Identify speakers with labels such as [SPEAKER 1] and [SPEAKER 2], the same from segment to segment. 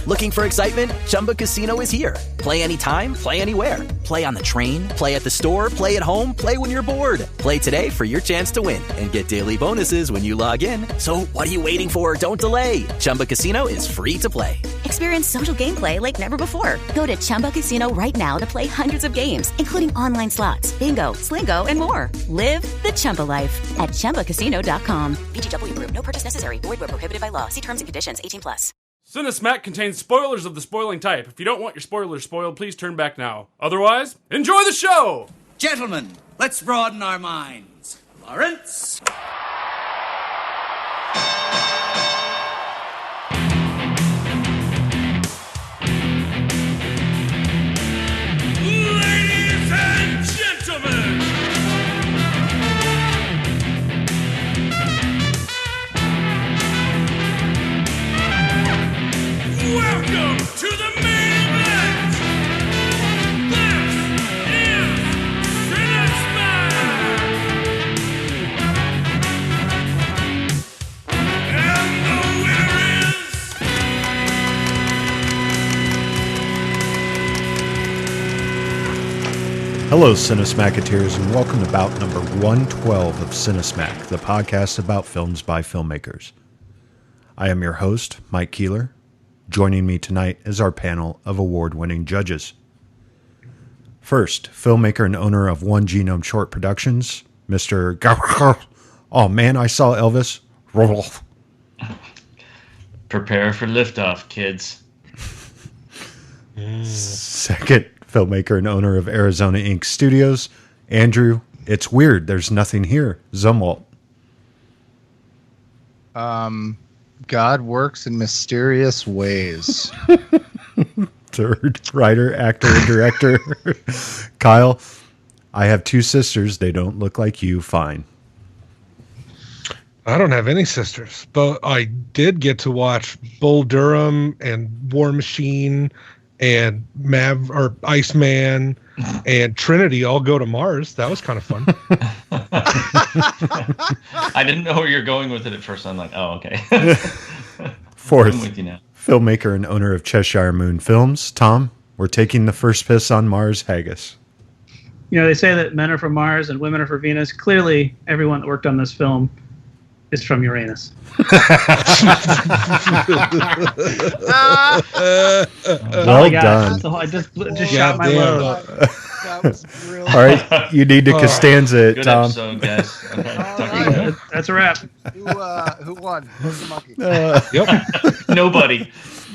[SPEAKER 1] Looking for excitement? Chumba Casino is here. Play anytime, play anywhere. Play on the train, play at the store, play at home, play when you're bored. Play today for your chance to win and get daily bonuses when you log in. So what are you waiting for? Don't delay. Chumba Casino is free to play.
[SPEAKER 2] Experience social gameplay like never before. Go to Chumba Casino right now to play hundreds of games, including online slots, bingo, Slingo, and more. Live the Chumba life at ChumbaCasino.com. VGW Group. No purchase necessary. Void where prohibited by law. See terms and conditions. 18+.
[SPEAKER 3] Cinesmack contains spoilers of the spoiling type. If you don't want your spoilers spoiled, please turn back now. Otherwise, enjoy the show!
[SPEAKER 4] Gentlemen, let's broaden our minds. Lawrence?
[SPEAKER 3] Ladies and gentlemen! Welcome to the main event! This is Cinesmack! And the winner is...
[SPEAKER 5] Hello, Cinesmacketeers, and welcome to bout number 112 of Cinesmack, the podcast about films by filmmakers. I am your host, Mike Keeler. Joining me tonight is our panel of award-winning judges. First, filmmaker and owner of One Genome Short Productions, Mr. Oh man, I saw Elvis.
[SPEAKER 6] Prepare for liftoff, kids.
[SPEAKER 5] Second, filmmaker and owner of Arizona Inc. Studios, Andrew. It's weird. There's nothing here. Zumwalt.
[SPEAKER 7] God works in mysterious ways.
[SPEAKER 5] Third, writer, actor, and director, Kyle. I have two sisters. They don't look like you. Fine.
[SPEAKER 8] I don't have any sisters, but I did get to watch Bull Durham and War Machine and Iceman and Trinity all go to Mars. That was kind of fun.
[SPEAKER 6] I didn't know where you're going with it at first. I'm like, oh, okay.
[SPEAKER 5] Fourth,
[SPEAKER 6] I'm with you now.
[SPEAKER 5] Filmmaker and owner of Cheshire Moon Films, Tom. We're taking the first piss on Mars haggis.
[SPEAKER 9] You know, they say that men are from Mars and women are from Venus. Clearly, everyone that worked on this film is from Uranus.
[SPEAKER 5] Well done.
[SPEAKER 9] I just shot my load.
[SPEAKER 7] That was brilliant.
[SPEAKER 5] All right, you need to Costanza it,
[SPEAKER 6] Good
[SPEAKER 5] Tom.
[SPEAKER 6] episode, guys. Okay,
[SPEAKER 9] Right. That's a wrap.
[SPEAKER 7] Who won? Who's the monkey?
[SPEAKER 8] Yep.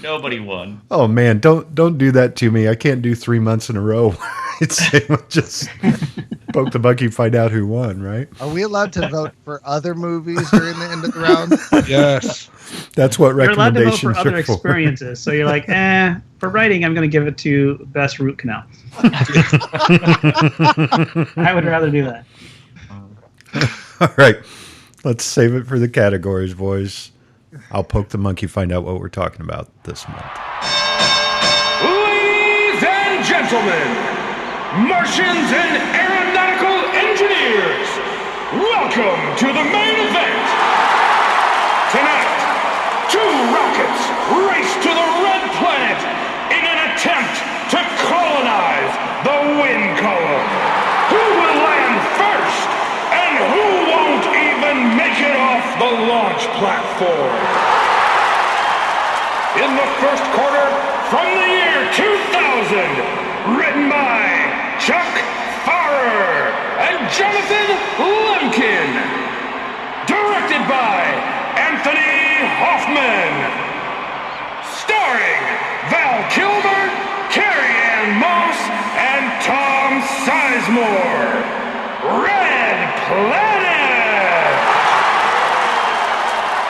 [SPEAKER 6] Nobody won.
[SPEAKER 5] Oh man, don't do that to me. I can't do 3 months in a row. It's just poke the monkey, find out who won, right?
[SPEAKER 7] Are we allowed to vote for other movies during the end of the round?
[SPEAKER 8] Yes.
[SPEAKER 5] That's what
[SPEAKER 9] You're allowed to vote
[SPEAKER 5] recommendations
[SPEAKER 9] for other
[SPEAKER 5] are for.
[SPEAKER 9] experiences. So you're like, for writing, I'm going to give it to Best Root Canal. I would rather do that.
[SPEAKER 5] All right, let's save it for the categories, boys. I'll poke the monkey, find out what we're talking about this month.
[SPEAKER 3] Ladies and gentlemen, Martians and aeronautical engineers, welcome to the main event. Tonight, two rockets race to the red planet in an attempt to colonize the wind column. Who will land first, and who won't even make it off the launch platform? In the first quarter from the year 2000, written by Chuck Farrer and Jonathan Lemkin, directed by Anthony Hoffman, starring Val Kilmer, Carrie Ann Moss, and Tom Sizemore. Red Planet!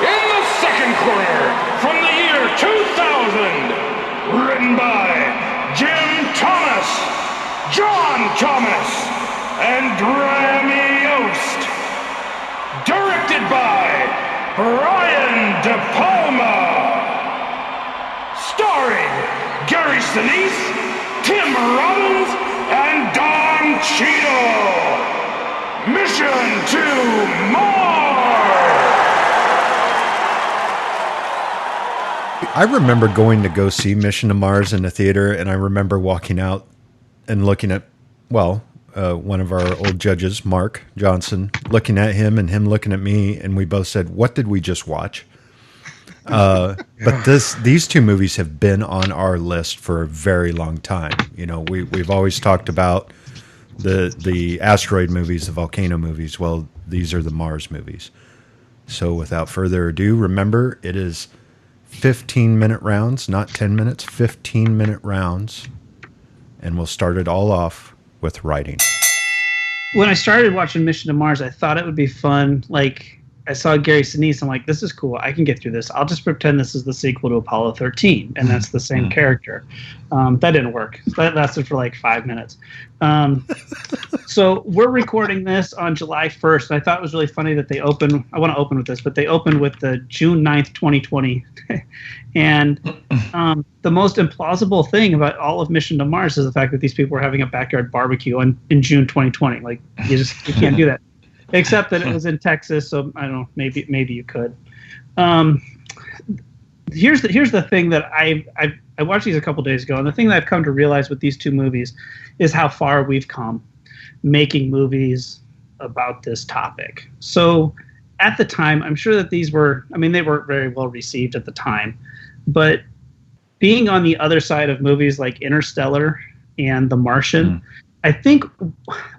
[SPEAKER 3] In the second quarter from the year 2000, written by Jim Thomas, John Thomas, and Grammy Yost, directed by Brian De Palma, starring Gary Sinise, Tim Robbins, and Don Cheadle. Mission to Mars!
[SPEAKER 5] I remember going to go see Mission to Mars in the theater, and I remember walking out and looking at, one of our old judges, Mark Johnson, looking at him and him looking at me, and we both said, "What did we just watch?" But these two movies have been on our list for a very long time. You know, we've always talked about the asteroid movies, the volcano movies. Well, these are the Mars movies. So without further ado, remember, it is 15-minute rounds, not 10 minutes, 15-minute rounds. And we'll start it all off with writing.
[SPEAKER 9] When I started watching Mission to Mars, I thought it would be fun. Like, I saw Gary Sinise. I'm like, this is cool. I can get through this. I'll just pretend this is the sequel to Apollo 13, and that's the same character. That didn't work. That lasted for like 5 minutes. So we're recording this on July 1st. And I thought it was really funny that they open. I want to open with this, but they opened with the June 9th, 2020. And the most implausible thing about all of Mission to Mars is the fact that these people were having a backyard barbecue in June 2020. Like, you can't do that. Except that it was in Texas, so I don't know. Maybe you could. Here's the thing that I watched these a couple days ago, and the thing that I've come to realize with these two movies is how far we've come making movies about this topic. So at the time, I'm sure that these were. I mean, they weren't very well received at the time, but being on the other side of movies like Interstellar and The Martian, I think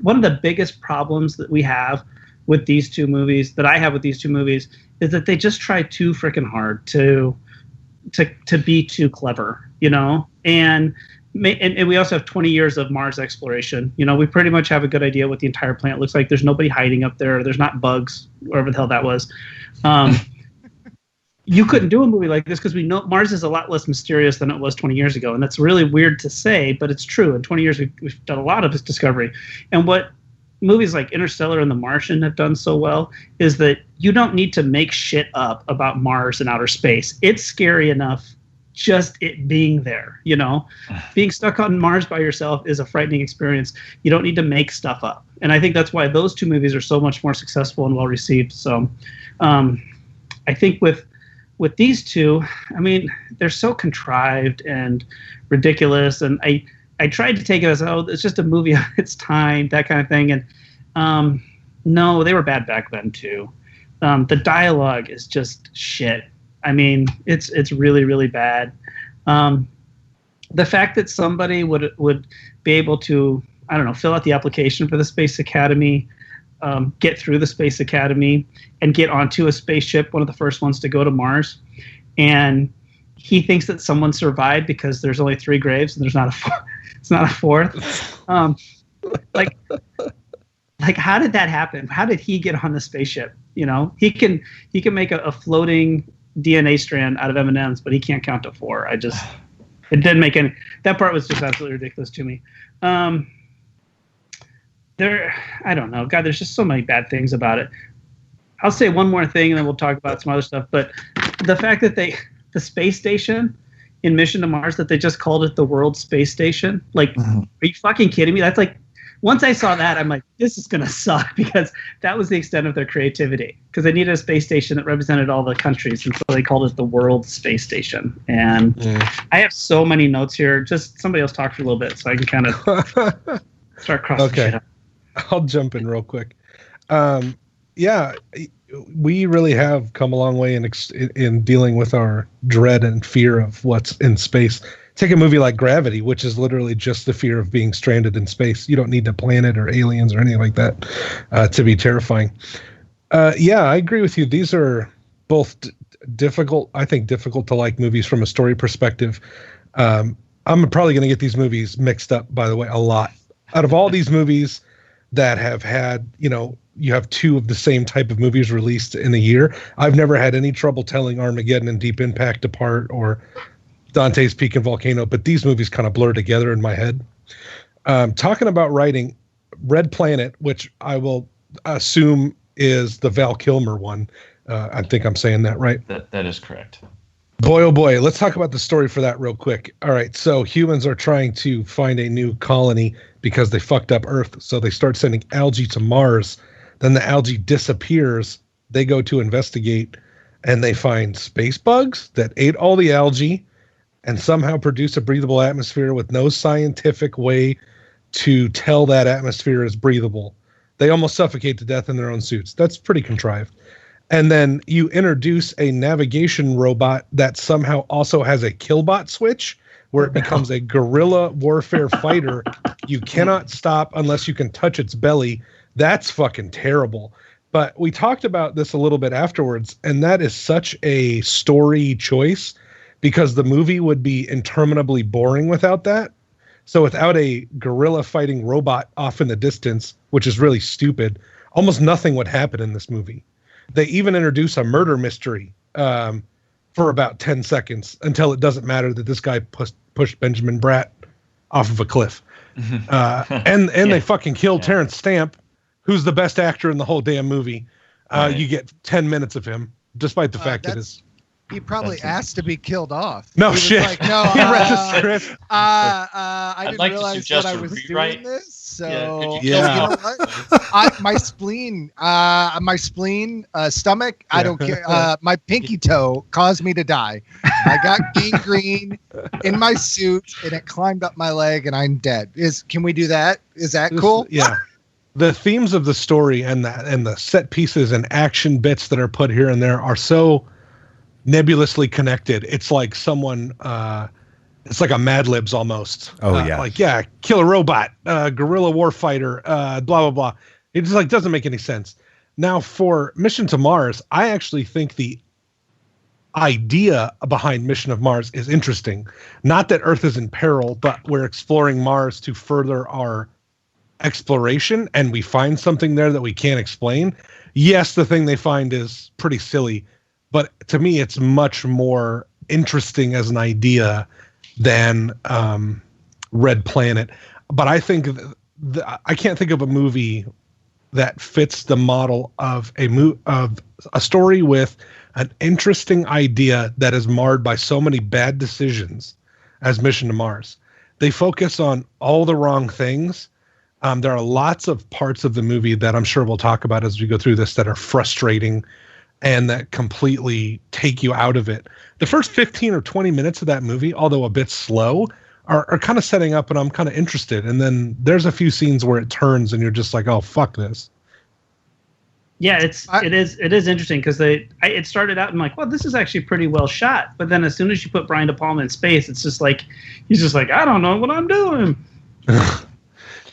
[SPEAKER 9] one of the biggest problems that we have with these two movies, that I have with these two movies, is that they just try too freaking hard to be too clever, you know? And we also have 20 years of Mars exploration. You know, we pretty much have a good idea what the entire planet looks like. There's nobody hiding up there. There's not bugs, wherever the hell that was. You couldn't do a movie like this because we know Mars is a lot less mysterious than it was 20 years ago. And that's really weird to say, but it's true. In 20 years, we've done a lot of this discovery. And what movies like Interstellar and The Martian have done so well is that you don't need to make shit up about Mars and outer space. It's scary enough just it being there, you know? Being stuck on Mars by yourself is a frightening experience. You don't need to make stuff up. And I think that's why those two movies are so much more successful and well received. So I think with these two, I mean, they're so contrived and ridiculous, and I tried to take it as, it's just a movie of its time, that kind of thing. And no, they were bad back then too. The dialogue is just shit. I mean, it's really, really bad. The fact that somebody would be able to, I don't know, fill out the application for the Space Academy, get through the Space Academy, and get onto a spaceship, one of the first ones to go to Mars, and he thinks that someone survived because there's only 3 graves and there's not it's not a fourth. Like how did that happen? How did he get on the spaceship? You know, he can make a floating DNA strand out of M&Ms, but he can't count to 4. It didn't make any. That part was just absolutely ridiculous to me. I don't know. God, there's just so many bad things about it. I'll say one more thing, and then we'll talk about some other stuff. But the fact that the space station in Mission to Mars, that they just called it the World Space Station. Like, Are you fucking kidding me? That's like, once I saw that, I'm like, this is going to suck, because that was the extent of their creativity. Because they needed a space station that represented all the countries, and so they called it the World Space Station. And I have so many notes here. Just somebody else talk for a little bit so I can kind of start crossing shit up.
[SPEAKER 8] I'll jump in real quick. Yeah, we really have come a long way in dealing with our dread and fear of what's in space. Take a movie like Gravity, which is literally just the fear of being stranded in space. You don't need a planet or aliens or anything like that to be terrifying. Yeah, I agree with you. These are both difficult to like movies from a story perspective. I'm probably going to get these movies mixed up, by the way, a lot. Out of all these movies that have had, you have 2 of the same type of movies released in a year, I've never had any trouble telling Armageddon and Deep Impact apart, or Dante's Peak and Volcano, but these movies kind of blur together in my head. Talking about writing, Red Planet, which I will assume is the Val Kilmer one. I think I'm saying that right.
[SPEAKER 6] That is correct.
[SPEAKER 8] Boy, oh boy, let's talk about the story for that real quick. All right, so humans are trying to find a new colony because they fucked up Earth, so they start sending algae to Mars. Then the algae disappears. They go to investigate. and they find space bugs that ate all the algae and somehow produce a breathable atmosphere with no scientific way to tell that atmosphere is breathable. They almost suffocate to death in their own suits. That's pretty contrived. And then you introduce a navigation robot that somehow also has a killbot switch where it becomes a guerrilla warfare fighter. You cannot stop unless you can touch its belly. That's fucking terrible. But we talked about this a little bit afterwards, and that is such a story choice because the movie would be interminably boring without that. So without a guerrilla fighting robot off in the distance, which is really stupid, almost nothing would happen in this movie. They even introduce a murder mystery for about 10 seconds until it doesn't matter that this guy pushed Benjamin Bratt off of a cliff. And they fucking killed Terrence Stamp, who's the best actor in the whole damn movie.
[SPEAKER 6] Right.
[SPEAKER 8] You get 10 minutes of him, despite the fact that it's...
[SPEAKER 7] He probably asked to be killed off.
[SPEAKER 8] No
[SPEAKER 7] he
[SPEAKER 8] shit.
[SPEAKER 7] Was like, no,
[SPEAKER 8] he read the script.
[SPEAKER 7] I didn't
[SPEAKER 6] like to
[SPEAKER 7] realize
[SPEAKER 6] suggest
[SPEAKER 7] that I
[SPEAKER 6] a
[SPEAKER 7] was
[SPEAKER 6] rewrite.
[SPEAKER 7] doing this. So
[SPEAKER 8] Yeah.
[SPEAKER 7] you know what? My spleen, stomach. I don't care. My pinky toe caused me to die. I got gangrene in my suit, and it climbed up my leg, and I'm dead. Can we do that? Is that cool?
[SPEAKER 8] Yeah. The themes of the story and the set pieces and action bits that are put here and there are so nebulously connected. It's like someone it's like a Mad Libs almost. Kill a robot, guerrilla warfighter, blah blah blah. It just like doesn't make any sense. Now for Mission to Mars, I actually think the idea behind Mission of Mars is interesting. Not that Earth is in peril, but we're exploring Mars to further our exploration, and we find something there that we can't explain. Yes, the thing they find is pretty silly, but to me, it's much more interesting as an idea than Red Planet. But I think I can't think of a movie that fits the model of a story with an interesting idea that is marred by so many bad decisions as Mission to Mars. They focus on all the wrong things. There are lots of parts of the movie that I'm sure we'll talk about as we go through this that are frustrating and that completely take you out of it. The first 15 or 20 minutes of that movie, although a bit slow, are kind of setting up and I'm kind of interested. And then there's a few scenes where it turns and you're just like, oh, fuck this.
[SPEAKER 9] Yeah, it is interesting because it started out and like, well, this is actually pretty well shot. But then as soon as you put Brian De Palma in space, it's just like, he's just like, I don't know what I'm doing.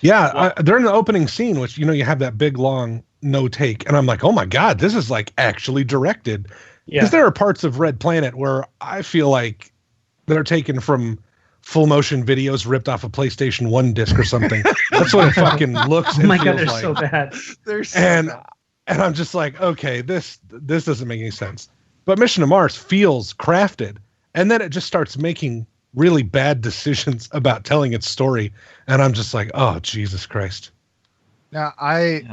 [SPEAKER 8] Yeah, during the opening scene, which, you have that big, long no take. And I'm like, oh, my God, this is like actually directed. Because there are parts of Red Planet where I feel like they're taken from full motion videos ripped off a PlayStation 1 disc or something. That's what it fucking looks
[SPEAKER 9] Oh, my God, they're
[SPEAKER 8] like.
[SPEAKER 9] so bad.
[SPEAKER 7] They're so bad.
[SPEAKER 8] And I'm just like, okay, this doesn't make any sense. But Mission to Mars feels crafted. And then it just starts making really bad decisions about telling its story. And I'm just like, oh, Jesus Christ.
[SPEAKER 7] Now,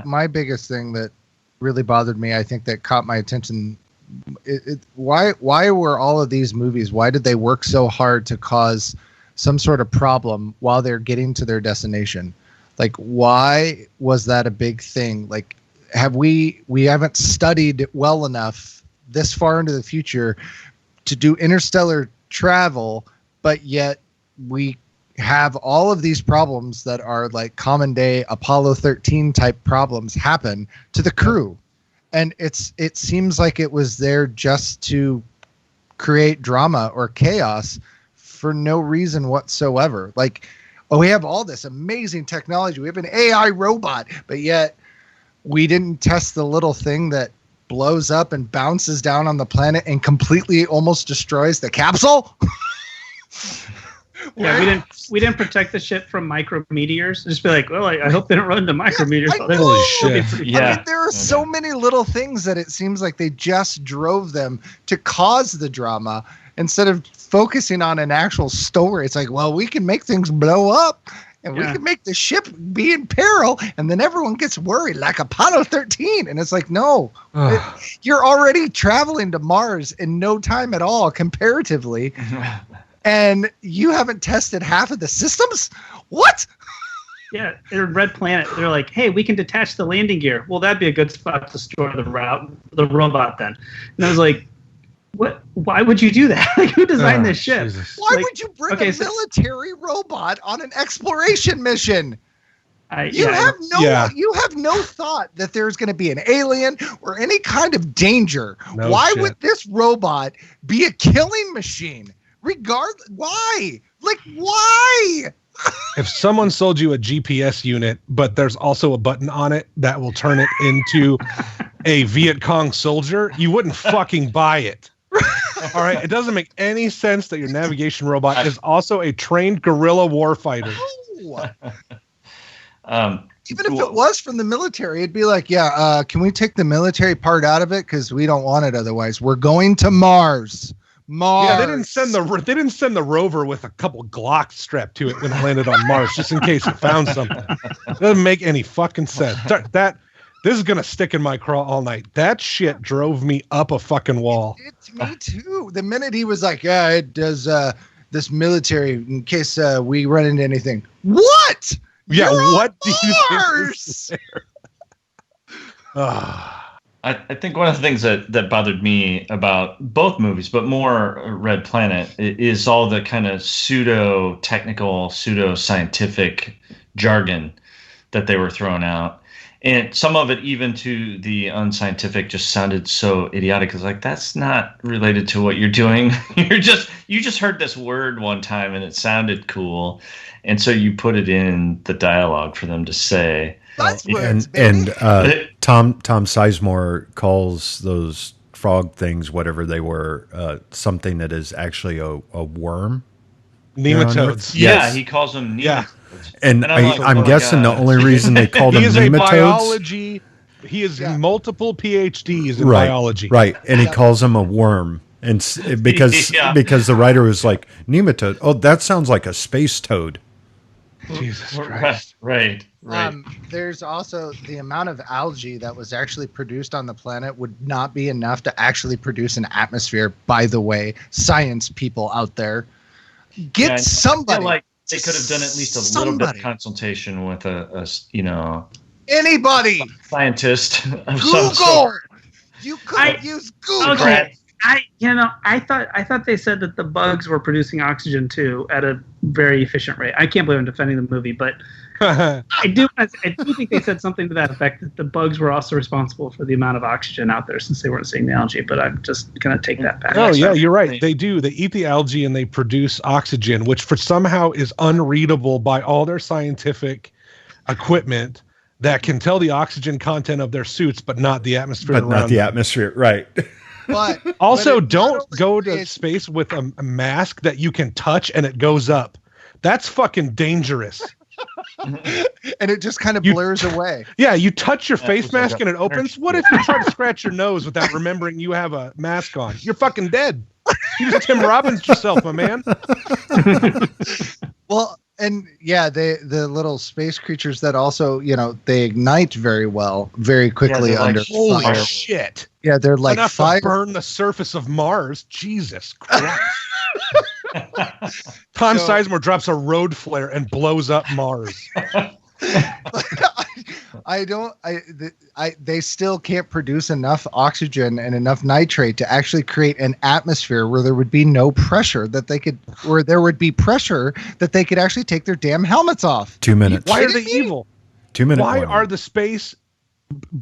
[SPEAKER 7] my biggest thing that really bothered me, I think that caught my attention, why were all of these movies, why did they work so hard to cause some sort of problem while they're getting to their destination? Like, why was that a big thing? Like, we haven't studied well enough this far into the future to do interstellar travel, but yet we have all of these problems that are like common day Apollo 13 type problems happen to the crew. And it seems like it was there just to create drama or chaos for no reason whatsoever. Like, oh, we have all this amazing technology. We have an AI robot, but yet we didn't test the little thing that blows up and bounces down on the planet and completely almost destroys the capsule.
[SPEAKER 9] Yeah, we didn't protect the ship from micrometeors. Just be like, well, I hope they don't run into micrometeors.
[SPEAKER 7] Yeah,
[SPEAKER 8] Holy shit.
[SPEAKER 7] I mean, there are so many little things that it seems like they just drove them to cause the drama instead of focusing on an actual story. It's like, well, we can make things blow up and we can make the ship be in peril, and then everyone gets worried like Apollo 13. And it's like, no, you're already traveling to Mars in no time at all comparatively. And you haven't tested half of the systems? What?
[SPEAKER 9] Yeah, in Red Planet, they're like, hey, we can detach the landing gear. Well, that'd be a good spot to store the robot then. And I was like, What? Why would you do that? Like, who designed this ship?
[SPEAKER 8] Jesus.
[SPEAKER 7] Why
[SPEAKER 9] Like,
[SPEAKER 7] would you bring
[SPEAKER 9] okay,
[SPEAKER 7] a military robot on an exploration mission? You
[SPEAKER 9] yeah,
[SPEAKER 7] have no thought that there's going to be an alien or any kind of danger.
[SPEAKER 8] No
[SPEAKER 7] Why
[SPEAKER 8] shit.
[SPEAKER 7] would this robot be a killing machine? Regardless, why? Like, why?
[SPEAKER 8] If someone sold you a GPS unit, but there's also a button on it that will turn it into a Viet Cong soldier, you wouldn't fucking buy it. All right, it doesn't make any sense that your navigation robot is also a trained guerrilla warfighter.
[SPEAKER 7] No. Even if
[SPEAKER 6] Well-
[SPEAKER 7] it was from the military, it'd be like, can we take the military part out of it because we don't want it otherwise? We're going to Mars. Mars.
[SPEAKER 8] Yeah, they didn't send the rover with a couple Glocks strapped to it when it landed on Mars, just in case it found something. Doesn't make any fucking sense. This is gonna stick in my craw all night. That shit drove me up a fucking wall.
[SPEAKER 7] It's me too. The minute he was like, yeah, it does this military in case we run into anything. What?
[SPEAKER 8] Yeah,
[SPEAKER 7] You're
[SPEAKER 8] what
[SPEAKER 7] on
[SPEAKER 8] do you think
[SPEAKER 7] Mars!
[SPEAKER 8] is there?
[SPEAKER 6] I think one of the things that bothered me about both movies, but more Red Planet, is all the kind of pseudo-technical, pseudo-scientific jargon that they were throwing out. And some of it, even to the unscientific, just sounded so idiotic. It's like, that's not related to what you're doing. You just heard this word one time and it sounded cool. And so you put it in the dialogue for them to say.
[SPEAKER 7] Buzzwords,
[SPEAKER 5] And
[SPEAKER 7] baby.
[SPEAKER 5] Tom Sizemore calls those frog things, whatever they were, something that is actually a worm.
[SPEAKER 8] Nematodes.
[SPEAKER 6] Yeah,
[SPEAKER 5] Yes.
[SPEAKER 6] he calls them nematodes.
[SPEAKER 8] Yeah.
[SPEAKER 5] And
[SPEAKER 6] I'm like,
[SPEAKER 5] I'm
[SPEAKER 6] oh my
[SPEAKER 5] guessing
[SPEAKER 6] God.
[SPEAKER 5] the only reason they called
[SPEAKER 8] He
[SPEAKER 5] them
[SPEAKER 8] is a
[SPEAKER 5] nematodes.
[SPEAKER 8] biology. He has multiple PhDs in biology.
[SPEAKER 5] Right, and he calls them a worm, and because
[SPEAKER 6] Yeah.
[SPEAKER 5] because the writer was like, nematode. Oh, that sounds like a space toad.
[SPEAKER 8] Jesus Christ.
[SPEAKER 6] Right.
[SPEAKER 7] There's also the amount of algae that was actually produced on the planet would not be enough to actually produce an atmosphere. By the way, science people out there, get somebody.
[SPEAKER 6] I feel like they could have done at least a little bit of consultation with
[SPEAKER 7] anybody.
[SPEAKER 6] Scientist of some
[SPEAKER 7] Google.
[SPEAKER 6] sort.
[SPEAKER 7] You could use Google.
[SPEAKER 9] Okay. I thought they said that the bugs were producing oxygen too at a very efficient rate. I can't believe I'm defending the movie, but I do think they said something to that effect, that the bugs were also responsible for the amount of oxygen out there since they weren't seeing the algae. But I'm just gonna take that back.
[SPEAKER 8] Oh yeah, you're right. They do. They eat the algae and they produce oxygen, which for somehow is unreadable by all their scientific equipment that can tell the oxygen content of their suits, but not the atmosphere.
[SPEAKER 5] But not
[SPEAKER 8] around
[SPEAKER 5] the
[SPEAKER 8] them.
[SPEAKER 5] atmosphere, right?
[SPEAKER 7] But
[SPEAKER 8] Also,
[SPEAKER 7] but
[SPEAKER 8] don't go to space with a mask that you can touch and it goes up. That's fucking dangerous.
[SPEAKER 7] and it just kind of blurs away.
[SPEAKER 8] Yeah, you touch your face mask and it opens. What if you try to scratch your nose without remembering you have a mask on? You're fucking dead. You just Tim Robbins yourself, my man.
[SPEAKER 7] Well, and yeah, the little space creatures that also, they ignite very well, very quickly
[SPEAKER 6] they're like
[SPEAKER 7] under
[SPEAKER 8] Holy
[SPEAKER 7] fire.
[SPEAKER 8] shit.
[SPEAKER 7] Yeah, they're like
[SPEAKER 8] Enough
[SPEAKER 7] fire.
[SPEAKER 8] to burn the surface of Mars. Jesus Christ. Tom Sizemore drops a road flare and blows up Mars.
[SPEAKER 7] They still can't produce enough oxygen and enough nitrate to actually create an atmosphere where there would be no pressure where there would be pressure that they could actually take their damn helmets off.
[SPEAKER 5] 2 minutes.
[SPEAKER 8] Why are they evil?
[SPEAKER 5] 2 minutes.
[SPEAKER 8] Why are the space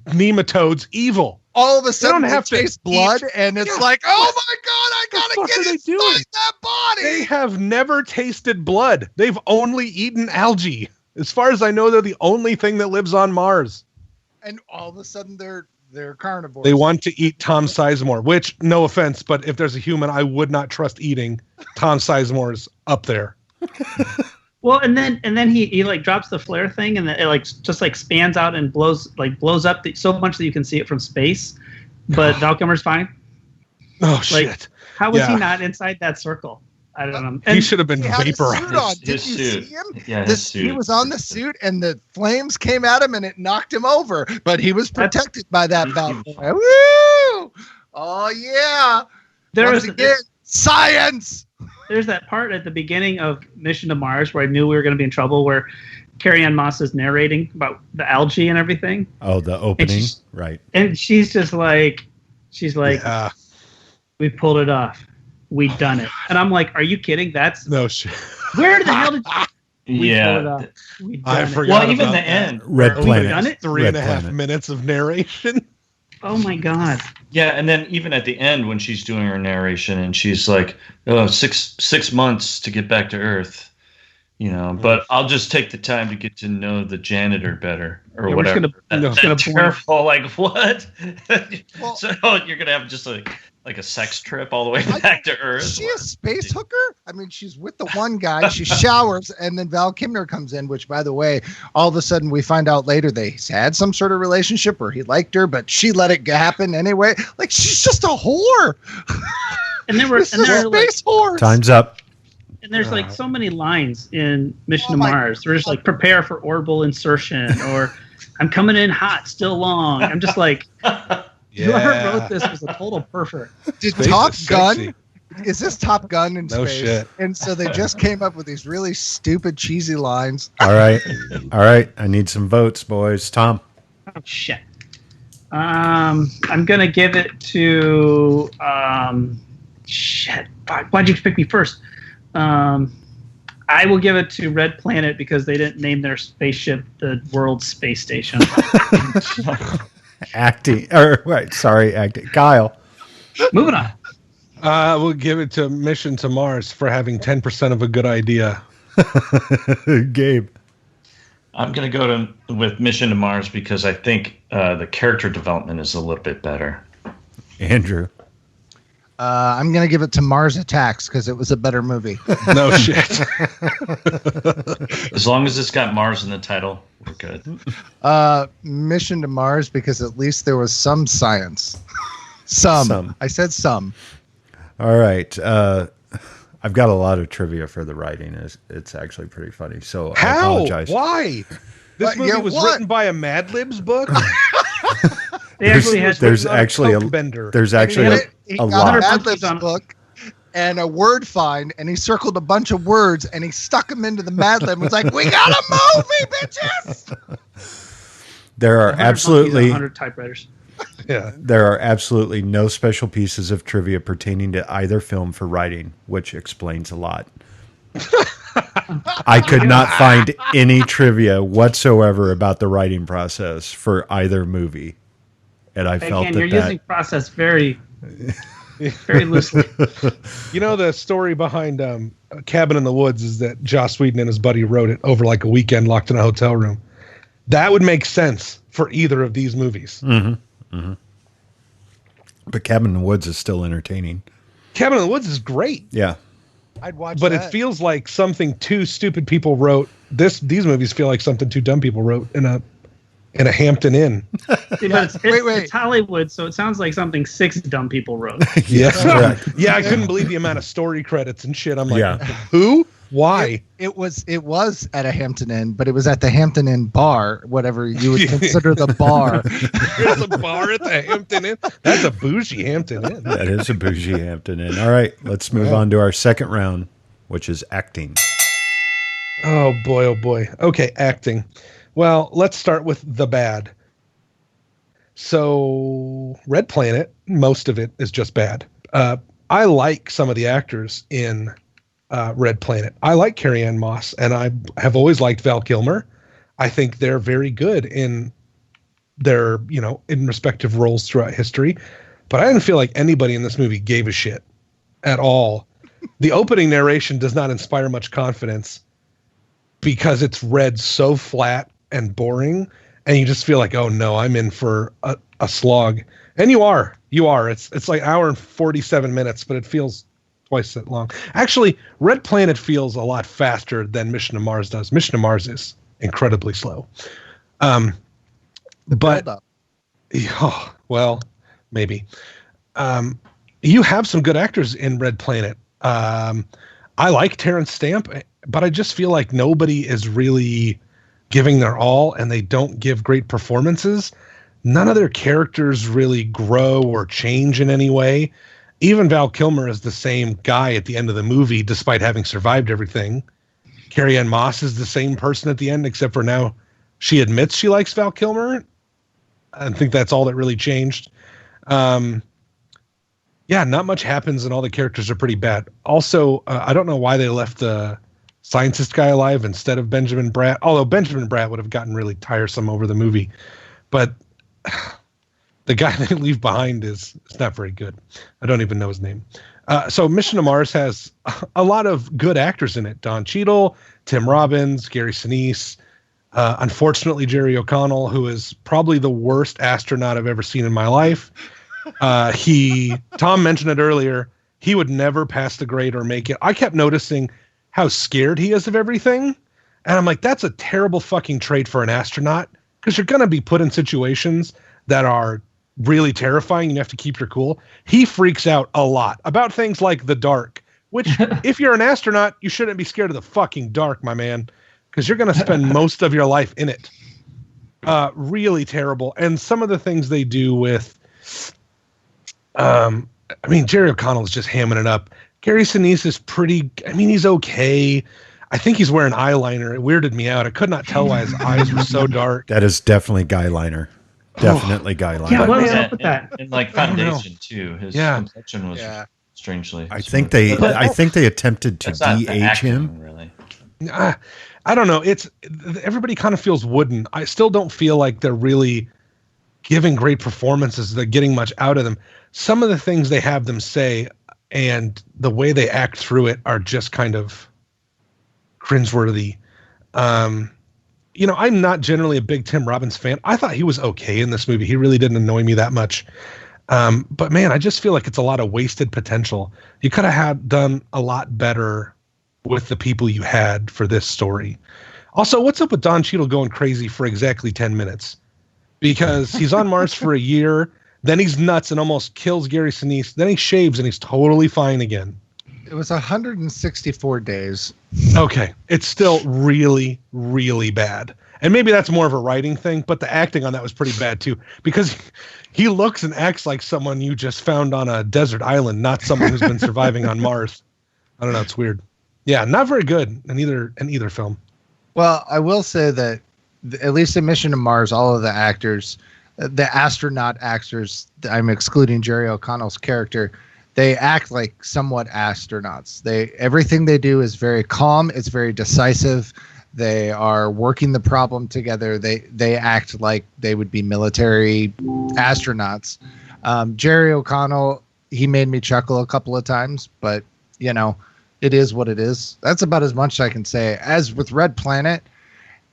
[SPEAKER 8] nematodes evil?
[SPEAKER 7] All of a sudden,
[SPEAKER 8] don't have
[SPEAKER 7] they
[SPEAKER 8] to
[SPEAKER 7] taste blood, and it's like, oh my god, I
[SPEAKER 8] What the
[SPEAKER 7] gotta
[SPEAKER 8] fuck are
[SPEAKER 7] get
[SPEAKER 8] they
[SPEAKER 7] inside
[SPEAKER 8] doing?
[SPEAKER 7] that body.
[SPEAKER 8] They have never tasted blood. They've only eaten algae. As far as I know, they're the only thing that lives on Mars.
[SPEAKER 7] And all of a sudden, they're carnivores.
[SPEAKER 8] They want to eat Tom Sizemore, which, no offense, but if there's a human I would not trust eating, Tom Sizemore's up there.
[SPEAKER 9] Well, and then he like drops the flare thing, and it like just like spans out and blows up so much that you can see it from space. But Val Kilmer's fine.
[SPEAKER 8] Oh
[SPEAKER 9] Like,
[SPEAKER 8] shit!
[SPEAKER 9] how was
[SPEAKER 8] Yeah.
[SPEAKER 9] he not inside that circle? I don't know.
[SPEAKER 8] He should have been
[SPEAKER 7] He had a
[SPEAKER 8] vaporized.
[SPEAKER 7] suit on. Did
[SPEAKER 6] His
[SPEAKER 7] you
[SPEAKER 6] suit.
[SPEAKER 7] see him?
[SPEAKER 6] Yeah, his suit.
[SPEAKER 7] He was on the suit, and the flames came at him, and it knocked him over. But he was protected by that bad boy. Woo! Oh yeah!
[SPEAKER 9] There
[SPEAKER 7] Once
[SPEAKER 9] was
[SPEAKER 7] again, science.
[SPEAKER 9] There's that part at the beginning of Mission to Mars where I knew we were going to be in trouble, where Carrie Ann Moss is narrating about the algae and everything.
[SPEAKER 5] Oh, the opening,
[SPEAKER 9] she's-
[SPEAKER 5] right?
[SPEAKER 9] And she's like,
[SPEAKER 8] Yeah.
[SPEAKER 9] We pulled it off. We done it. And I'm like, are you kidding? That's
[SPEAKER 8] no shit.
[SPEAKER 9] Where the hell did we
[SPEAKER 6] Yeah.
[SPEAKER 9] pull it off? We done
[SPEAKER 8] I
[SPEAKER 9] it.
[SPEAKER 8] forgot.
[SPEAKER 6] Well, even
[SPEAKER 8] about
[SPEAKER 6] the
[SPEAKER 8] that.
[SPEAKER 6] end.
[SPEAKER 5] Red
[SPEAKER 9] We've
[SPEAKER 5] Planet.
[SPEAKER 9] done it?
[SPEAKER 8] 3.5 minutes of narration.
[SPEAKER 9] Oh my god.
[SPEAKER 6] Yeah, and then even at the end when she's doing her narration and she's like, "Oh, six months to get back to Earth," but I'll just take the time to get to know the janitor better or
[SPEAKER 9] Yeah,
[SPEAKER 6] whatever.
[SPEAKER 9] That's
[SPEAKER 6] terrible. Like what? So you're gonna have just like a sex trip all the way back to Earth.
[SPEAKER 7] Is she a space hooker? I mean, she's with the one guy. She showers, and then Val Kilmer comes in. Which, by the way, all of a sudden we find out later they had some sort of relationship where he liked her, but she let it happen anyway. Like she's just a whore.
[SPEAKER 9] And there were
[SPEAKER 7] This is space whores.
[SPEAKER 5] Time's up.
[SPEAKER 9] And there's like so many lines in Mission to Mars. There's like prepare for orbital insertion or I'm coming in hot, still long. I'm just like, whoever wrote this was a total pervert.
[SPEAKER 7] Did
[SPEAKER 8] Space
[SPEAKER 7] Top
[SPEAKER 8] is
[SPEAKER 7] Gun?
[SPEAKER 8] sexy.
[SPEAKER 7] Is this Top Gun in
[SPEAKER 8] No
[SPEAKER 7] space?
[SPEAKER 8] shit.
[SPEAKER 7] And so they just came up with these really stupid, cheesy lines.
[SPEAKER 5] All right. I need some votes, boys. Tom.
[SPEAKER 9] Oh shit. I'm gonna give it to shit. Fuck, why'd you pick me first? I will give it to Red Planet because they didn't name their spaceship the World Space Station.
[SPEAKER 5] Acting. Kyle.
[SPEAKER 9] Moving on.
[SPEAKER 8] We'll give it to Mission to Mars for having 10% of a good idea.
[SPEAKER 5] Gabe.
[SPEAKER 6] I'm gonna go with Mission to Mars because I think the character development is a little bit better.
[SPEAKER 5] Andrew.
[SPEAKER 7] I'm going to give it to Mars Attacks because it was a better movie.
[SPEAKER 8] No shit.
[SPEAKER 6] As long as it's got Mars in the title, we're good.
[SPEAKER 7] Mission to Mars because at least there was some science. Some. I said some.
[SPEAKER 5] All right. I've got a lot of trivia for the writing. It's actually pretty funny. So I apologize.
[SPEAKER 8] Why? This movie was written by a Mad Libs book.
[SPEAKER 5] There's actually a
[SPEAKER 8] bender.
[SPEAKER 5] There's actually
[SPEAKER 7] He
[SPEAKER 5] a
[SPEAKER 7] got
[SPEAKER 5] lot.
[SPEAKER 7] a Mad Libs book and a word find, and he circled a bunch of words, and he stuck them into the Mad Lib and was like, "We got a movie, bitches!"
[SPEAKER 5] There are
[SPEAKER 9] 100 typewriters.
[SPEAKER 8] Yeah.
[SPEAKER 5] There are absolutely no special pieces of trivia pertaining to either film for writing, which explains a lot. I could not find any trivia whatsoever about the writing process for either movie. And I felt
[SPEAKER 9] you're using process very, very loosely.
[SPEAKER 8] You know, the story behind Cabin in the Woods is that Joss Whedon and his buddy wrote it over like a weekend locked in a hotel room. That would make sense for either of these movies.
[SPEAKER 5] Mm-hmm. Mm-hmm. But Cabin in the Woods is still entertaining.
[SPEAKER 8] Cabin in the Woods is great.
[SPEAKER 5] Yeah.
[SPEAKER 7] I'd watch
[SPEAKER 8] but
[SPEAKER 7] that.
[SPEAKER 8] It feels like something two stupid people wrote. These movies feel like something two dumb people wrote in a Hampton Inn.
[SPEAKER 9] See, but it's Hollywood, so it sounds like something 6 dumb people wrote.
[SPEAKER 8] Yeah, correct. Yeah, I couldn't believe the amount of story credits and shit. I'm like, who? Why?
[SPEAKER 7] It was at a Hampton Inn, but it was at the Hampton Inn bar, whatever you would consider the bar.
[SPEAKER 8] There's a bar at the Hampton Inn. That's a bougie Hampton Inn.
[SPEAKER 5] That is a bougie Hampton Inn. All right, let's move on to our second round, which is acting.
[SPEAKER 8] Oh boy. Okay, acting. Well, let's start with the bad. So, Red Planet, most of it is just bad. I like some of the actors in Red Planet. I like Carrie-Anne Moss, and I have always liked Val Kilmer. I think they're very good in their, in respective roles throughout history. But I didn't feel like anybody in this movie gave a shit at all. The opening narration does not inspire much confidence because it's read so flat and boring, and you just feel like, oh no, I'm in for a slog. And you are. It's like an hour and 47 minutes, but it feels twice that long. Actually, Red Planet feels a lot faster than Mission to Mars does. Mission to Mars is incredibly slow. But well, maybe. You have some good actors in Red Planet. I like Terrence Stamp, but I just feel like nobody is really giving their all, and they don't give great performances. None of their characters really grow or change in any way. Even Val Kilmer is the same guy at the end of the movie, despite having survived everything. Carrie-Anne Moss is the same person at the end, except for now she admits she likes Val Kilmer. I think that's all that really changed. Yeah, not much happens, and all the characters are pretty bad. Also, I don't know why they left the scientist guy alive instead of Benjamin Bratt, although Benjamin Bratt would have gotten really tiresome over the movie. But the guy they leave behind is not very good. I don't even know his name. So Mission to Mars has a lot of good actors in it. Don Cheadle, Tim Robbins, Gary Sinise, unfortunately Jerry O'Connell, who is probably the worst astronaut I've ever seen in my life. Tom mentioned it earlier. He would never pass the grade or make it. I kept noticing how scared he is of everything. And I'm like, that's a terrible fucking trait for an astronaut, because you're going to be put in situations that are really terrifying and you have to keep your cool. He freaks out a lot about things like the dark, which if you're an astronaut, you shouldn't be scared of the fucking dark, my man, because you're going to spend most of your life in it. Really terrible. And some of the things they do with, Jerry O'Connell is just hamming it up. Gary Sinise is he's okay. I think he's wearing eyeliner. It weirded me out. I could not tell why his eyes were so dark.
[SPEAKER 5] That is definitely guy liner. Definitely guy liner.
[SPEAKER 9] Yeah, what was up with that?
[SPEAKER 6] And like foundation too. His complexion was strangely.
[SPEAKER 5] I think they attempted to de-age him.
[SPEAKER 6] Really.
[SPEAKER 8] I don't know. Everybody kind of feels wooden. I still don't feel like they're really giving great performances. They're getting much out of them. Some of the things they have them say and the way they act through it are just kind of cringeworthy. I'm not generally a big Tim Robbins fan. I thought he was okay in this movie. He really didn't annoy me that much. But man, I just feel like it's a lot of wasted potential. You could have done a lot better with the people you had for this story. Also, what's up with Don Cheadle going crazy for exactly 10 minutes? Because he's on Mars for a year, then he's nuts and almost kills Gary Sinise, then he shaves and he's totally fine again.
[SPEAKER 7] It was 164 days.
[SPEAKER 8] Okay. It's still really, really bad. And maybe that's more of a writing thing, but the acting on that was pretty bad too, because he looks and acts like someone you just found on a desert island, not someone who's been surviving on Mars. I don't know. It's weird. Yeah. Not very good in either film.
[SPEAKER 7] Well, I will say that at least in Mission to Mars, all of the actors, the astronaut actors, I'm excluding Jerry O'Connell's character, they act like somewhat astronauts. Everything they do is very calm. It's very decisive. They are working the problem together. They act like they would be military astronauts. Jerry O'Connell, he made me chuckle a couple of times, but it is what it is. That's about as much as I can say. As with Red Planet,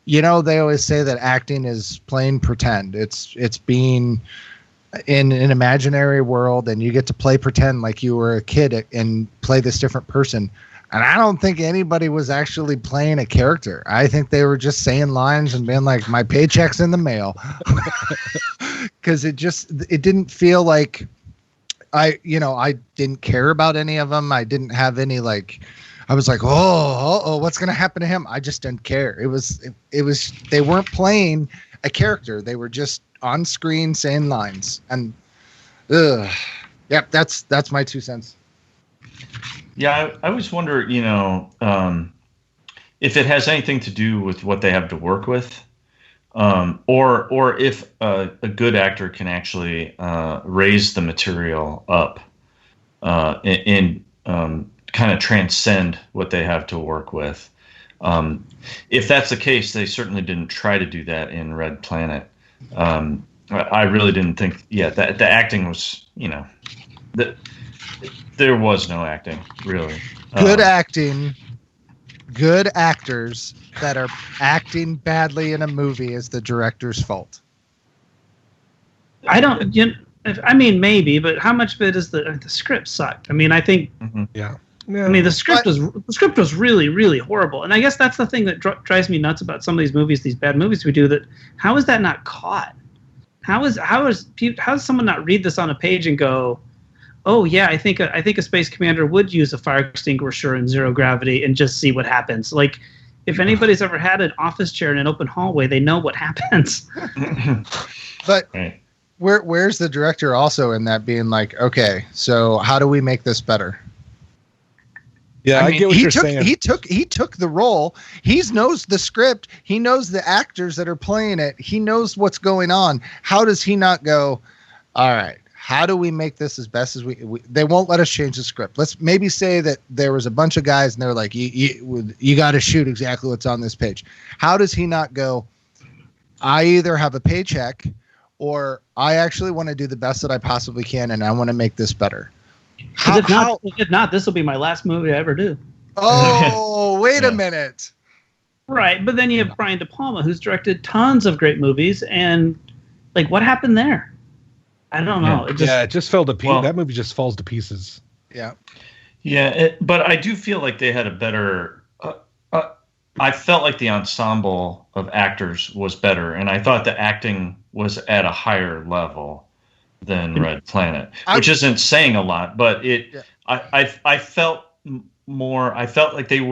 [SPEAKER 7] they always say that acting is playing pretend. It's being in an imaginary world, and you get to play pretend like you were a kid and play this different person. And I don't think anybody was actually playing a character. I think they were just saying lines and being like, my paycheck's in the mail. Because it didn't feel like I didn't care about any of them. I didn't have any I was like, oh, what's going to happen to him? I just didn't care. It was, they weren't playing a character. They were just on screen saying lines. And, that's my 2 cents.
[SPEAKER 6] Yeah, I always wonder, if it has anything to do with what they have to work with, or if a good actor can actually raise the material up and kind of transcend what they have to work with. If that's the case, they certainly didn't try to do that in Red Planet. I really didn't think. Yeah, the acting was, there was no acting really.
[SPEAKER 7] Good acting, good actors that are acting badly in a movie is the director's fault.
[SPEAKER 9] I don't. Maybe, but how much of it is the script sucked? I think.
[SPEAKER 6] Mm-hmm.
[SPEAKER 8] Yeah.
[SPEAKER 9] The script was really, really horrible, and I guess that's the thing that drives me nuts about some of these movies, these bad movies we do. That how is that not caught? How does someone not read this on a page and go, oh yeah, I think a space commander would use a fire extinguisher in zero gravity and just see what happens. Like, if anybody's ever had an office chair in an open hallway, they know what happens.
[SPEAKER 7] But where's the director also in that being like, okay, so how do we make this better?
[SPEAKER 8] Yeah, I get what you're saying.
[SPEAKER 7] He took the role. He knows the script. He knows the actors that are playing it. He knows what's going on. How does he not go, all right, how do we make this as best as we they won't let us change the script. Let's maybe say that there was a bunch of guys and they're like, you got to shoot exactly what's on this page. How does he not go, I either have a paycheck or I actually want to do the best that I possibly can and I want to make this better?
[SPEAKER 9] If not, this will be my last movie I ever do.
[SPEAKER 7] Oh, wait a minute.
[SPEAKER 9] Right, but then you have Brian De Palma, who's directed tons of great movies, and like, what happened there? I don't know.
[SPEAKER 8] It just fell to pieces. Well, that movie just falls to pieces.
[SPEAKER 7] Yeah.
[SPEAKER 6] Yeah, but I do feel like they had a better... I felt like the ensemble of actors was better, and I thought the acting was at a higher level than Red Planet, which isn't saying a lot, but I felt more... I felt like there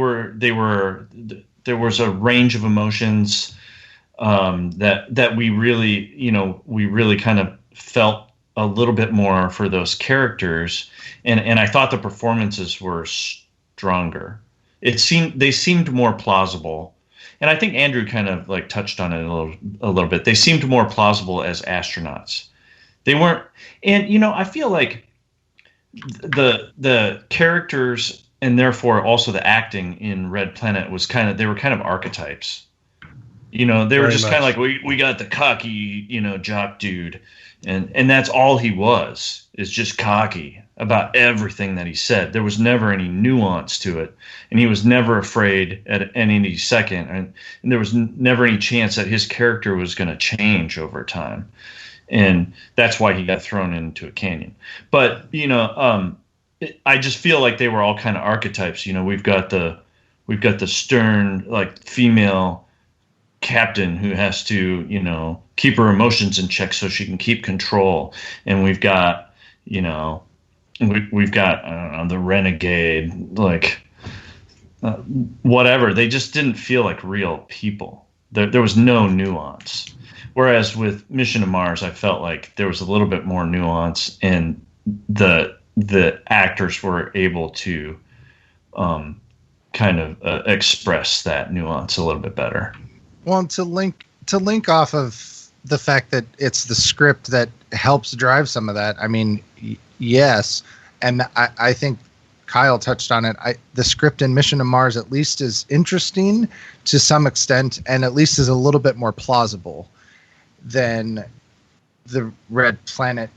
[SPEAKER 6] was a range of emotions that we really kind of felt a little bit more for those characters, and I thought the performances were stronger. They seemed more plausible, and I think Andrew kind of like touched on it a little bit. They seemed more plausible as astronauts. They weren't, and I feel like the characters and therefore also the acting in Red Planet they were kind of archetypes. They were just kind of like, we got the cocky, jock dude. And that's all he was, is just cocky about everything that he said. There was never any nuance to it. And he was never afraid at any second. And there was never any chance that his character was going to change over time. And that's why he got thrown into a canyon. But, I just feel like they were all kind of archetypes. We've got the stern, like, female captain who has to, keep her emotions in check so she can keep control. And we've got, we've got, I don't know, the renegade, like, whatever. They just didn't feel like real people. There was no nuance. Whereas with Mission to Mars, I felt like there was a little bit more nuance, and the actors were able to kind of express that nuance a little bit better.
[SPEAKER 7] Well, to link off of the fact that it's the script that helps drive some of that. I mean, yes, and I think Kyle touched on it. The script in Mission to Mars at least is interesting to some extent, and at least is a little bit more plausible than the Red Planet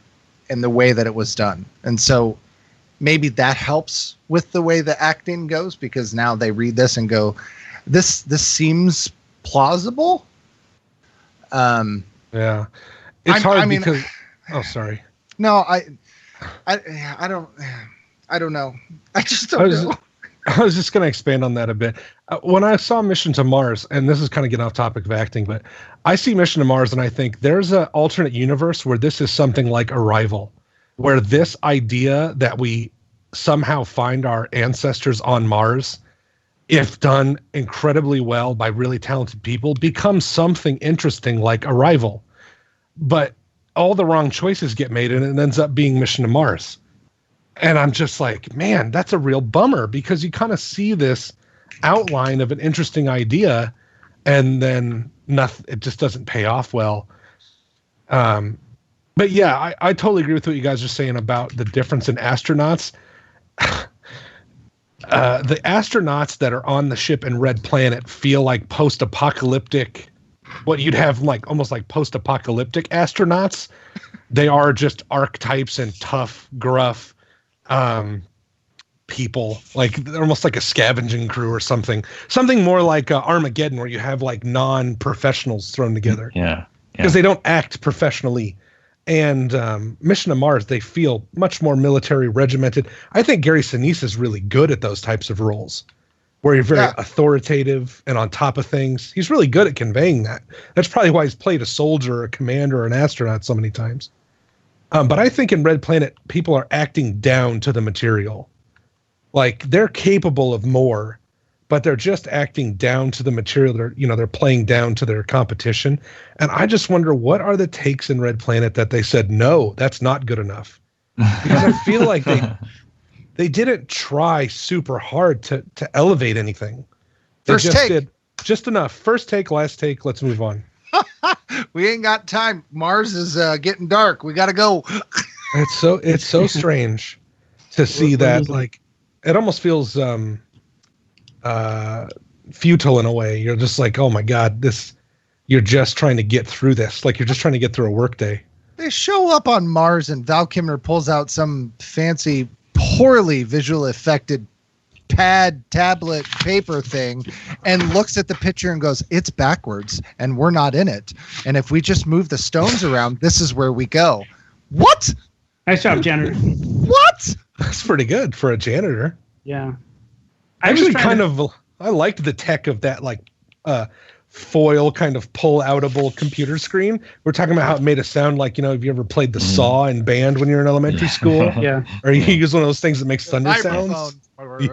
[SPEAKER 7] and the way that it was done. And so maybe that helps with the way the acting goes, because now they read this and go, this seems plausible.
[SPEAKER 8] Yeah, it's hard because. Oh, sorry.
[SPEAKER 7] No, I don't know. I just don't know.
[SPEAKER 8] I was just going to expand on that a bit. When I saw Mission to Mars, and this is kind of getting off topic of acting, but I see Mission to Mars and I think there's an alternate universe where this is something like Arrival, where this idea that we somehow find our ancestors on Mars, if done incredibly well by really talented people, becomes something interesting like Arrival. But all the wrong choices get made and it ends up being Mission to Mars. And I'm just like, man, that's a real bummer, because you kind of see this outline of an interesting idea and then nothing, it just doesn't pay off well. But yeah, I totally agree with what you guys are saying about the difference in astronauts. The astronauts that are on the ship in Red Planet feel like post-apocalyptic, what you'd have like almost like post-apocalyptic astronauts. They are just archetypes and tough, gruff people, like they're almost like a scavenging crew or something more like Armageddon, where you have like non-professionals thrown together.
[SPEAKER 6] Yeah,
[SPEAKER 8] because they don't act professionally. And Mission to Mars, they feel much more military regimented. I think Gary Sinise is really good at those types of roles, where you're very authoritative and on top of things. He's really good at conveying that. That's probably why he's played a soldier, or a commander, or an astronaut so many times. But I think in Red Planet, people are acting down to the material. Like, they're capable of more, but they're just acting down to the material. They're playing down to their competition. And I just wonder, what are the takes in Red Planet that they said, no, that's not good enough? Because I feel like they didn't try super hard to elevate anything. They did just enough. First take, last take, let's move on.
[SPEAKER 7] We ain't got time. Mars is getting dark. We got to go.
[SPEAKER 8] It's so strange to see that. Like, it almost feels futile in a way. You're just like, oh my God, you're just trying to get through this. Like, you're just trying to get through a workday.
[SPEAKER 7] They show up on Mars and Val Kilmer pulls out some fancy, poorly visual affected tablet paper thing and looks at the picture and goes, it's backwards and we're not in it. And if we just move the stones around, this is where we go. What?
[SPEAKER 9] Nice job, janitor.
[SPEAKER 7] What?
[SPEAKER 8] That's pretty good for a janitor.
[SPEAKER 9] Yeah.
[SPEAKER 8] I liked the tech of that, like, foil kind of pull-outable computer screen. We're talking about how it made it sound like, have you ever played the saw in band when you're in elementary school?
[SPEAKER 9] Yeah.
[SPEAKER 8] Or you use one of those things that makes thunder sounds?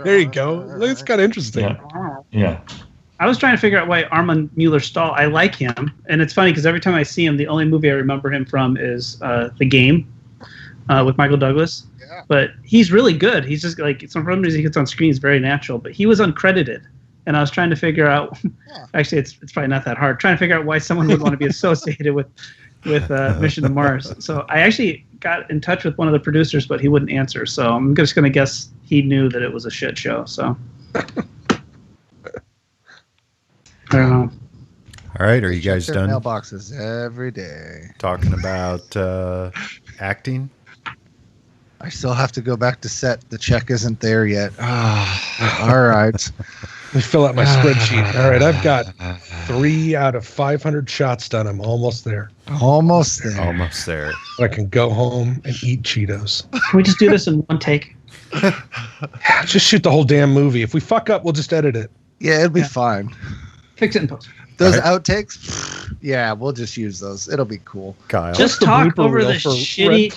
[SPEAKER 8] There you go. It's kind of interesting.
[SPEAKER 6] Yeah.
[SPEAKER 9] I was trying to figure out why Armand Mueller-Stahl, I like him. And it's funny because every time I see him, the only movie I remember him from is The Game with Michael Douglas. Yeah. But he's really good. He's just like, some reasons he gets on screen is very natural. But he was uncredited. And I was trying to figure out, actually, it's probably not that hard, trying to figure out why someone would want to be associated with Mission to Mars. So I actually got in touch with one of the producers, but he wouldn't answer. So I'm just going to guess he knew that it was a shit show. So I don't know.
[SPEAKER 5] All right, are you guys done?
[SPEAKER 7] Mailboxes every day.
[SPEAKER 5] Talking about acting?
[SPEAKER 7] I still have to go back to set. The check isn't there yet. All right.
[SPEAKER 8] Let me fill out my spreadsheet. All right, I've got 3 out of 500 shots done. I'm almost there.
[SPEAKER 7] Almost there.
[SPEAKER 5] Almost there.
[SPEAKER 8] I can go home and eat Cheetos.
[SPEAKER 9] Can we just do this in one take?
[SPEAKER 8] Just shoot the whole damn movie. If we fuck up, we'll just edit it.
[SPEAKER 7] Yeah, it'll be fine.
[SPEAKER 9] Fix it in post.
[SPEAKER 7] Those outtakes, yeah, we'll just use those. It'll be cool.
[SPEAKER 5] Kyle.
[SPEAKER 9] Just talk over the shitty.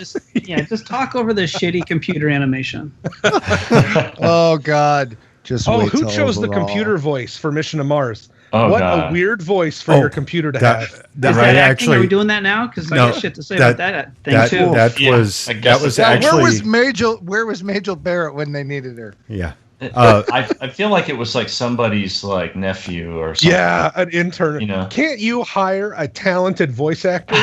[SPEAKER 9] Just talk over the shitty computer animation.
[SPEAKER 7] Oh God. Just wait
[SPEAKER 8] who chose the computer voice for Mission to Mars?
[SPEAKER 6] Oh,
[SPEAKER 8] what
[SPEAKER 6] God.
[SPEAKER 8] a weird voice for your computer to have.
[SPEAKER 9] Is that acting? Are we doing that now? Because I got shit to say about that thing too.
[SPEAKER 5] That was actually.
[SPEAKER 7] Where was Majel Barrett when they needed her?
[SPEAKER 5] Yeah.
[SPEAKER 6] I feel like it was like somebody's like nephew or something.
[SPEAKER 8] Yeah, an intern. Can't you hire a talented voice actor?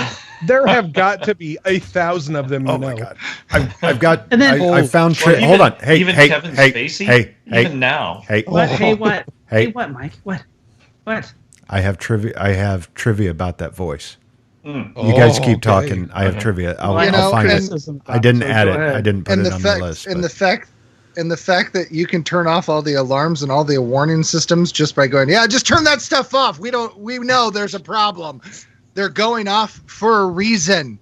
[SPEAKER 8] There have got to be 1,000 of them.
[SPEAKER 5] My God. I've got.
[SPEAKER 9] And then,
[SPEAKER 5] I found. Hold on. Hey,
[SPEAKER 6] even
[SPEAKER 5] hey,
[SPEAKER 6] Kevin
[SPEAKER 5] hey,
[SPEAKER 6] Spacey.
[SPEAKER 5] Hey,
[SPEAKER 6] even now.
[SPEAKER 5] Hey,
[SPEAKER 9] what? Hey, what?
[SPEAKER 5] Hey,
[SPEAKER 9] what, Mike? What?
[SPEAKER 5] I have trivia about that voice. You guys keep talking. I have trivia. I'll find it. I didn't add it. I didn't put it on the list.
[SPEAKER 7] And the fact that you can turn off all the alarms and all the warning systems just by going, just turn that stuff off. We know there's a problem. They're going off for a reason.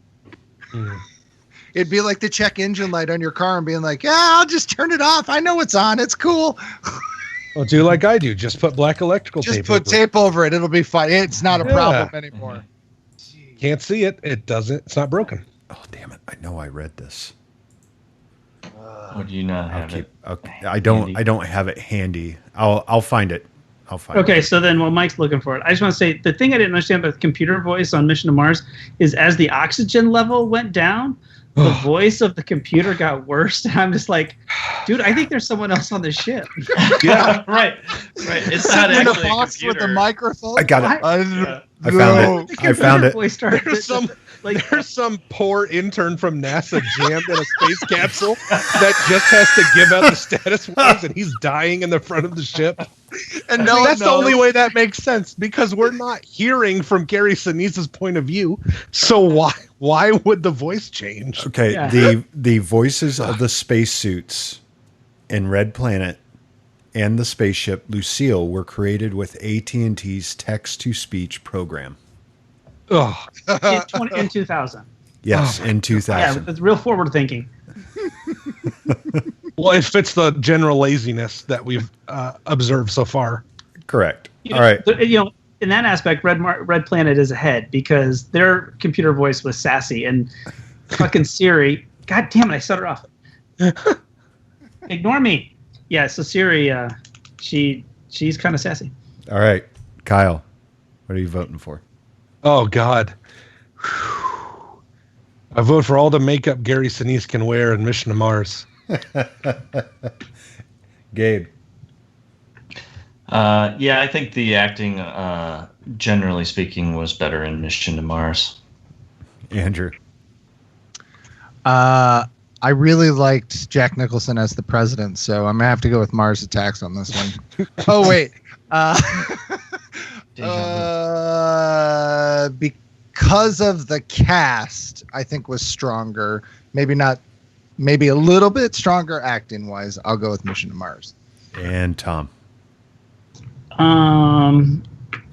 [SPEAKER 7] It'd be like the check engine light on your car and being like, I'll just turn it off. I know it's on. It's cool.
[SPEAKER 8] Well, do like I do. Just put black electrical tape.
[SPEAKER 7] Just put tape over it. It'll be fine. It's not a problem anymore.
[SPEAKER 8] Can't see it. It doesn't. It's not broken.
[SPEAKER 5] Oh, damn it. I know I read this.
[SPEAKER 6] Would you not have it?
[SPEAKER 5] Okay. I don't have it handy. I'll find it.
[SPEAKER 9] Okay, so then while Mike's looking for it, I just want to say the thing I didn't understand about the computer voice on Mission to Mars is as the oxygen level went down, the voice of the computer got worse. And I'm just like, dude, I think there's someone else on the ship.
[SPEAKER 6] Yeah, right. It's not
[SPEAKER 7] in
[SPEAKER 6] actually
[SPEAKER 7] a box
[SPEAKER 6] a computer.
[SPEAKER 7] with a microphone.
[SPEAKER 5] I got it. I found it. I found it.
[SPEAKER 8] There's some poor intern from NASA jammed in a space capsule that just has to give out the status words, and he's dying in the front of the ship. And that's the only way that makes sense, because we're not hearing from Gary Sinise's point of view. So why would the voice change?
[SPEAKER 5] Okay, the voices of the spacesuits in Red Planet and the spaceship Lucille were created with AT&T's text-to-speech program.
[SPEAKER 8] Oh,
[SPEAKER 9] in 2000.
[SPEAKER 5] Yes, in 2000.
[SPEAKER 9] Yeah, it's real forward thinking.
[SPEAKER 8] Well, it fits the general laziness that we've observed so far.
[SPEAKER 5] Correct. All right.
[SPEAKER 9] In that aspect, Red Planet is ahead because their computer voice was sassy, and fucking Siri. God damn it! I set her off. Ignore me. Yeah. So Siri, she's kind of sassy.
[SPEAKER 5] All right, Kyle, what are you voting for?
[SPEAKER 8] Oh God. I vote for all the makeup Gary Sinise can wear in Mission to Mars.
[SPEAKER 5] Gabe.
[SPEAKER 6] Yeah, I think the acting, generally speaking, was better in Mission to Mars.
[SPEAKER 5] Andrew.
[SPEAKER 7] I really liked Jack Nicholson as the president, so I'm gonna have to go with Mars Attacks on this one. Oh wait, because of the cast, I think was stronger. Maybe a little bit stronger acting wise. I'll go with Mission to Mars.
[SPEAKER 5] And Tom.
[SPEAKER 9] I'm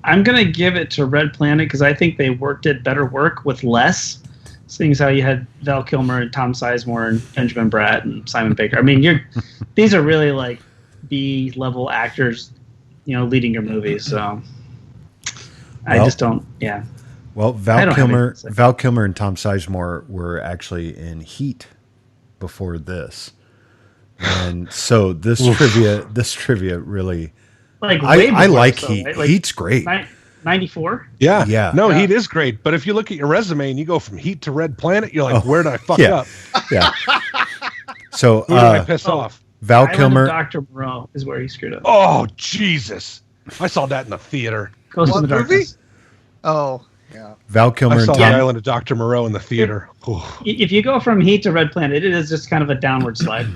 [SPEAKER 9] gonna give it to Red Planet because I think they did better work with less. Seeing as how you had Val Kilmer and Tom Sizemore and Benjamin Bratt and Simon Baker. I mean, these are really like B-level actors, leading your movies. So I just don't. Yeah.
[SPEAKER 5] Well, Val Kilmer and Tom Sizemore were actually in Heat before this, and so this trivia really.
[SPEAKER 9] Like
[SPEAKER 5] I like Heat. Right? Heat's great.
[SPEAKER 9] 94?
[SPEAKER 8] Yeah. No, Heat is great. But if you look at your resume and you go from Heat to Red Planet, you're like, where did I fuck up?
[SPEAKER 5] Yeah. So
[SPEAKER 8] who did I piss off?
[SPEAKER 5] Val Kilmer.
[SPEAKER 9] Dr. Moreau is where he screwed up.
[SPEAKER 8] Oh, Jesus. I saw that in the theater.
[SPEAKER 9] Ghost in the Darkness.
[SPEAKER 7] Oh, yeah.
[SPEAKER 5] Val Kilmer
[SPEAKER 8] I saw the Island of Dr. Moreau in the theater.
[SPEAKER 9] If you go from Heat to Red Planet, it is just kind of a downward slide.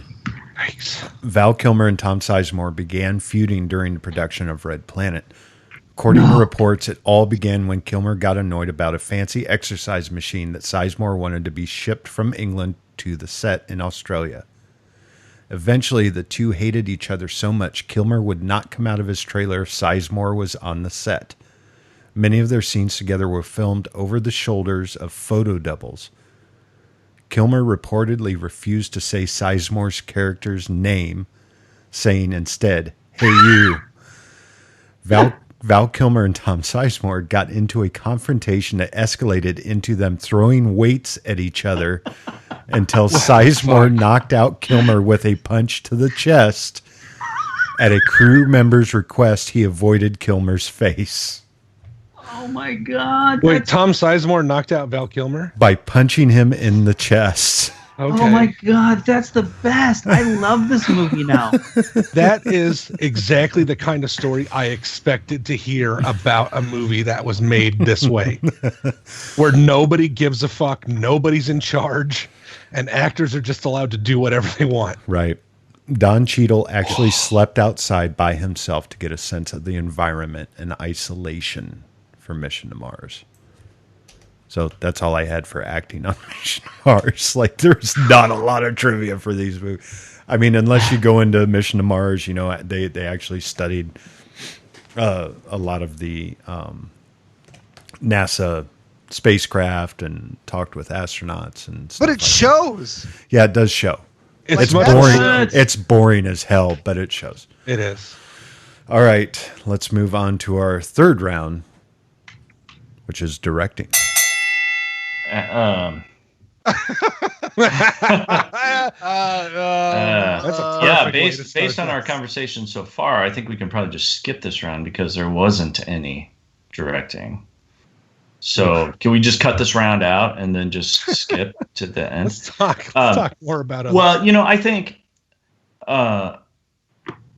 [SPEAKER 8] Thanks.
[SPEAKER 5] Val Kilmer and Tom Sizemore began feuding during the production of Red Planet. According to reports, it all began when Kilmer got annoyed about a fancy exercise machine that Sizemore wanted to be shipped from England to the set in Australia. Eventually, the two hated each other so much Kilmer would not come out of his trailer if Sizemore was on the set. Many of their scenes together were filmed over the shoulders of photo doubles. Kilmer reportedly refused to say Sizemore's character's name, saying instead, "Hey you." Val Kilmer and Tom Sizemore got into a confrontation that escalated into them throwing weights at each other until Sizemore knocked out Kilmer with a punch to the chest. At a crew member's request, he avoided Kilmer's face.
[SPEAKER 9] Oh my God.
[SPEAKER 8] Wait, Tom Sizemore knocked out Val Kilmer?
[SPEAKER 5] By punching him in the chest.
[SPEAKER 8] Okay.
[SPEAKER 9] Oh my God, that's the best. I love this movie now.
[SPEAKER 8] That is exactly the kind of story I expected to hear about a movie that was made this way. Where nobody gives a fuck, nobody's in charge, and actors are just allowed to do whatever they want.
[SPEAKER 5] Right. Don Cheadle actually slept outside by himself to get a sense of the environment and isolation for Mission to Mars. So that's all I had for acting on Mission to Mars. Like, there's not a lot of trivia for these movies. I mean, unless you go into Mission to Mars, they actually studied a lot of the NASA spacecraft and talked with astronauts and stuff.
[SPEAKER 7] But it shows.
[SPEAKER 5] Yeah, it does show.
[SPEAKER 8] It's
[SPEAKER 5] boring. It's boring as hell, but it shows.
[SPEAKER 8] It is.
[SPEAKER 5] All right, let's move on to our third round, which is directing.
[SPEAKER 6] Yeah, based on our conversation so far, I think we can probably just skip this round because there wasn't any directing. So can we just cut this round out and then just skip to the end?
[SPEAKER 8] Let's talk more about it.
[SPEAKER 6] Well, I think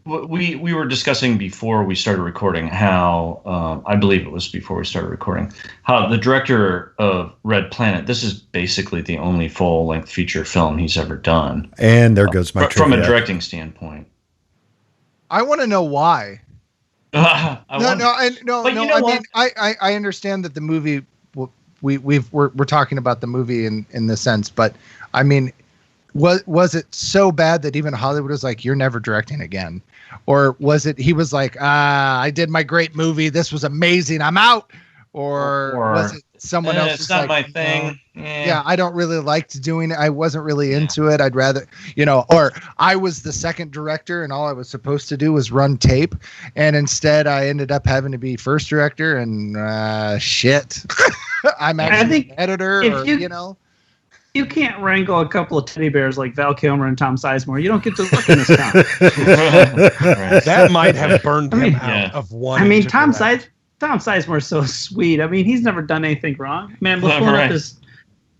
[SPEAKER 6] we were discussing before we started recording how I believe it was before we started recording how the director of Red Planet, this is basically the only full-length feature film he's ever done.
[SPEAKER 5] And there goes my
[SPEAKER 6] from a directing standpoint.
[SPEAKER 7] I want to know why. I understand that the movie. We're talking about the movie in the sense, but I mean, was it so bad that even Hollywood was like, "You're never directing again," or was it he was like, "I did my great movie. This was amazing. I'm out," or was it someone else?
[SPEAKER 6] It's not my thing.
[SPEAKER 7] Yeah, I don't really like doing it. I wasn't really into it. I'd rather, or I was the second director and all I was supposed to do was run tape. And instead I ended up having to be first director and shit. I'm actually an editor
[SPEAKER 9] You can't wrangle a couple of teddy bears like Val Kilmer and Tom Sizemore. You don't get to look in this town.
[SPEAKER 8] That might have burned him out of one.
[SPEAKER 9] I mean, Tom Sizemore is so sweet. I mean, he's never done anything wrong. Man, before up is...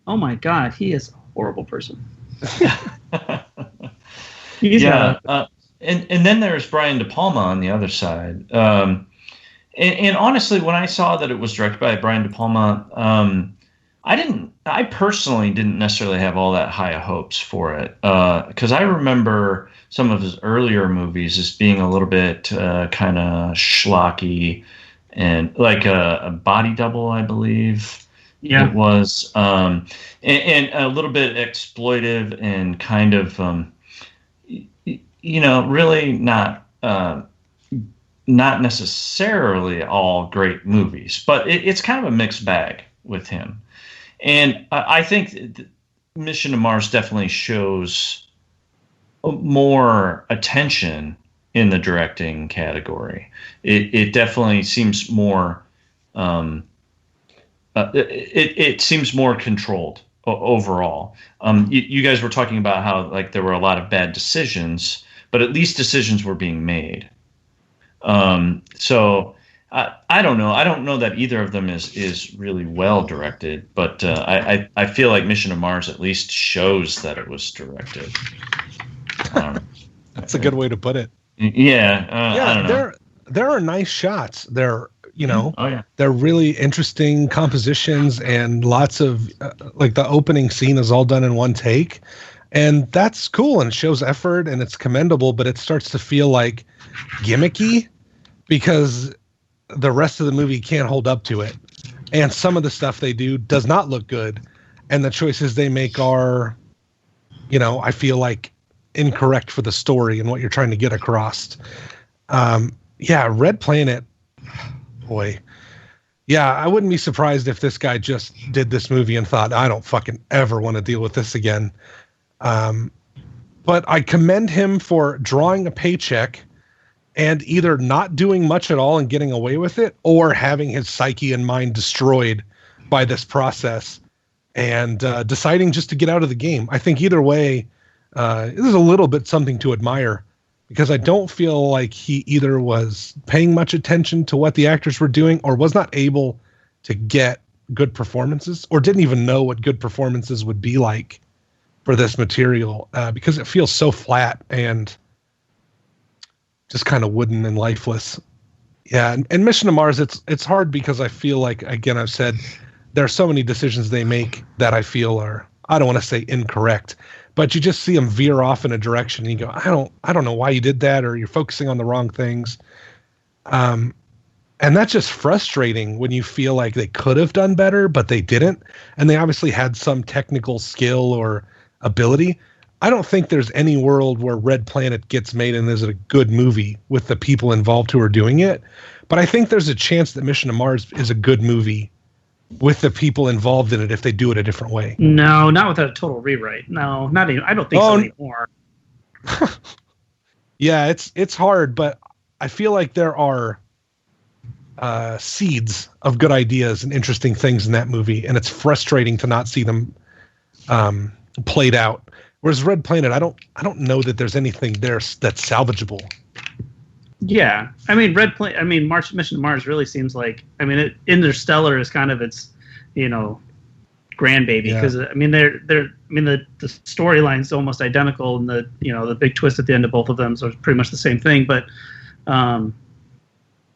[SPEAKER 9] Oh my God, he is a horrible person.
[SPEAKER 6] And then there's Brian De Palma on the other side. And honestly, when I saw that it was directed by Brian De Palma, I personally didn't necessarily have all that high of hopes for it, because I remember some of his earlier movies as being a little bit kind of schlocky, and like a Body Double, I believe.
[SPEAKER 9] Yeah.
[SPEAKER 6] It was, and a little bit exploitive and kind of, really not necessarily all great movies, but it's kind of a mixed bag with him. And I think Mission to Mars definitely shows more attention in the directing category. It definitely seems more. It seems more controlled overall. You guys were talking about how like there were a lot of bad decisions, but at least decisions were being made. So I don't know. I don't know that either of them is really well directed, but I feel like Mission to Mars at least shows that it was directed.
[SPEAKER 8] That's a good way to put it.
[SPEAKER 6] Yeah. I don't know.
[SPEAKER 8] There are nice shots. They're
[SPEAKER 6] yeah.
[SPEAKER 8] They're really interesting compositions, and lots of like the opening scene is all done in one take, and that's cool and it shows effort and it's commendable. But it starts to feel like gimmicky because the rest of the movie can't hold up to it, and some of the stuff they do does not look good, and the choices they make are, I feel like incorrect for the story and what you're trying to get across. Red Planet, boy. Yeah, I wouldn't be surprised if this guy just did this movie and thought, I don't fucking ever want to deal with this again. But I commend him for drawing a paycheck and either not doing much at all and getting away with it, or having his psyche and mind destroyed by this process and deciding just to get out of the game. I think either way, this is a little bit something to admire, because I don't feel like he either was paying much attention to what the actors were doing or was not able to get good performances, or didn't even know what good performances would be like for this material, because it feels so flat and just kind of wooden and lifeless. Yeah, and Mission to Mars, it's hard because I feel like, again, I've said there are so many decisions they make that I feel are, I don't want to say incorrect, but you just see them veer off in a direction and you go, I don't know why you did that, or you're focusing on the wrong things. And that's just frustrating when you feel like they could have done better, but they didn't. And they obviously had some technical skill or ability. I don't think there's any world where Red Planet gets made and is a good movie with the people involved who are doing it. But I think there's a chance that Mission to Mars is a good movie with the people involved in it if they do it a different way.
[SPEAKER 9] No, not without a total rewrite. No, not even. I don't think so anymore.
[SPEAKER 8] Yeah, it's hard, but I feel like there are seeds of good ideas and interesting things in that movie, and it's frustrating to not see them played out. Whereas Red Planet, I don't know that there's anything there that's salvageable.
[SPEAKER 9] Yeah, I mean, Mission to Mars really seems like, Interstellar is kind of its, grandbaby, because the storyline's almost identical, and the big twist at the end of both of them, so it's pretty much the same thing. But I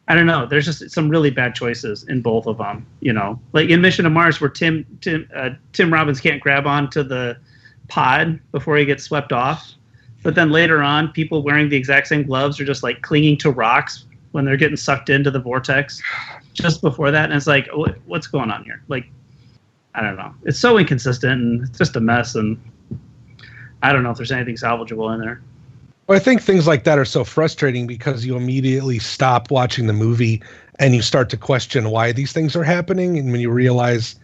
[SPEAKER 9] don't know. There's just some really bad choices in both of them. Like in Mission to Mars, where Tim Robbins can't grab onto the pod before he gets swept off, but then later on, people wearing the exact same gloves are just like clinging to rocks when they're getting sucked into the vortex just before that. And it's like, what's going on here? Like, I don't know. It's so inconsistent and it's just a mess. And I don't know if there's anything salvageable in there.
[SPEAKER 8] Well, I think things like that are so frustrating because you immediately stop watching the movie and you start to question why these things are happening. And when you realize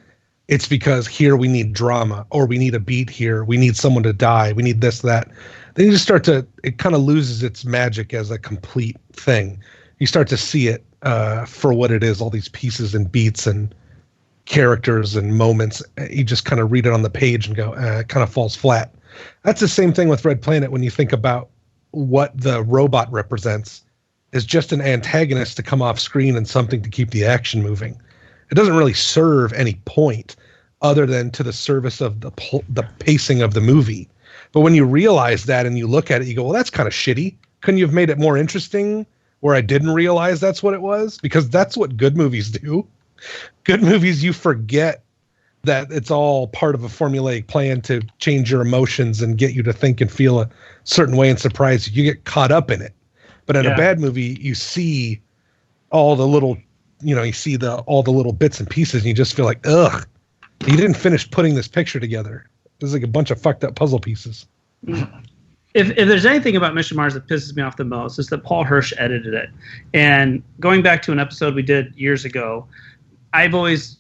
[SPEAKER 8] it's because here we need drama, or we need a beat here, we need someone to die, we need this, that. Then you just it kind of loses its magic as a complete thing. You start to see it for what it is, all these pieces and beats and characters and moments. You just kind of read it on the page and go, it kind of falls flat. That's the same thing with Red Planet when you think about what the robot represents is just an antagonist to come off screen and something to keep the action moving. It doesn't really serve any point other than to the service of the pacing of the movie. But when you realize that and you look at it, you go, well, that's kind of shitty. Couldn't you have made it more interesting where I didn't realize that's what it was? Because that's what good movies do. Good movies, you forget that it's all part of a formulaic plan to change your emotions and get you to think and feel a certain way and surprise you. You get caught up in it. But in a bad movie, you see all the little, you see all the little bits and pieces, and you just feel like, ugh, you didn't finish putting this picture together. There's like a bunch of fucked up puzzle pieces.
[SPEAKER 9] If there's anything about Mission Mars that pisses me off the most, is that Paul Hirsch edited it. And going back to an episode we did years ago, I've always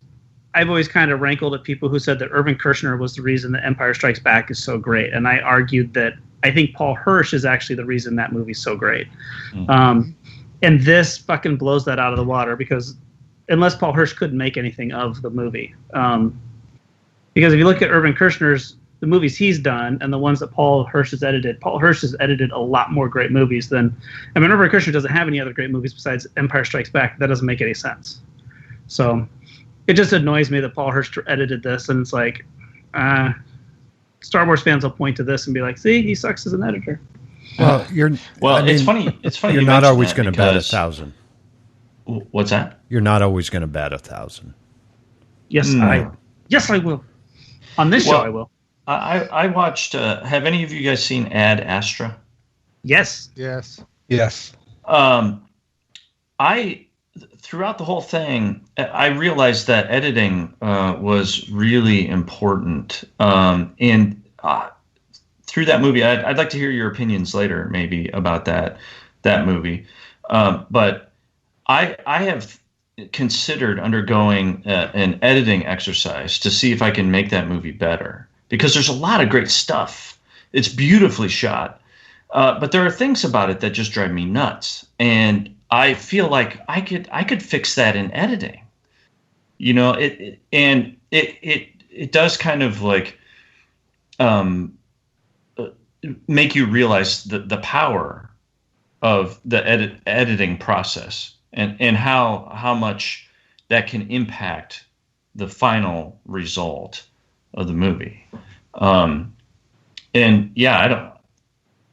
[SPEAKER 9] kind of rankled at people who said that Irvin Kershner was the reason that Empire Strikes Back is so great. And I argued that I think Paul Hirsch is actually the reason that movie's so great. And this fucking blows that out of the water, because unless Paul Hirsch couldn't make anything of the movie. Because if you look at Irvin Kershner's, the movies he's done and the ones that Paul Hirsch has edited, Paul Hirsch has edited a lot more great movies than, Irvin Kershner doesn't have any other great movies besides Empire Strikes Back. That doesn't make any sense. So it just annoys me that Paul Hirsch edited this, and it's like, Star Wars fans will point to this and be like, "See, he sucks as an editor."
[SPEAKER 5] Well,
[SPEAKER 6] it's funny. It's funny.
[SPEAKER 5] You're not always going to bat 1,000.
[SPEAKER 6] What's that?
[SPEAKER 5] You're not always going to bat 1,000.
[SPEAKER 9] Yes, I will. On this show, I will.
[SPEAKER 6] I watched. Have any of you guys seen Ad Astra?
[SPEAKER 9] Yes.
[SPEAKER 6] Throughout the whole thing, I realized that editing was really important. And through that movie, I'd like to hear your opinions later, maybe, about that movie. But I have considered undergoing an editing exercise to see if I can make that movie better, because there's a lot of great stuff. It's beautifully shot, but there are things about it that just drive me nuts, and I feel like I could fix that in editing. It does kind of like make you realize the power of the editing process and how much that can impact the final result of the movie. And yeah,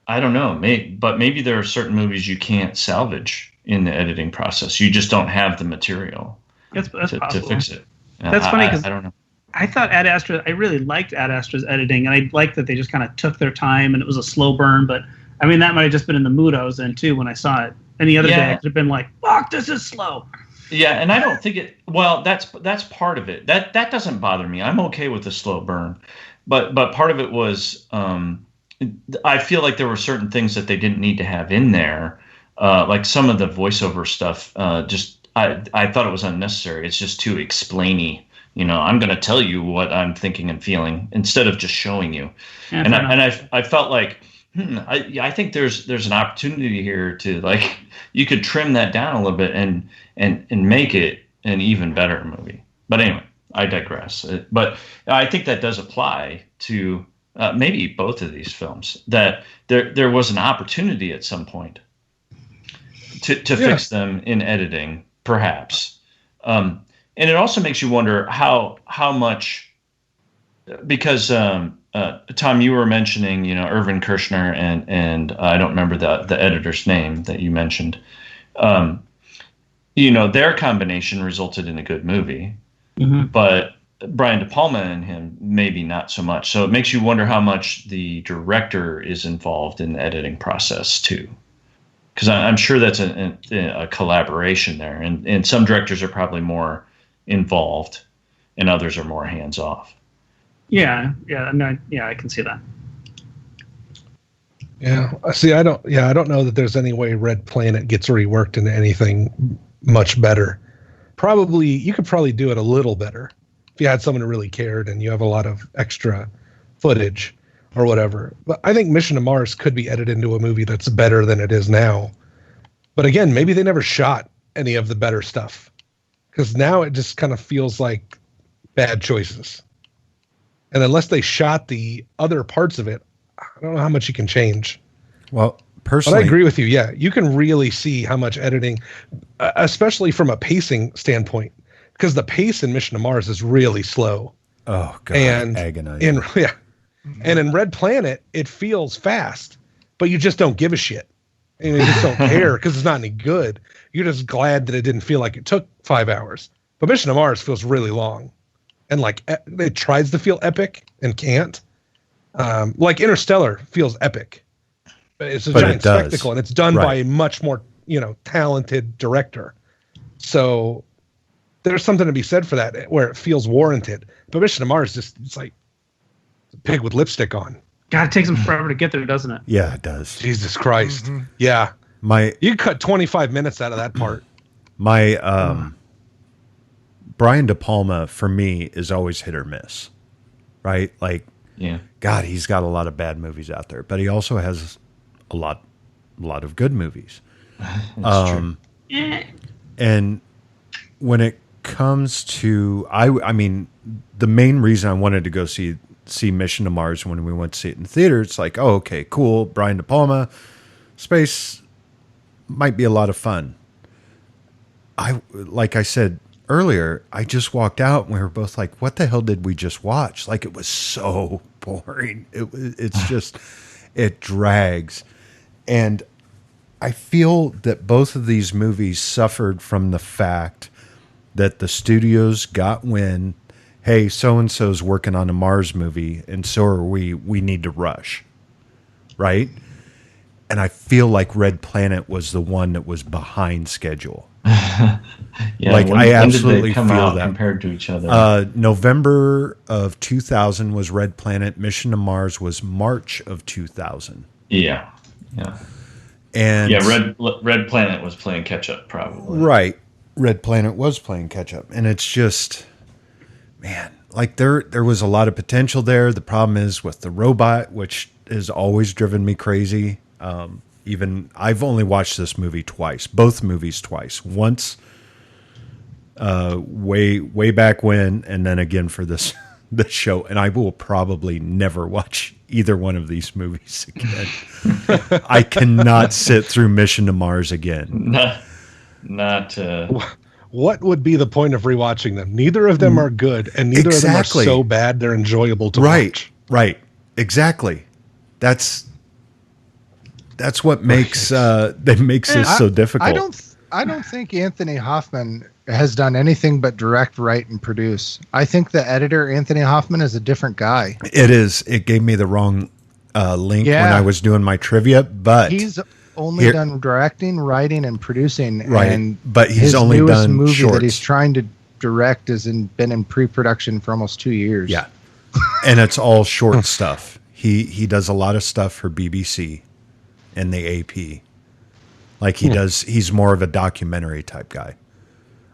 [SPEAKER 6] I don't know, but maybe there are certain movies you can't salvage in the editing process. You just don't have the material to fix it.
[SPEAKER 9] That's funny, because
[SPEAKER 6] I don't know.
[SPEAKER 9] I thought Ad Astra, I really liked Ad Astra's editing, and I liked that they just kind of took their time, and it was a slow burn. But I mean, that might have just been in the mood I was in too when I saw it. Any other day, I could have been like, "Fuck, this is slow."
[SPEAKER 6] Yeah, and I don't think it. Well, that's part of it. That doesn't bother me. I'm okay with the slow burn, but part of it was I feel like there were certain things that they didn't need to have in there, like some of the voiceover stuff. I thought it was unnecessary. It's just too explainy. I'm going to tell you what I'm thinking and feeling instead of just showing you. Yeah, I felt like I think there's an opportunity here to, like, you could trim that down a little bit and make it an even better movie. But anyway, I digress. But I think that does apply to maybe both of these films, that there was an opportunity at some point to fix them in editing, perhaps. And it also makes you wonder how much, because Tom, you were mentioning, Irvin Kershner and I don't remember the editor's name that you mentioned. Their combination resulted in a good movie, but Brian De Palma and him maybe not so much. So it makes you wonder how much the director is involved in the editing process too. Because I'm sure that's a collaboration there, and some directors are probably more involved, and others are more hands off.
[SPEAKER 9] I can see that.
[SPEAKER 8] Yeah, see, I don't know that there's any way Red Planet gets reworked into anything much better. You could probably do it a little better if you had someone who really cared and you have a lot of extra footage or whatever. But I think Mission to Mars could be edited into a movie that's better than it is now. But again, maybe they never shot any of the better stuff, because now it just kind of feels like bad choices. And unless they shot the other parts of it, I don't know how much you can change.
[SPEAKER 5] Well, personally,
[SPEAKER 8] but I agree with you. Yeah, you can really see how much editing, especially from a pacing standpoint, because the pace in Mission to Mars is really slow.
[SPEAKER 5] Oh, God,
[SPEAKER 8] and
[SPEAKER 5] agonizing.
[SPEAKER 8] And in Red Planet, it feels fast, but you just don't give a shit. And you just don't care because it's not any good. You're just glad that it didn't feel like it took 5 hours. But Mission to Mars feels really long. and like it tries to feel epic and can't. Like Interstellar feels epic, but it's a giant spectacle, and it's done by a much more talented director. So there's something to be said for that, where it feels warranted. But Mission to Mars it's like a pig with lipstick on.
[SPEAKER 9] God, it takes them forever to get there, doesn't it?
[SPEAKER 5] Yeah, it does.
[SPEAKER 8] Jesus Christ. Yeah. You cut 25 minutes out of that part.
[SPEAKER 5] My Brian De Palma for me is always hit or miss, right? Like, God, he's got a lot of bad movies out there, but he also has a lot of good movies.
[SPEAKER 6] That's true.
[SPEAKER 5] And when it comes to, I mean, the main reason I wanted to go see Mission to Mars when we went to see it in the theater, it's like, oh, okay, cool. Brian De Palma, space might be a lot of fun. Like I said earlier, I just walked out and we were both like, what the hell did we just watch? Like, it was so boring. It's just, it drags. And I feel that both of these movies suffered from the fact that the studios got wind, hey, so-and-so's working on a Mars movie, and so are we. We need to rush, right? And I feel like Red Planet was the one that was behind schedule. I absolutely
[SPEAKER 6] come
[SPEAKER 5] feel
[SPEAKER 6] out
[SPEAKER 5] that.
[SPEAKER 6] Compared to each other.
[SPEAKER 5] November of 2000 was Red Planet. Mission to Mars was March of 2000.
[SPEAKER 6] Yeah.
[SPEAKER 5] And
[SPEAKER 6] Red Planet was playing catch up, probably.
[SPEAKER 5] Right. Red Planet was playing catch up, and it's just, man, like there was a lot of potential there. The problem is with the robot, which has always driven me crazy. Even I've only watched this movie twice, both movies twice. Once, way back when, and then again for this show. And I will probably never watch either one of these movies again. I cannot sit through Mission to Mars again.
[SPEAKER 8] What would be the point of rewatching them? Neither of them are good, and neither of them are so bad they're enjoyable to watch.
[SPEAKER 5] Right. Exactly. That's what makes this so difficult.
[SPEAKER 7] I don't think Anthony Hoffman has done anything but direct, write, and produce. I think the editor, Anthony Hoffman, is a different guy.
[SPEAKER 5] It is. It gave me the wrong link when I was doing my trivia, but
[SPEAKER 7] he's only done directing, writing, and producing.
[SPEAKER 5] Right, but he's only
[SPEAKER 7] newest
[SPEAKER 5] done
[SPEAKER 7] movie
[SPEAKER 5] shorts.
[SPEAKER 7] that he's trying to direct been in pre-production for almost 2 years.
[SPEAKER 5] Yeah, and it's all short stuff. He does a lot of stuff for BBC and the AP. Like he does, he's more of a documentary type guy.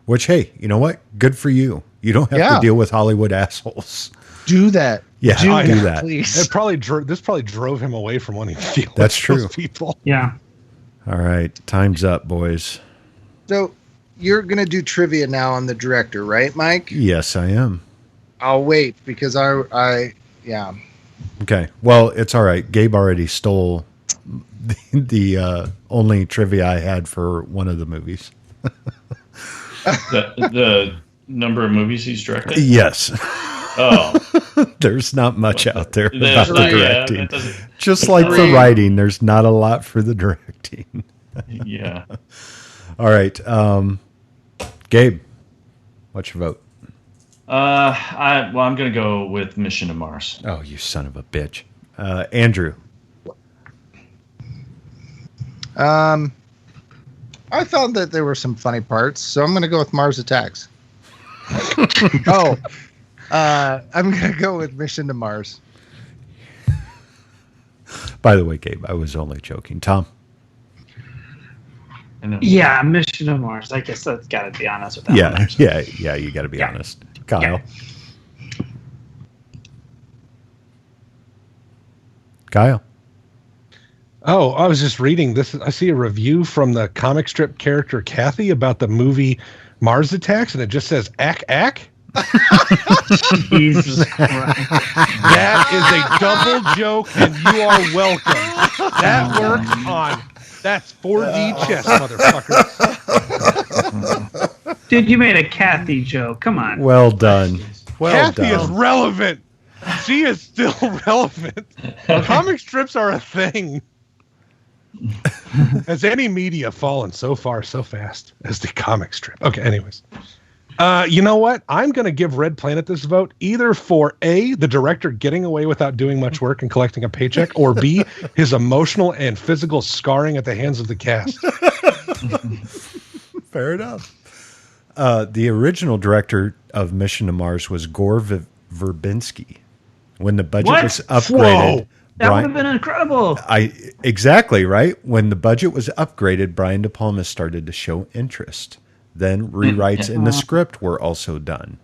[SPEAKER 5] Which, hey, you know what? Good for you. You don't have to deal with Hollywood assholes.
[SPEAKER 7] Do that.
[SPEAKER 5] Yeah, do that.
[SPEAKER 7] Please.
[SPEAKER 8] This probably drove him away from wanting to deal
[SPEAKER 5] That's
[SPEAKER 8] with
[SPEAKER 5] true.
[SPEAKER 8] those people.
[SPEAKER 9] Yeah.
[SPEAKER 5] All right, time's up, boys.
[SPEAKER 7] So you're going to do trivia now on the director, right, Mike?
[SPEAKER 5] Yes, I am.
[SPEAKER 7] I'll wait because I.
[SPEAKER 5] Okay. Well, it's all right. Gabe already stole the only trivia I had for one of the movies.
[SPEAKER 6] the number of movies he's directed?
[SPEAKER 5] Yes.
[SPEAKER 6] Oh.
[SPEAKER 5] There's not much out there about the directing. Just like
[SPEAKER 6] the
[SPEAKER 5] writing, there's not a lot for the directing.
[SPEAKER 6] Yeah.
[SPEAKER 5] All right. Gabe, what's your vote?
[SPEAKER 6] I'm going to go with Mission to Mars.
[SPEAKER 5] Oh, you son of a bitch. Andrew.
[SPEAKER 7] I thought that there were some funny parts, so I'm going to go with Mars Attacks. I'm going to go with Mission to Mars.
[SPEAKER 5] By the way, Gabe, I was only joking. Tom?
[SPEAKER 9] Yeah, Mission to Mars. I guess I've got to be honest with that one.
[SPEAKER 5] Yeah, you got to be honest. Kyle?
[SPEAKER 9] Yeah.
[SPEAKER 5] Kyle?
[SPEAKER 8] Oh, I was just reading this. I see a review from the comic strip character Kathy about the movie Mars Attacks, and it just says ack.
[SPEAKER 9] Jesus Christ.
[SPEAKER 8] That is a double joke, and you are welcome. That worked on. That's 4D chess, motherfucker.
[SPEAKER 9] Dude, you made a Kathy joke. Come on.
[SPEAKER 5] Well done.
[SPEAKER 8] Kathy is relevant. She is still relevant. Comic strips are a thing. Has any media fallen so far so fast as the comic strip? Okay, anyways. You know what? I'm going to give Red Planet this vote either for A, the director getting away without doing much work and collecting a paycheck, or B, his emotional and physical scarring at the hands of the cast.
[SPEAKER 5] Fair enough. The original director of Mission to Mars was Gore Verbinski. When the budget was upgraded,
[SPEAKER 9] Whoa. That would have been incredible.
[SPEAKER 5] Exactly, right? When the budget was upgraded, Brian De Palma started to show interest. Then rewrites in the script were also done.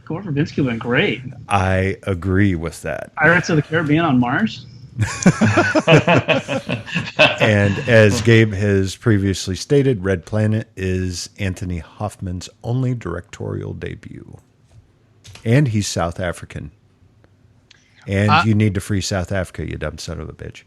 [SPEAKER 9] Gore Verbinski would have been great.
[SPEAKER 5] I agree with that.
[SPEAKER 9] Pirates of the Caribbean on Mars?
[SPEAKER 5] And as Gabe has previously stated, Red Planet is Anthony Hoffman's only directorial debut. And he's South African. And you need to free South Africa, you dumb son of a bitch.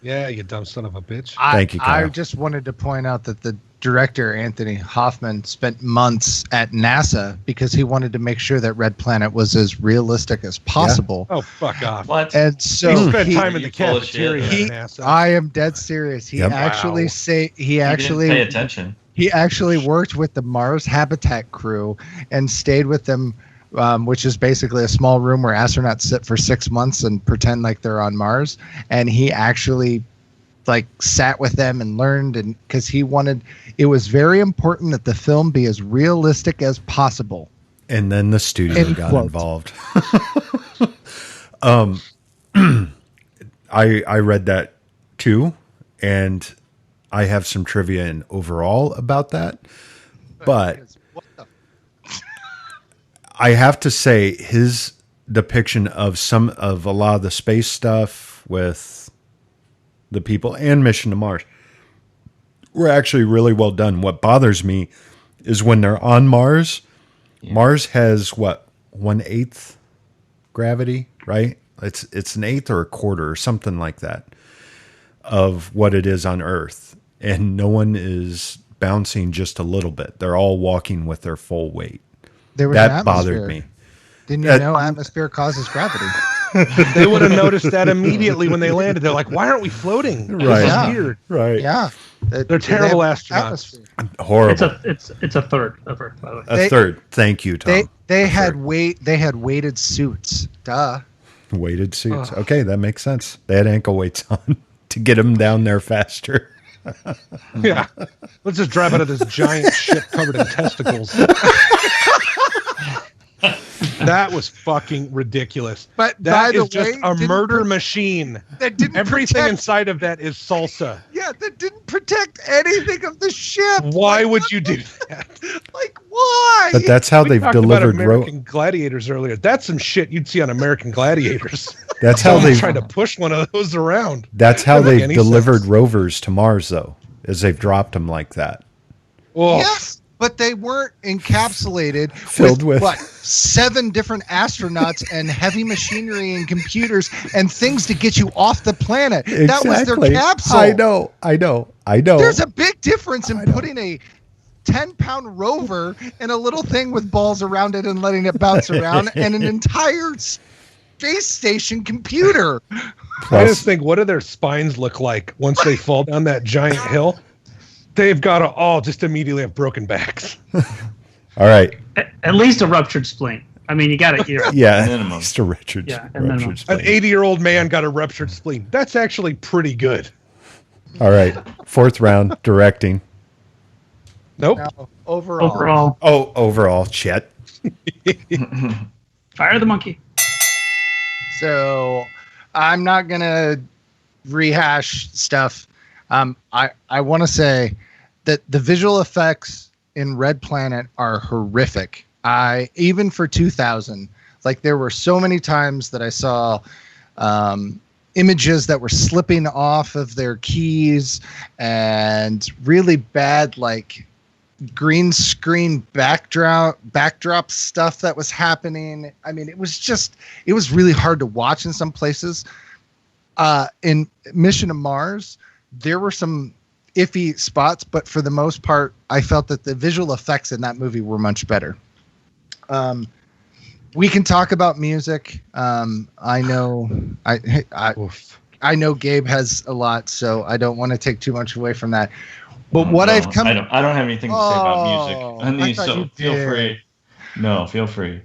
[SPEAKER 8] Yeah, you dumb son of a bitch.
[SPEAKER 5] Thank you, Kyle.
[SPEAKER 7] I just wanted to point out that the director, Anthony Hoffman, spent months at NASA because he wanted to make sure that Red Planet was as realistic as possible.
[SPEAKER 8] Oh, fuck off.
[SPEAKER 6] What?
[SPEAKER 7] And so
[SPEAKER 8] he spent time in the
[SPEAKER 6] full of
[SPEAKER 8] cafeteria
[SPEAKER 6] shit.
[SPEAKER 8] at NASA.
[SPEAKER 7] I am dead serious. He
[SPEAKER 5] Yep.
[SPEAKER 7] actually
[SPEAKER 8] Wow.
[SPEAKER 7] he actually
[SPEAKER 6] didn't pay attention.
[SPEAKER 7] He actually worked with the Mars Habitat crew and stayed with them, which is basically a small room where astronauts sit for 6 months and pretend like they're on Mars. And he actually sat with them and learned, and because it was very important that the film be as realistic as possible.
[SPEAKER 5] And then the studio
[SPEAKER 7] End
[SPEAKER 5] got
[SPEAKER 7] quote.
[SPEAKER 5] involved. I read that too, and I have some trivia in overall about that. But I have to say his depiction of a lot of the space stuff with the people and Mission to Mars were actually really well done. What bothers me is when they're on Mars, Mars has 1/8 gravity, right? It's an eighth or a quarter or something like that of what it is on Earth. And no one is bouncing just a little bit. They're all walking with their full weight.
[SPEAKER 7] There was an
[SPEAKER 5] That
[SPEAKER 7] atmosphere.
[SPEAKER 5] bothered me.
[SPEAKER 7] Didn't you know atmosphere causes gravity?
[SPEAKER 8] They would have noticed that immediately when they landed. They're like, why aren't we floating?
[SPEAKER 5] Right.
[SPEAKER 8] This is
[SPEAKER 7] Yeah.
[SPEAKER 8] weird.
[SPEAKER 5] Right.
[SPEAKER 7] Yeah,
[SPEAKER 8] They're terrible
[SPEAKER 7] they have
[SPEAKER 8] astronauts.
[SPEAKER 7] atmosphere.
[SPEAKER 5] Horrible.
[SPEAKER 9] It's a third of Earth, by the way.
[SPEAKER 5] A third. Thank you, Tom.
[SPEAKER 7] They had weighted suits. Duh.
[SPEAKER 5] Weighted suits. Okay, that makes sense. They had ankle weights on to get them down there faster.
[SPEAKER 8] Yeah. Let's just drive out of this giant ship covered in testicles. That was fucking ridiculous.
[SPEAKER 7] But
[SPEAKER 8] that
[SPEAKER 7] by the
[SPEAKER 8] is just
[SPEAKER 7] way,
[SPEAKER 8] a
[SPEAKER 7] didn't
[SPEAKER 8] murder machine.
[SPEAKER 7] That didn't
[SPEAKER 8] Everything
[SPEAKER 7] protect-
[SPEAKER 8] inside of that is salsa.
[SPEAKER 7] Yeah, that didn't protect anything of the ship.
[SPEAKER 8] Why would you do that?
[SPEAKER 7] Why?
[SPEAKER 5] But that's how
[SPEAKER 8] We
[SPEAKER 5] they've
[SPEAKER 8] talked
[SPEAKER 5] delivered
[SPEAKER 8] about American Gladiators earlier. That's some shit you'd see on American Gladiators.
[SPEAKER 5] That's how
[SPEAKER 8] Someone
[SPEAKER 5] they
[SPEAKER 8] tried to push one of those around.
[SPEAKER 5] That's how
[SPEAKER 8] Doesn't make
[SPEAKER 5] they've
[SPEAKER 8] any
[SPEAKER 5] delivered
[SPEAKER 8] sense.
[SPEAKER 5] rovers to Mars, though, is they've dropped them like that.
[SPEAKER 8] Oh,
[SPEAKER 7] Yes, but they weren't encapsulated
[SPEAKER 5] Filled with-
[SPEAKER 7] 7 different astronauts and heavy machinery and computers and things to get you off the planet. That was their
[SPEAKER 5] Exactly.
[SPEAKER 7] capsule.
[SPEAKER 5] I know.
[SPEAKER 7] There's a big difference in putting a 10-pound rover in a little thing with balls around it and letting it bounce around and an entire space station computer.
[SPEAKER 8] I just think, what do their spines look like once they fall down that giant hill? They've got to all just immediately have broken backs.
[SPEAKER 5] All right.
[SPEAKER 9] At least a ruptured spleen. I mean, you got to.
[SPEAKER 5] Yeah.
[SPEAKER 6] Minimum.
[SPEAKER 5] Mr. Richards.
[SPEAKER 9] Yeah, a minimum.
[SPEAKER 5] Richards.
[SPEAKER 8] An 80-year-old man got a ruptured spleen. That's actually pretty good.
[SPEAKER 5] All right. 4th round, directing.
[SPEAKER 8] Nope.
[SPEAKER 7] No, overall.
[SPEAKER 9] Overall,
[SPEAKER 5] Oh, overall, Chet.
[SPEAKER 9] fire the monkey.
[SPEAKER 7] So I'm not going to rehash stuff. I want to say that the visual effects in Red Planet are horrific. Even for 2000, there were so many times that I saw images that were slipping off of their keys and really bad, green screen backdrop stuff that was happening. I mean, it was really hard to watch in some places. In Mission to Mars, there were some iffy spots, but for the most part, I felt that the visual effects in that movie were much better. We can talk about music. I know Gabe has a lot, so I don't want to take too much away from that. But what I've come,
[SPEAKER 6] I don't have anything to say about music on
[SPEAKER 7] I
[SPEAKER 6] these,
[SPEAKER 7] thought
[SPEAKER 6] so
[SPEAKER 7] you
[SPEAKER 6] feel
[SPEAKER 7] did.
[SPEAKER 6] free. No, feel free.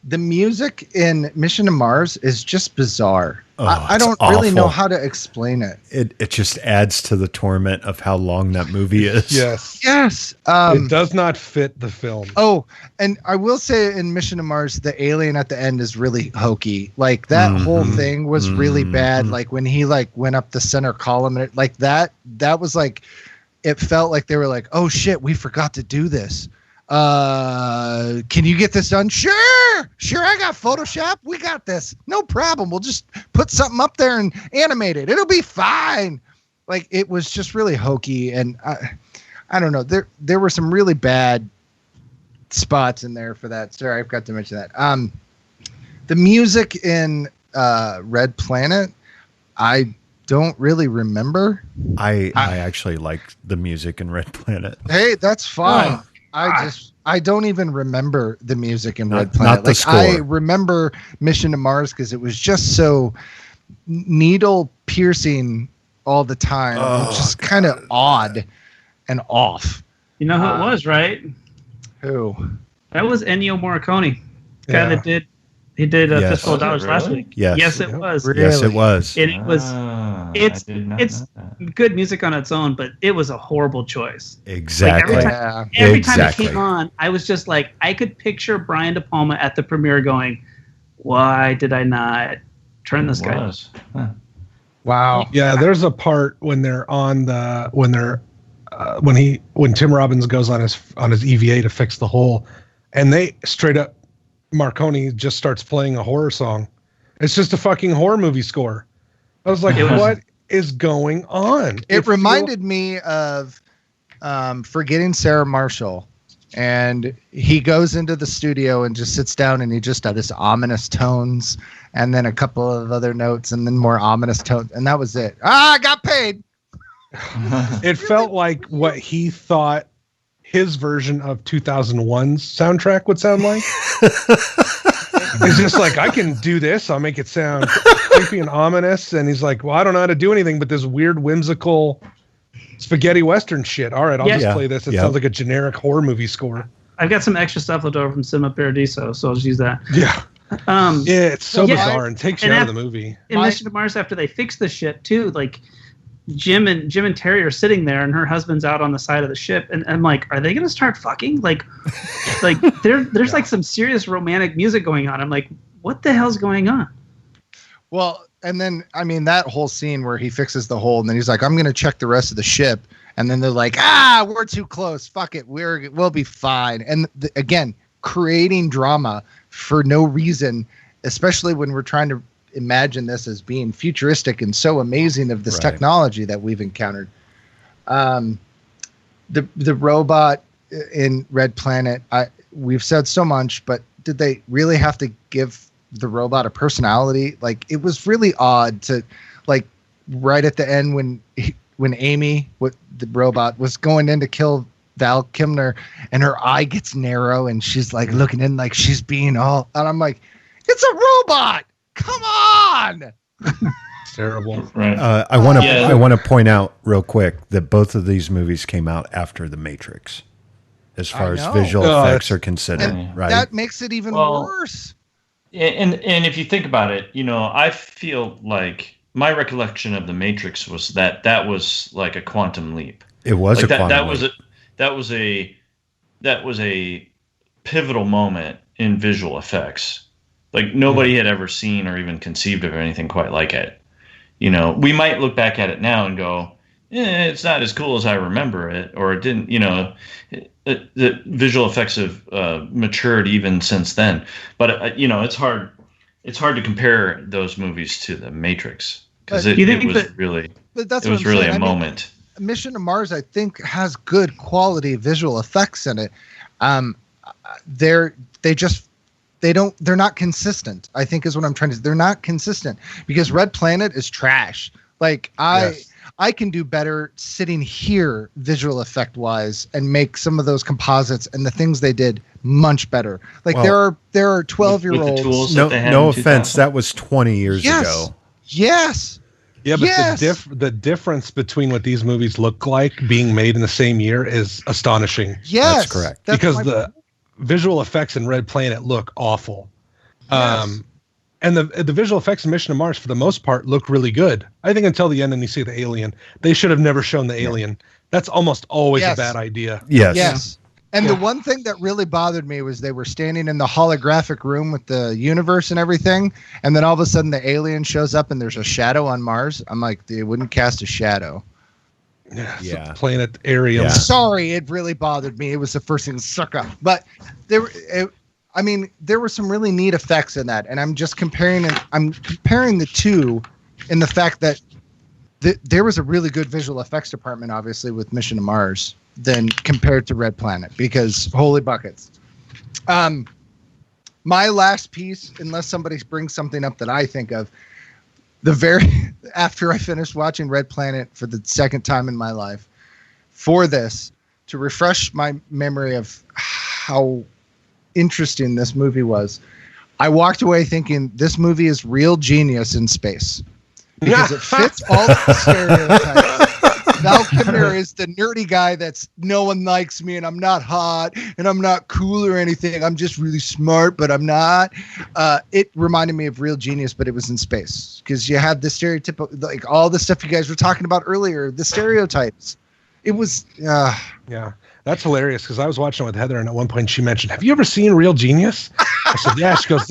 [SPEAKER 7] The music in Mission to Mars is just bizarre.
[SPEAKER 5] Oh,
[SPEAKER 7] I
[SPEAKER 5] it's
[SPEAKER 7] don't really know
[SPEAKER 5] awful.
[SPEAKER 7] how to explain it.
[SPEAKER 5] It just adds to the torment of how long that movie is.
[SPEAKER 8] Yes.
[SPEAKER 7] Yes.
[SPEAKER 8] It does not fit the film.
[SPEAKER 7] Oh, and I will say in Mission to Mars, the alien at the end is really hokey. Like that whole thing was really bad. Like when he went up the center column, and like that was like, it felt like they were like, oh shit, we forgot to do this. Can you get this done? Sure. I got Photoshop. We got this. No problem. We'll just put something up there and animate it. It'll be fine. Like it was just really hokey. And I don't know. There were some really bad spots in there for that. Sorry, I forgot to mention that. The music in Red Planet, I don't really remember.
[SPEAKER 5] I actually like the music in Red Planet.
[SPEAKER 7] Hey, that's fine. I don't even remember the music in Red Planet.
[SPEAKER 5] Not the score.
[SPEAKER 7] I remember Mission to Mars because it was just so needle piercing all the time. Just kind of odd and off.
[SPEAKER 9] You know who it was, right?
[SPEAKER 7] Who?
[SPEAKER 9] That was Ennio Morricone. The guy that did Fistful of Dollars last week.
[SPEAKER 5] Yes,
[SPEAKER 9] it was.
[SPEAKER 7] Really?
[SPEAKER 5] Yes, it was.
[SPEAKER 9] And it was. It's
[SPEAKER 6] know
[SPEAKER 9] good music on its own, but it was a horrible choice.
[SPEAKER 5] Exactly.
[SPEAKER 9] Like every time it
[SPEAKER 5] Exactly.
[SPEAKER 9] came on, I was just like, I could picture Brian De Palma at the premiere going, "Why did I not turn this guy off?"
[SPEAKER 7] Wow.
[SPEAKER 8] Yeah, there's a part when they're on the when Tim Robbins goes on his EVA to fix the hole, and they straight up Marconi just starts playing a horror song. It's just a fucking horror movie score. I was like, what is going on?
[SPEAKER 7] It reminded me of Forgetting Sarah Marshall. And he goes into the studio and just sits down and he just had this ominous tones and then a couple of other notes and then more ominous tones. And that was it. I got paid.
[SPEAKER 8] It felt like what he thought his version of 2001's soundtrack would sound like. It's just like, I can do this. I'll make it sound creepy and ominous. And he's like, well, I don't know how to do anything but this weird, whimsical spaghetti Western shit. All right, I'll just play this. It sounds like a generic horror movie score.
[SPEAKER 9] I've got some extra stuff left over from Cinema Paradiso, so I'll just use that.
[SPEAKER 8] Yeah. It's so bizarre and takes you out of the movie.
[SPEAKER 9] In Mission to Mars, after they fix the ship too, like Jim and Terry are sitting there, and her husband's out on the side of the ship, and I'm like, are they gonna start fucking? Like there's like some serious romantic music going on. I'm like, what the hell's going on? Well,
[SPEAKER 7] and then I mean that whole scene where he fixes the hole, and then he's like, I'm gonna check the rest of the ship, and then they're like, we're too close. Fuck it, we'll be fine. And again, creating drama for no reason, especially when we're trying to imagine this as being futuristic and so amazing of this technology that we've encountered. The robot in Red Planet, we've said so much, but did they really have to give the robot a personality? Like, it was really odd to, like, right at the end when Amy, the robot, was going in to kill Val Kilmer, and her eye gets narrow and she's like looking in like she's being all, and I'm like, it's a robot. Come on.
[SPEAKER 8] It's terrible.
[SPEAKER 6] Right.
[SPEAKER 5] I want to point out real quick that both of these movies came out after The Matrix, as far as visual effects are considered. Right.
[SPEAKER 7] That makes it even worse.
[SPEAKER 6] And if you think about it, I feel like my recollection of The Matrix was that was like a quantum leap.
[SPEAKER 5] It was like a quantum leap.
[SPEAKER 6] That was a pivotal moment in visual effects. Like nobody had ever seen or even conceived of anything quite like it. We might look back at it now and go, it's not as cool as I remember it, or it didn't. The visual effects have matured even since then. But it's hard to compare those movies to The Matrix because it was really a moment.
[SPEAKER 7] Mission to Mars, I think, has good quality visual effects in it. They're not consistent, I think is what I'm trying to say. They're not consistent because Red Planet is trash. Like I can do better sitting here visual effect wise and make some of those composites and the things they did much better. Like there are 12-year-olds.
[SPEAKER 5] No offense, that was 20 years ago.
[SPEAKER 7] Yes.
[SPEAKER 8] Yeah, but the difference between what these movies look like being made in the same year is astonishing.
[SPEAKER 7] Yes,
[SPEAKER 5] that's correct.
[SPEAKER 8] Because the visual effects in Red Planet look awful.
[SPEAKER 7] Yes.
[SPEAKER 8] And the visual effects in Mission to Mars, for the most part, look really good. I think until the end and you see the alien. They should have never shown the alien. That's almost always a bad idea.
[SPEAKER 7] Yes. And the one thing that really bothered me was they were standing in the holographic room with the universe and everything, and then all of a sudden the alien shows up and there's a shadow on Mars. I'm like, they wouldn't cast a shadow.
[SPEAKER 8] Yeah. Planet area.
[SPEAKER 7] Yeah. Sorry, it really bothered me. It was the first thing to suck up. But there were some really neat effects in that, and I'm just comparing the two in the fact that there was a really good visual effects department, obviously, with Mission to Mars than compared to Red Planet, because holy buckets. My last piece, unless somebody brings something up that I think of, after I finished watching Red Planet for the second time in my life, for this, to refresh my memory of how interesting this movie was, I walked away thinking this movie is real genius in space, because it fits all the stereotypes. Val Kilmer is the nerdy guy that's no one likes me and I'm not hot and I'm not cool or anything. I'm just really smart, but I'm not. It reminded me of Real Genius, but it was in space, because you had the stereotypical, like all the stuff you guys were talking about earlier, the stereotypes. It was,
[SPEAKER 8] yeah, that's hilarious, because I was watching it with Heather, and at one point she mentioned, "Have you ever seen Real Genius?" I said, "Yeah." She goes,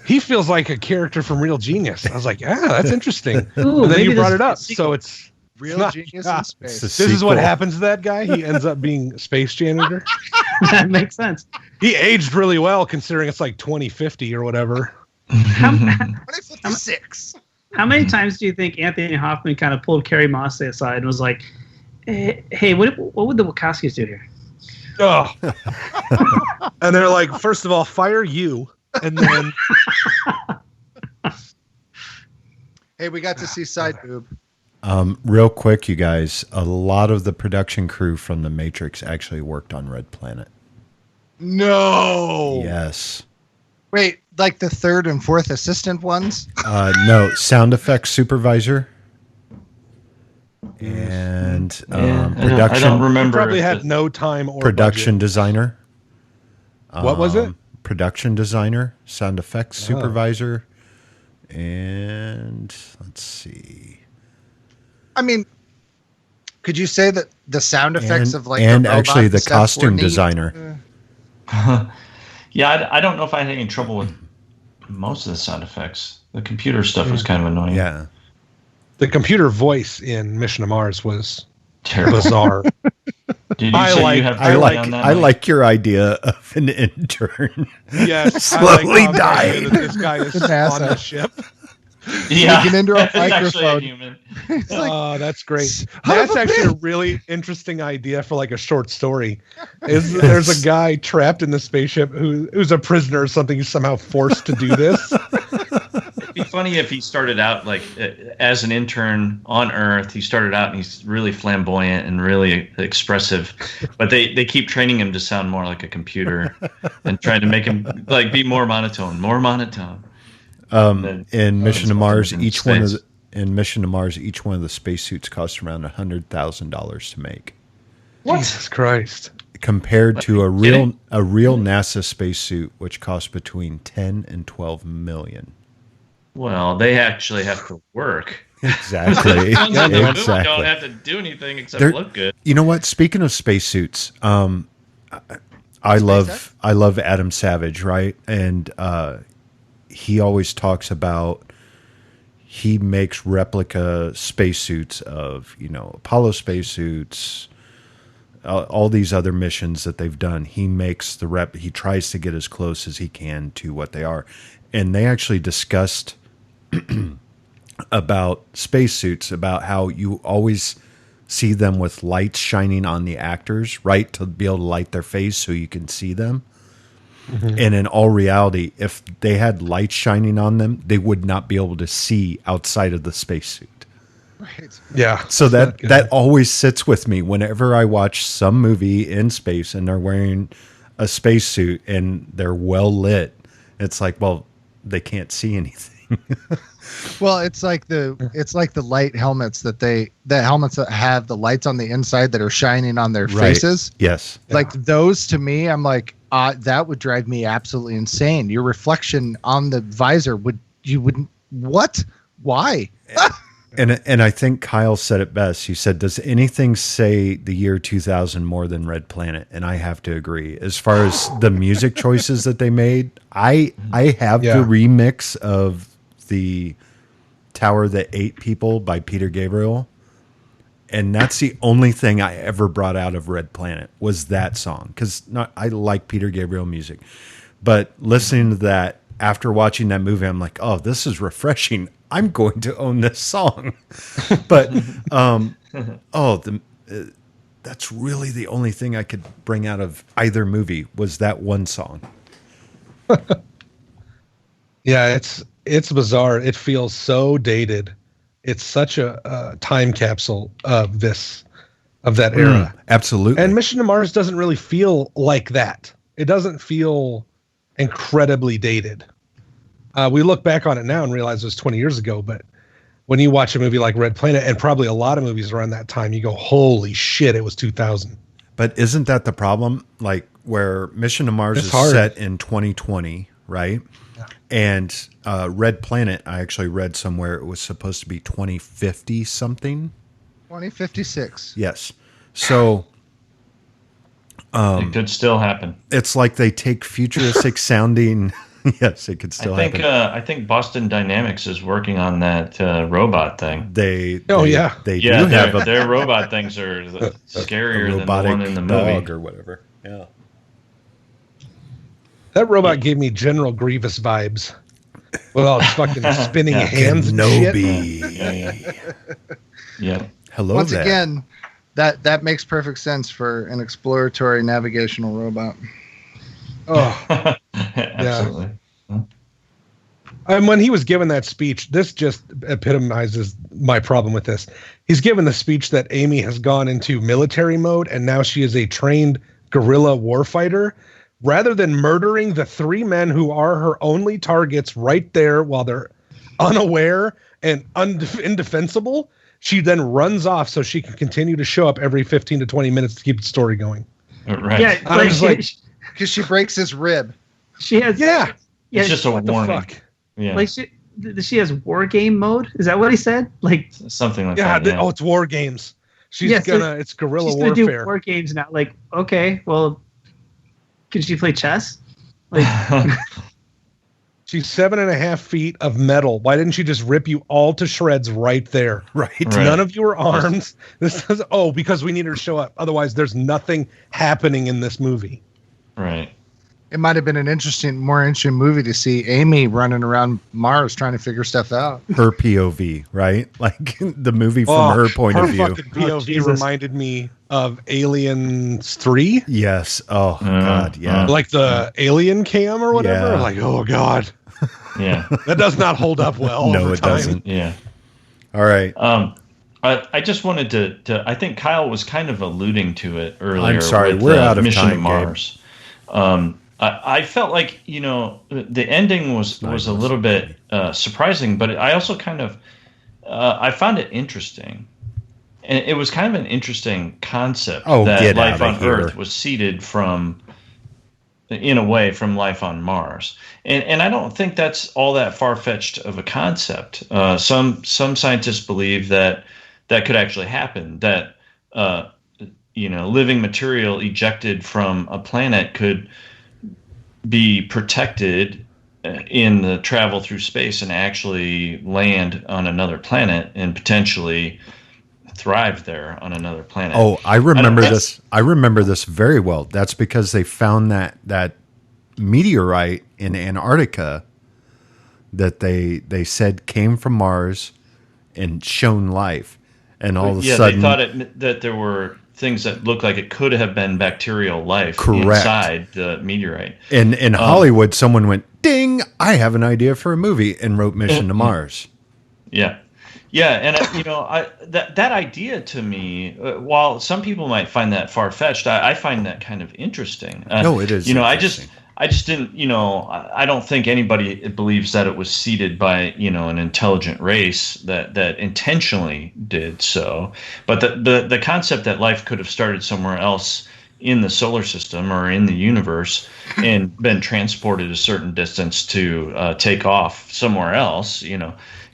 [SPEAKER 8] he feels like a character from Real Genius. I was like, "Yeah, that's interesting."
[SPEAKER 9] Ooh,
[SPEAKER 8] and then you brought it up, so it's
[SPEAKER 7] Real Genius in space.
[SPEAKER 8] This is what happens to that guy. He ends up being space janitor.
[SPEAKER 9] That makes sense.
[SPEAKER 8] He aged really well, considering it's like 2050 or whatever.
[SPEAKER 7] 2056.
[SPEAKER 9] How many times do you think Anthony Hoffman kind of pulled Carrie Moss aside and was like, "Hey, what would the Wachowskis do here?"
[SPEAKER 8] Oh. And they're like, first of all, fire you, and then
[SPEAKER 7] hey, we got to see side boob.
[SPEAKER 5] Real quick, you guys, a lot of the production crew from The Matrix actually worked on Red Planet.
[SPEAKER 7] No.
[SPEAKER 5] Yes.
[SPEAKER 7] Wait, like the third and fourth assistant ones?
[SPEAKER 5] No, sound effects supervisor. And production.
[SPEAKER 6] I don't remember.
[SPEAKER 8] Probably had no time or
[SPEAKER 5] production
[SPEAKER 8] budget.
[SPEAKER 5] Designer.
[SPEAKER 8] What was it?
[SPEAKER 5] Production designer, sound effects supervisor, and let's see.
[SPEAKER 7] I mean, could you say that the sound effects of like
[SPEAKER 5] and
[SPEAKER 7] the
[SPEAKER 5] actually the
[SPEAKER 7] robot sets were
[SPEAKER 5] costume
[SPEAKER 7] neat?
[SPEAKER 5] designer?
[SPEAKER 6] Yeah, I don't know if I had any trouble with most of the sound effects. The computer stuff was kind of annoying.
[SPEAKER 5] Yeah.
[SPEAKER 8] The computer voice in Mission to Mars was
[SPEAKER 6] Terrible.
[SPEAKER 8] bizarre.
[SPEAKER 6] Did you say you have
[SPEAKER 5] I
[SPEAKER 6] that?
[SPEAKER 5] like your idea of an intern.
[SPEAKER 8] Yes,
[SPEAKER 5] slowly
[SPEAKER 8] I like
[SPEAKER 5] dying.
[SPEAKER 8] that this guy is on the ship.
[SPEAKER 6] Yeah,
[SPEAKER 7] Speaking into a
[SPEAKER 6] it's actually a
[SPEAKER 7] microphone.
[SPEAKER 6] human.
[SPEAKER 8] Oh, that's great. That's actually a really interesting idea for like a short story. There's a guy trapped in the spaceship who's a prisoner or something. He's somehow forced to do this.
[SPEAKER 6] It'd be funny if he started out like as an intern on Earth. He started out and he's really flamboyant and really expressive, but they keep training him to sound more like a computer and trying to make him like be more monotone.
[SPEAKER 5] In Mission to Mars, each one of the spacesuits cost around $100,000 to make.
[SPEAKER 8] What? Jesus Christ!
[SPEAKER 5] Compared to a real NASA spacesuit, which costs between 10 and 12 million.
[SPEAKER 6] Well, they actually have to work.
[SPEAKER 5] Exactly.
[SPEAKER 6] They don't
[SPEAKER 5] Exactly.
[SPEAKER 6] have to do anything except look good.
[SPEAKER 5] You know what? Speaking of spacesuits, I love Adam Savage, right? And he always talks about he makes replica spacesuits of, Apollo spacesuits, all these other missions that they've done. He makes he tries to get as close as he can to what they are. And they actually discussed about spacesuits, about how you always see them with lights shining on the actors, right? To be able to light their face so you can see them. Mm-hmm. And in all reality, if they had lights shining on them, they would not be able to see outside of the spacesuit.
[SPEAKER 7] Right.
[SPEAKER 8] Yeah.
[SPEAKER 5] So that always sits with me whenever I watch some movie in space and they're wearing a spacesuit and they're well lit. It's like, well, they can't see anything.
[SPEAKER 7] Well, it's like the light helmets the helmets that have the lights on the inside that are shining on their faces.
[SPEAKER 5] Yes.
[SPEAKER 7] Like those to me, I'm like, that would drive me absolutely insane. Your reflection on the visor what? Why?
[SPEAKER 5] And I think Kyle said it best. He said, "Does anything say the year 2000 more than Red Planet?" And I have to agree. As far as the music choices that they made, I have the remix of the Tower That Ate People by Peter Gabriel, and that's the only thing I ever brought out of Red Planet was that song, because I like Peter Gabriel music, but listening to that after watching that movie, I'm like, oh, this is refreshing. I'm going to own this song. But that's really the only thing I could bring out of either movie was that one song.
[SPEAKER 8] Yeah, it's bizarre. It feels so dated. It's such a time capsule of that era.
[SPEAKER 5] Absolutely.
[SPEAKER 8] And Mission to Mars doesn't really feel like that. It doesn't feel incredibly dated. We look back on it now and realize it was 20 years ago, but when you watch a movie like Red Planet, and probably a lot of movies around that time, you go, holy shit, it was 2000.
[SPEAKER 5] But isn't that the problem? Like, where Mission to Mars is set in 2020, right? Yeah. And Red Planet, I actually read somewhere it was supposed to be 2050 something.
[SPEAKER 7] 2056.
[SPEAKER 5] Yes. So
[SPEAKER 6] it could still happen.
[SPEAKER 5] It's like they take futuristic sounding. Yes, it could still happen.
[SPEAKER 6] I think Boston Dynamics is working on that robot thing.
[SPEAKER 5] They
[SPEAKER 6] do
[SPEAKER 5] have
[SPEAKER 6] their robot things are scarier than the one in the movie
[SPEAKER 5] or whatever. Yeah,
[SPEAKER 8] that robot gave me General Grievous vibes with all his fucking spinning hands and shit.
[SPEAKER 6] Yeah.
[SPEAKER 5] Hello.
[SPEAKER 7] Once again, that makes perfect sense for an exploratory navigational robot.
[SPEAKER 8] Oh,
[SPEAKER 6] absolutely.
[SPEAKER 8] Yeah. And when he was given that speech, this just epitomizes my problem with this. He's given the speech that Amy has gone into military mode and now she is a trained guerrilla warfighter. Rather than murdering the three men who are her only targets right there while they're unaware and indefensible, she then runs off so she can continue to show up every 15 to 20 minutes to keep the story going.
[SPEAKER 6] Right.
[SPEAKER 9] Yeah,
[SPEAKER 8] I'm just like,
[SPEAKER 7] because she breaks his rib.
[SPEAKER 9] She has
[SPEAKER 6] it's just a warning.
[SPEAKER 8] Fuck?
[SPEAKER 6] Yeah.
[SPEAKER 9] Like she has war game mode. Is that what he said? Like
[SPEAKER 6] something like that.
[SPEAKER 8] Yeah. Oh, it's war games. It's guerrilla
[SPEAKER 9] she's
[SPEAKER 8] warfare.
[SPEAKER 9] Do war games now. Like, okay, well, can she play chess? Like,
[SPEAKER 8] she's 7.5 feet of metal. Why didn't she just rip you all to shreds right there?
[SPEAKER 5] Right.
[SPEAKER 8] None of you are armed. Because we need her to show up. Otherwise, there's nothing happening in this movie.
[SPEAKER 6] Right.
[SPEAKER 7] It might have been more interesting movie to see Amy running around Mars trying to figure stuff out.
[SPEAKER 5] Her POV, right? Like the movie from her point of view.
[SPEAKER 8] Her fucking POV reminded me of Aliens 3.
[SPEAKER 5] Yes. Oh, God. Yeah.
[SPEAKER 8] Like the alien cam or whatever.
[SPEAKER 5] Yeah.
[SPEAKER 8] I'm like, oh, God.
[SPEAKER 6] Yeah.
[SPEAKER 8] That does not hold up well.
[SPEAKER 5] No, it doesn't.
[SPEAKER 6] Yeah.
[SPEAKER 5] All right.
[SPEAKER 6] I just wanted to. I think Kyle was kind of alluding to it earlier.
[SPEAKER 5] I'm sorry,
[SPEAKER 6] with
[SPEAKER 5] we're out of
[SPEAKER 6] Mission
[SPEAKER 5] time,
[SPEAKER 6] to Mars. I felt like the ending was a little bit surprising, but I also kind of I found it interesting, and it was kind of an interesting concept that life on Earth was seeded in a way from life on Mars, and I don't think that's all that far-fetched of a concept. Some scientists believe that could actually happen. That living material ejected from a planet could be protected in the travel through space and actually land on another planet and potentially thrive there on another planet.
[SPEAKER 5] Oh, I remember this. I remember this very well. That's because they found that meteorite in Antarctica that they said came from Mars and shown life, and all of a sudden,
[SPEAKER 6] they thought that there were things that looked like it could have been bacterial life inside the meteorite.
[SPEAKER 5] In Hollywood, someone went, ding, I have an idea for a movie, and wrote Mission to Mars.
[SPEAKER 6] Yeah. Yeah, and that idea to me, while some people might find that far-fetched, I find that kind of interesting.
[SPEAKER 5] No, it is.
[SPEAKER 6] I just didn't, I don't think anybody believes that it was seeded by, an intelligent race that intentionally did so. But the concept that life could have started somewhere else in the solar system or in the universe and been transported a certain distance to take off somewhere else,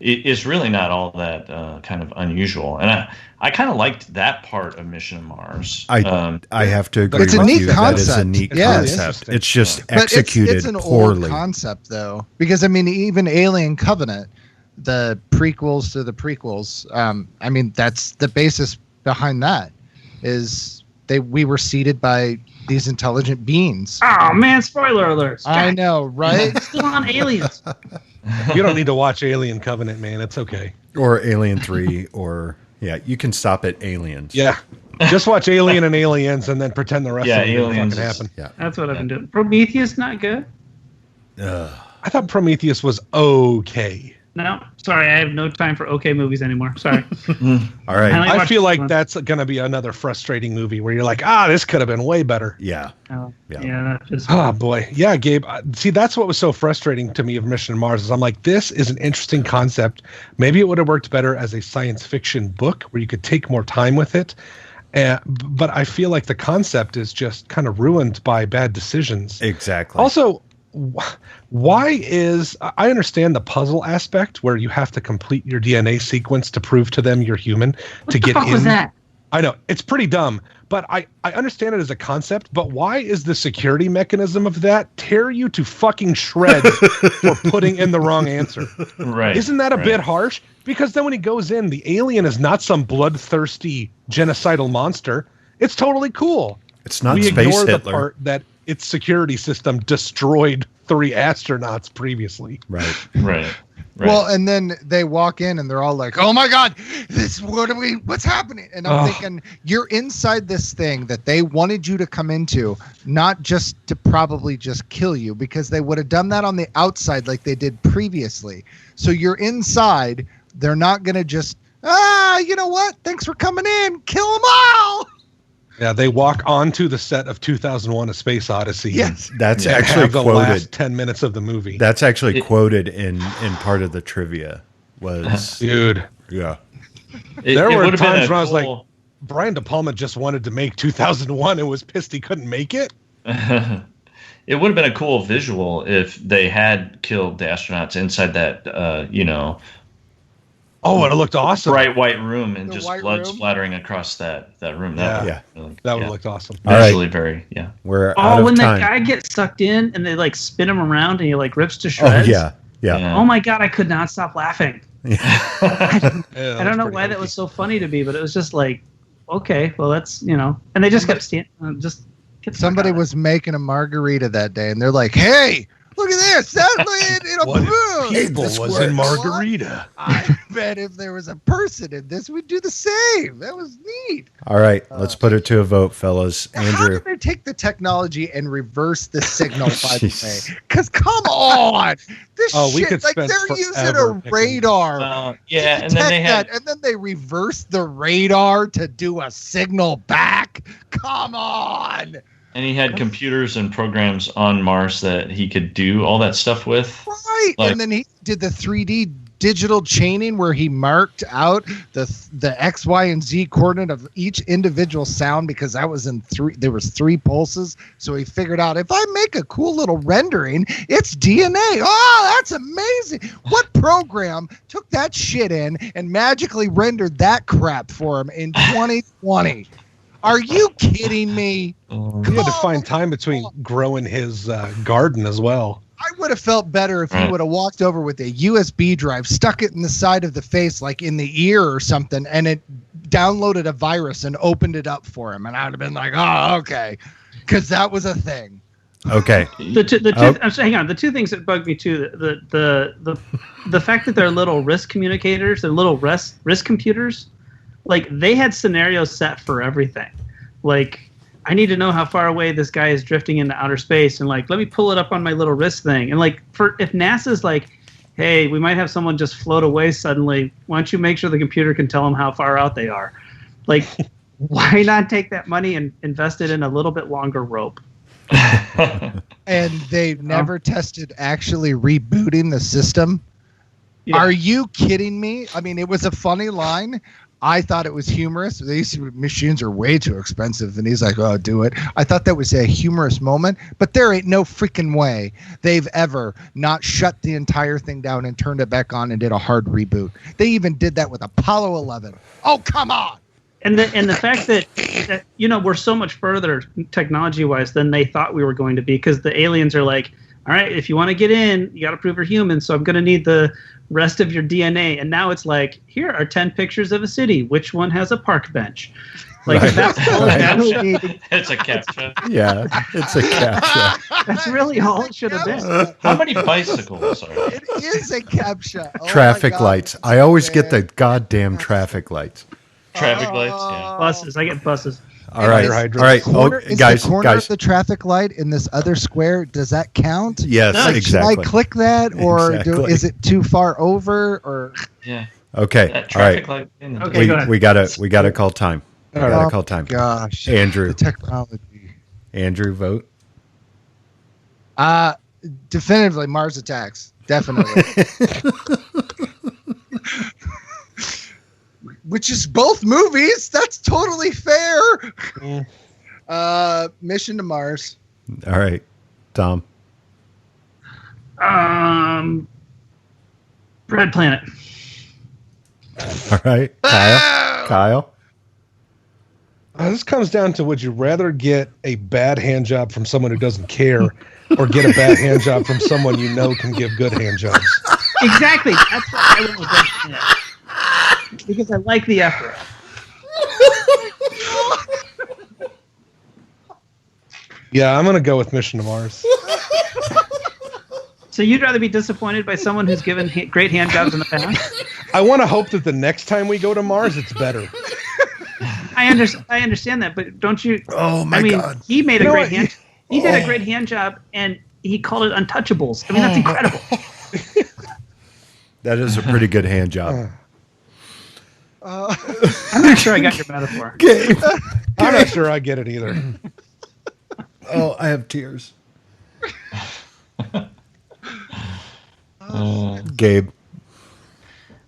[SPEAKER 6] is really not all that kind of unusual. And I kind of liked that part of Mission to Mars.
[SPEAKER 5] I have to agree with you. That is a neat concept. It's just executed
[SPEAKER 7] it's an
[SPEAKER 5] poorly.
[SPEAKER 7] Old concept, though, because even Alien Covenant, the prequels to the prequels. That's the basis behind that. Is we were seeded by these intelligent beings.
[SPEAKER 9] Oh man! Spoiler alerts.
[SPEAKER 7] I know, right?
[SPEAKER 9] Still on Aliens.
[SPEAKER 8] You don't need to watch Alien Covenant, man. It's okay.
[SPEAKER 5] Or Alien 3, or you can stop at Aliens.
[SPEAKER 8] Yeah, just watch Alien and Aliens, and then pretend the rest of it didn't fucking happen.
[SPEAKER 5] Yeah,
[SPEAKER 9] that's what I've been doing. Prometheus not good.
[SPEAKER 8] I thought Prometheus was okay.
[SPEAKER 9] No, sorry, I have no time for okay movies anymore. Sorry.
[SPEAKER 5] All right.
[SPEAKER 8] I feel like that's going to be another frustrating movie where you're like, this could have been way better.
[SPEAKER 5] Yeah.
[SPEAKER 9] Yeah.
[SPEAKER 8] Oh boy. Yeah, Gabe. See, that's what was so frustrating to me of Mission to Mars is I'm like, this is an interesting concept. Maybe it would have worked better as a science fiction book where you could take more time with it. But I feel like the concept is just kind of ruined by bad decisions.
[SPEAKER 5] Exactly.
[SPEAKER 8] Also, why I understand the puzzle aspect where you have to complete your DNA sequence to prove to them you're human to get in.
[SPEAKER 9] What the fuck was that?
[SPEAKER 8] I know it's pretty dumb, but I understand it as a concept. But why is the security mechanism of that tear you to fucking shreds for putting in the wrong answer?
[SPEAKER 6] Right.
[SPEAKER 8] Isn't that a bit harsh? Because then when he goes in, the alien is not some bloodthirsty genocidal monster. It's totally cool.
[SPEAKER 5] It's not
[SPEAKER 8] we
[SPEAKER 5] Space
[SPEAKER 8] ignore
[SPEAKER 5] Hitler.
[SPEAKER 8] The part that its security system destroyed 3 astronauts previously.
[SPEAKER 6] Right.
[SPEAKER 7] Well, and then they walk in and they're all like, "Oh my God, what's happening?" And I'm thinking, you're inside this thing that they wanted you to come into, not just to probably just kill you, because they would have done that on the outside like they did previously. So you're inside. They're not going to just, you know what? Thanks for coming in. Kill them all.
[SPEAKER 8] Yeah, they walk onto the set of 2001: A Space Odyssey.
[SPEAKER 7] Yes,
[SPEAKER 5] that's actually
[SPEAKER 8] the
[SPEAKER 5] quoted.
[SPEAKER 8] Last 10 minutes of the movie.
[SPEAKER 5] That's actually quoted in part of the trivia.
[SPEAKER 8] Dude.
[SPEAKER 5] Yeah.
[SPEAKER 8] There were times when I was like, Brian De Palma just wanted to make 2001 and was pissed he couldn't make it.
[SPEAKER 6] It would have been a cool visual if they had killed the astronauts inside that,
[SPEAKER 8] Oh, it looked awesome.
[SPEAKER 6] Bright white room and
[SPEAKER 7] The
[SPEAKER 6] just
[SPEAKER 7] white
[SPEAKER 6] blood
[SPEAKER 7] room?
[SPEAKER 6] splattering across that room.
[SPEAKER 8] That would have looked awesome.
[SPEAKER 6] Visually very,
[SPEAKER 5] We're out of
[SPEAKER 9] when
[SPEAKER 5] time.
[SPEAKER 9] the guy gets sucked in and they like spin him around and he like rips to shreds.
[SPEAKER 5] Oh, yeah.
[SPEAKER 9] Oh my God, I could not stop laughing. I don't know why
[SPEAKER 8] hokey.
[SPEAKER 9] that was so funny to me, but it was just like, okay, well that's, and they just kept
[SPEAKER 7] Somebody was making a margarita that day, and they're like, "Hey, look at this! That in a
[SPEAKER 8] What
[SPEAKER 7] boom.
[SPEAKER 8] if people was in Margarita?
[SPEAKER 7] I bet if there was a person in this, we'd do the same. That was neat.
[SPEAKER 5] All right, let's put it to a vote, fellas.
[SPEAKER 7] How
[SPEAKER 5] Andrew.
[SPEAKER 7] did they take the technology and reverse the signal, by the
[SPEAKER 5] Jeez.
[SPEAKER 7] way? Because come on, this
[SPEAKER 8] We
[SPEAKER 7] shit,
[SPEAKER 8] could
[SPEAKER 7] like
[SPEAKER 8] spend
[SPEAKER 7] they're using
[SPEAKER 8] forever
[SPEAKER 7] a
[SPEAKER 8] picking-
[SPEAKER 7] radar.
[SPEAKER 6] and
[SPEAKER 7] to
[SPEAKER 6] then they
[SPEAKER 7] detect
[SPEAKER 6] had
[SPEAKER 7] that, and then they reverse the radar to do a signal back. Come on.
[SPEAKER 6] and he had computers and programs on Mars that he could do all that stuff with.
[SPEAKER 7] Right, and then he did the 3D digital chaining where he marked out the X, Y, and Z coordinate of each individual sound because that was there was 3 pulses. So he figured out if I make a cool little rendering, it's DNA. Oh, that's amazing. What program took that shit in and magically rendered that crap for him in 2020? Are you kidding me?
[SPEAKER 8] He had to find time between growing his garden as well.
[SPEAKER 7] I would have felt better if he would have walked over with a USB drive, stuck it in the side of the face, like in the ear or something, and it downloaded a virus and opened it up for him. And I would have been like, oh, okay. Because that was a thing.
[SPEAKER 5] Okay.
[SPEAKER 9] Hang on. The 2 things that bug me too, the fact that they're little risk communicators, they're little risk computers, like they had scenarios set for everything. Like, I need to know how far away this guy is drifting into outer space, and like, let me pull it up on my little wrist thing. And like, if NASA's like, hey, we might have someone just float away suddenly, why don't you make sure the computer can tell them how far out they are? Like, why not take that money and invest it in a little bit longer rope?
[SPEAKER 7] And they never tested actually rebooting the system. Yeah. Are you kidding me? I mean, it was a funny line. I thought it was humorous. These machines are way too expensive. And he's like, oh, do it. I thought that was a humorous moment. But there ain't no freaking way they've ever not shut the entire thing down and turned it back on and did a hard reboot. They even did that with Apollo 11. Oh, come on.
[SPEAKER 9] And the fact that we're so much further technology-wise than they thought we were going to be, because the aliens are like, all right, if you want to get in, you got to prove you're human, so I'm going to need the rest of your DNA. And now it's like, here are 10 pictures of a city. Which one has a park bench? Like,
[SPEAKER 6] right.
[SPEAKER 9] That's all
[SPEAKER 6] It's a captcha.
[SPEAKER 5] Yeah, it's a captcha.
[SPEAKER 9] That's really all it should have been.
[SPEAKER 6] How many bicycles are there?
[SPEAKER 7] It is a captcha. Oh
[SPEAKER 5] traffic lights. I always get the goddamn traffic lights.
[SPEAKER 6] Traffic lights, yeah.
[SPEAKER 9] Buses. I get buses.
[SPEAKER 5] All right.
[SPEAKER 7] Guys, the corner of the traffic light in this other square, does that count?
[SPEAKER 5] Yes, exactly.
[SPEAKER 7] Should I click that, or is it too far over? Or
[SPEAKER 6] yeah.
[SPEAKER 5] Okay. All right.
[SPEAKER 6] Light
[SPEAKER 9] okay.
[SPEAKER 5] We gotta call time. Call time.
[SPEAKER 7] Gosh,
[SPEAKER 5] Andrew.
[SPEAKER 7] The technology.
[SPEAKER 5] Andrew, vote.
[SPEAKER 7] Definitively Mars Attacks. Definitely. Which is both movies. That's totally fair. Mission to Mars.
[SPEAKER 5] All right, Tom.
[SPEAKER 9] Red Planet.
[SPEAKER 5] All right, Kyle.
[SPEAKER 8] This comes down to: would you rather get a bad hand job from someone who doesn't care, or get a bad hand job from someone you know can give good hand jobs?
[SPEAKER 9] Exactly. That's what I went with Red Planet. Because I like the effort.
[SPEAKER 8] Yeah, I'm going to go with Mission to Mars.
[SPEAKER 9] So you'd rather be disappointed by someone who's given great hand jobs in the past?
[SPEAKER 8] I want to hope that the next time we go to Mars, it's better.
[SPEAKER 9] I understand that, but don't you?
[SPEAKER 5] Oh my God!
[SPEAKER 9] He made a great hand. He did a great hand job, and he called it Untouchables. I mean, that's incredible.
[SPEAKER 5] That is a pretty good hand job.
[SPEAKER 9] I'm not sure I got your metaphor.
[SPEAKER 5] Gabe.
[SPEAKER 8] I'm not sure I get it either.
[SPEAKER 5] Oh, I have tears. Gabe.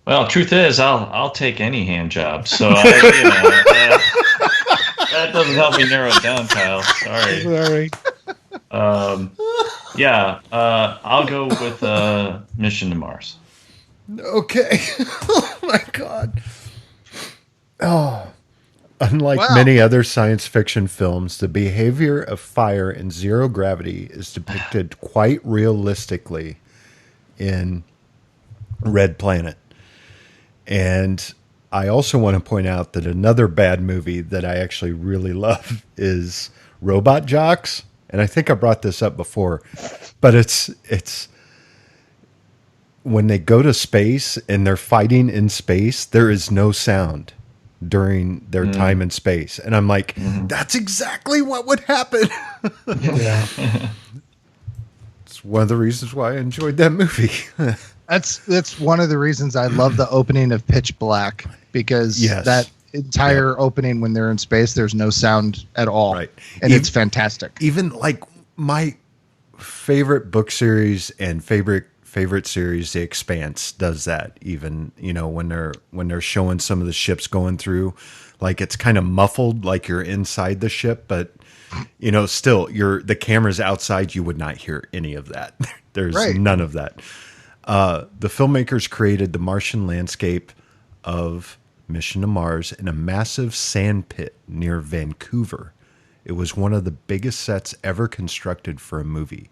[SPEAKER 6] Well, truth is, I'll take any hand job. So that doesn't help me narrow it down, Kyle. Sorry. I'll go with Mission to Mars.
[SPEAKER 5] Okay. Oh my God. Oh. Unlike many other science fiction films, the behavior of fire in zero gravity is depicted quite realistically in Red Planet. And I also want to point out that another bad movie that I actually really love is Robot Jocks. And I think I brought this up before, but it's when they go to space and they're fighting in space, there is no sound during their time in space. And I'm like, that's exactly what would happen.
[SPEAKER 8] Yeah.
[SPEAKER 5] It's one of the reasons why I enjoyed that movie.
[SPEAKER 7] That's one of the reasons I love the opening of Pitch Black, because that entire opening when they're in space, there's no sound at all.
[SPEAKER 5] Right.
[SPEAKER 7] And it's fantastic.
[SPEAKER 5] Even like my favorite book series and favorite series, The Expanse, does that. Even, when they're showing some of the ships going through, like it's kind of muffled, like you're inside the ship, but still the camera's outside. You would not hear any of that. There's none of that. The filmmakers created the Martian landscape of Mission to Mars in a massive sand pit near Vancouver. It was one of the biggest sets ever constructed for a movie,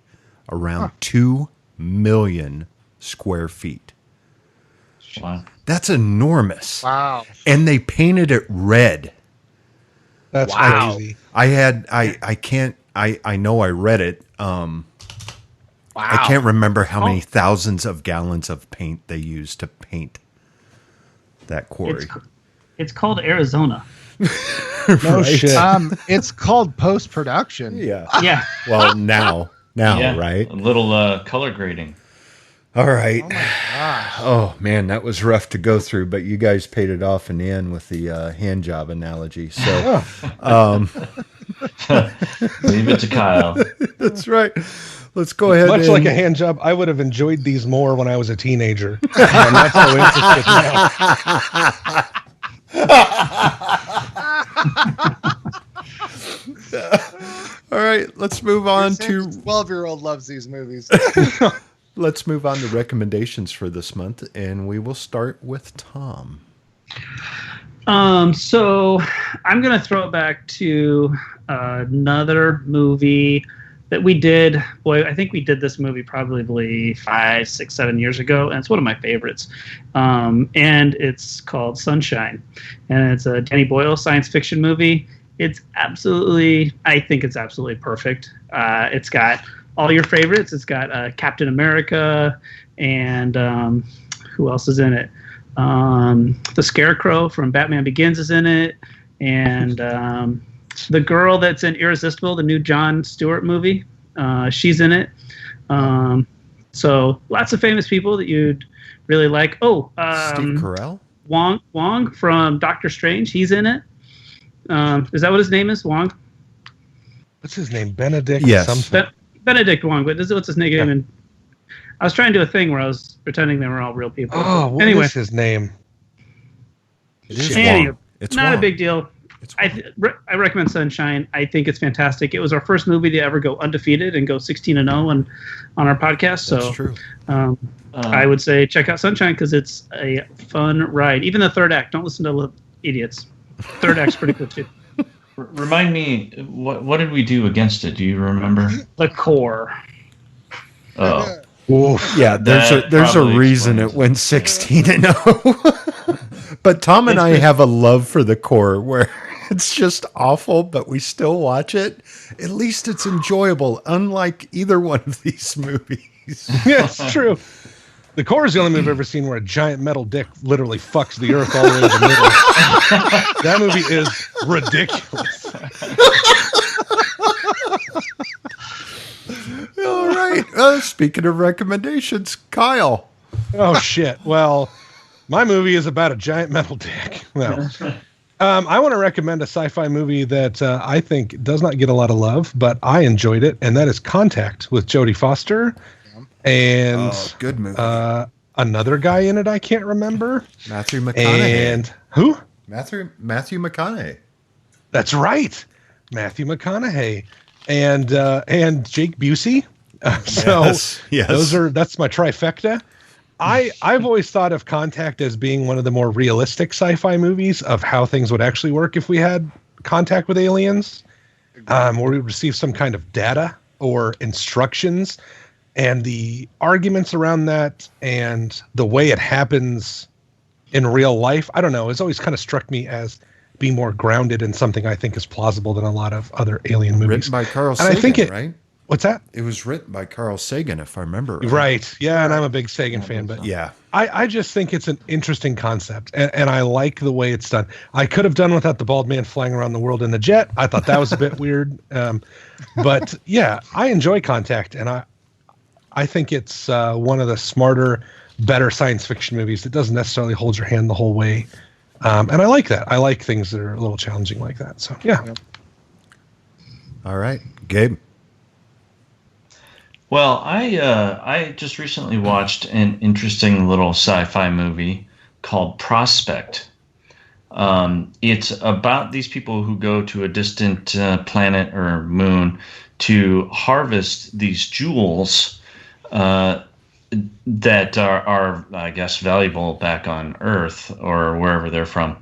[SPEAKER 5] around 2 million square feet.
[SPEAKER 6] Wow.
[SPEAKER 5] That's enormous.
[SPEAKER 7] Wow.
[SPEAKER 5] And they painted it red.
[SPEAKER 8] That's crazy.
[SPEAKER 5] I know I read it. I can't remember how many thousands of gallons of paint they used to paint that quarry.
[SPEAKER 9] It's called Arizona.
[SPEAKER 8] No shit.
[SPEAKER 7] It's called post-production.
[SPEAKER 5] Yeah.
[SPEAKER 9] Yeah.
[SPEAKER 5] Well, now, right?
[SPEAKER 6] A little color grading.
[SPEAKER 5] All right.
[SPEAKER 7] Oh my gosh.
[SPEAKER 5] Oh man, that was rough to go through, but you guys paid it off in the end with the hand job analogy. So
[SPEAKER 6] leave it to Kyle.
[SPEAKER 5] That's right. Let's go ahead.
[SPEAKER 8] Much like a hand job, I would have enjoyed these more when I was a teenager. I'm not so interested now.
[SPEAKER 5] All right, let's move on to
[SPEAKER 7] 12-year-old loves these movies.
[SPEAKER 5] Let's move on to recommendations for this month, and we will start with Tom.
[SPEAKER 9] So I'm going to throw it back to another movie that we did. Boy, I think we did this movie probably 5, 6, 7 years ago, and it's one of my favorites. And it's called Sunshine, and it's a Danny Boyle science fiction movie. I think it's absolutely perfect. It's got all your favorites. It's got Captain America, and who else is in it? The Scarecrow from Batman Begins is in it, and the girl that's in Irresistible, the new Jon Stewart movie, she's in it. So lots of famous people that you'd really like. Steve
[SPEAKER 5] Carell?
[SPEAKER 9] Wong from Doctor Strange, he's in it. Is that what his name is? Wong?
[SPEAKER 8] What's his name? Benedict?
[SPEAKER 5] Yes.
[SPEAKER 9] Benedict Wong, but what's his name? Yeah. And I was trying to do a thing where I was pretending they were all real people.
[SPEAKER 8] Oh, what is his name?
[SPEAKER 5] It is Wong.
[SPEAKER 9] It's not a big deal. I recommend Sunshine. I think it's fantastic. It was our first movie to ever go undefeated and go 16-0 on our podcast. So
[SPEAKER 5] that's true.
[SPEAKER 9] I would say check out Sunshine because it's a fun ride. Even the third act. Don't listen to idiots. Third act's pretty good too.
[SPEAKER 6] Remind me, what did we do against it? Do you remember?
[SPEAKER 9] The Core.
[SPEAKER 6] Oh.
[SPEAKER 5] Oof. Yeah, there's a reason it went 16-0. But Tom and I have a love for The Core where it's just awful, but we still watch it. At least it's enjoyable, unlike either one of these movies.
[SPEAKER 8] Yeah, it's true. The Core is the only movie I've ever seen where a giant metal dick literally fucks the earth all the way to the middle. That movie is ridiculous.
[SPEAKER 5] All right. Speaking of recommendations, Kyle.
[SPEAKER 8] Oh, shit. Well, my movie is about a giant metal dick. Well, I want to recommend a sci-fi movie that I think does not get a lot of love, but I enjoyed it, and that is Contact with Jodie Foster. And
[SPEAKER 5] good movie.
[SPEAKER 8] Another guy in it I can't remember.
[SPEAKER 5] Matthew McConaughey.
[SPEAKER 8] And who?
[SPEAKER 5] Matthew McConaughey.
[SPEAKER 8] That's right. Matthew McConaughey. And Jake Busey.
[SPEAKER 5] Yes.
[SPEAKER 8] That's my trifecta. I've always thought of Contact as being one of the more realistic sci-fi movies of how things would actually work if we had contact with aliens, where we would receive some kind of data or instructions. And the arguments around that and the way it happens in real life, I don't know, it's always kind of struck me as being more grounded in something I think is plausible than a lot of other alien movies.
[SPEAKER 5] Written by Carl Sagan,
[SPEAKER 8] I think
[SPEAKER 5] right?
[SPEAKER 8] What's that?
[SPEAKER 5] It was written by Carl Sagan, if I remember right.
[SPEAKER 8] Right. Yeah, and I'm a big Sagan fan, but
[SPEAKER 5] yeah,
[SPEAKER 8] I just think it's an interesting concept, and I like the way it's done. I could have done without the bald man flying around the world in the jet. I thought that was a bit weird. But yeah, I enjoy Contact, and I think it's one of the smarter, better science fiction movies that doesn't necessarily hold your hand the whole way. And I like that. I like things that are a little challenging like that. So, yeah.
[SPEAKER 5] All right. Gabe?
[SPEAKER 6] Well, I just recently watched an interesting little sci-fi movie called Prospect. It's about these people who go to a distant planet or moon to harvest these jewels that are, I guess, valuable back on Earth or wherever they're from.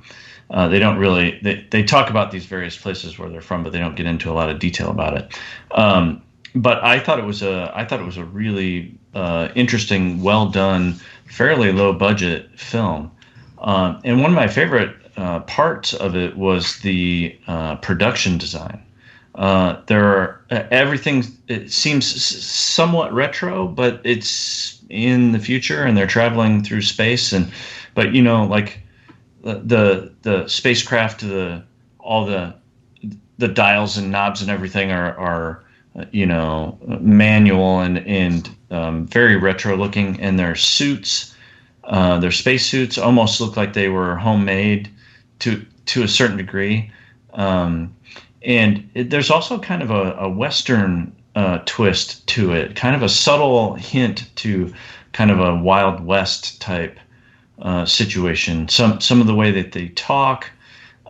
[SPEAKER 6] They don't really. They talk about these various places where they're from, but they don't get into a lot of detail about it. But I thought it was a really interesting, well done, fairly low budget film. And one of my favorite parts of it was the production design. Everything, it seems somewhat retro, but it's in the future and they're traveling through space, but like the spacecraft, all the dials and knobs and everything are manual and very retro looking, and their suits, their space suits, almost look like they were homemade to a certain degree. There's also kind of a Western twist to it, kind of a subtle hint to kind of a Wild West type situation. Some of the way that they talk,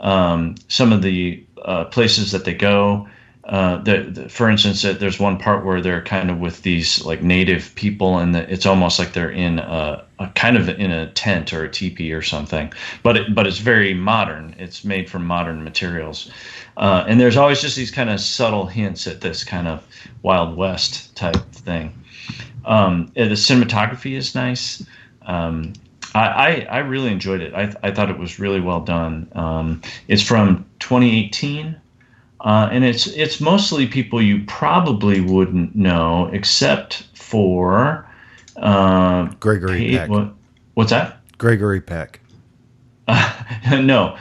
[SPEAKER 6] some of the places that they go. For instance, there's one part where they're kind of with these like native people, and it's almost like they're in a kind of in a tent or a teepee or something. But it's very modern. It's made from modern materials, and there's always just these kind of subtle hints at this kind of Wild West type thing. The cinematography is nice. I really enjoyed it. I thought it was really well done. It's from 2018. And it's mostly people you probably wouldn't know, except for
[SPEAKER 5] Gregory Peck.
[SPEAKER 6] What's that?
[SPEAKER 5] Gregory Peck.
[SPEAKER 6] No,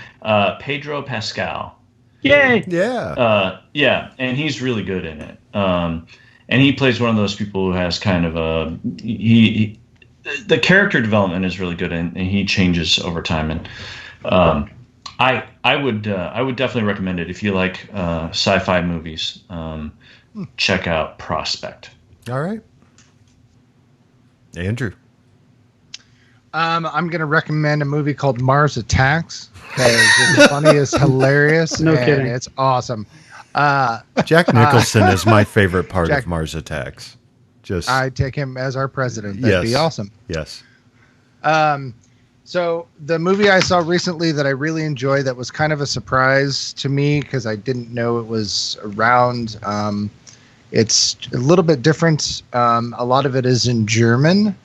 [SPEAKER 6] Pedro Pascal.
[SPEAKER 9] Yay!
[SPEAKER 5] Yeah.
[SPEAKER 6] Yeah, and he's really good in it. And he plays one of those people who has kind of the character development is really good, and he changes over time. And I would definitely recommend it if you like sci-fi movies. Check out Prospect.
[SPEAKER 5] All right, Andrew.
[SPEAKER 7] I'm going to recommend a movie called Mars Attacks because it's funny, it's hilarious,
[SPEAKER 9] no
[SPEAKER 7] and
[SPEAKER 9] kidding,
[SPEAKER 7] it's awesome.
[SPEAKER 5] Jack Nicholson is my favorite part of Mars Attacks.
[SPEAKER 7] I take him as our president. That'd be awesome.
[SPEAKER 5] Yes.
[SPEAKER 7] So the movie I saw recently that I really enjoyed, that was kind of a surprise to me because I didn't know it was around. It's a little bit different. A lot of it is in German.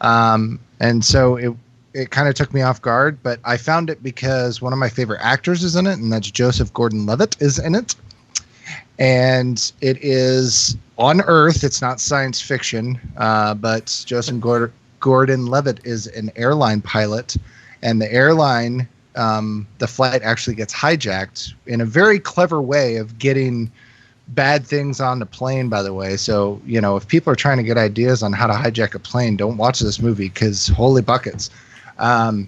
[SPEAKER 7] And so it kind of took me off guard, but I found it because one of my favorite actors is in it, and that's Joseph Gordon-Levitt is in it. And it is on Earth. It's not science fiction, but Joseph Gordon-Levitt is an airline pilot, and the airline, the flight actually gets hijacked in a very clever way of getting bad things on the plane, by the way. So, if people are trying to get ideas on how to hijack a plane, don't watch this movie because holy buckets. And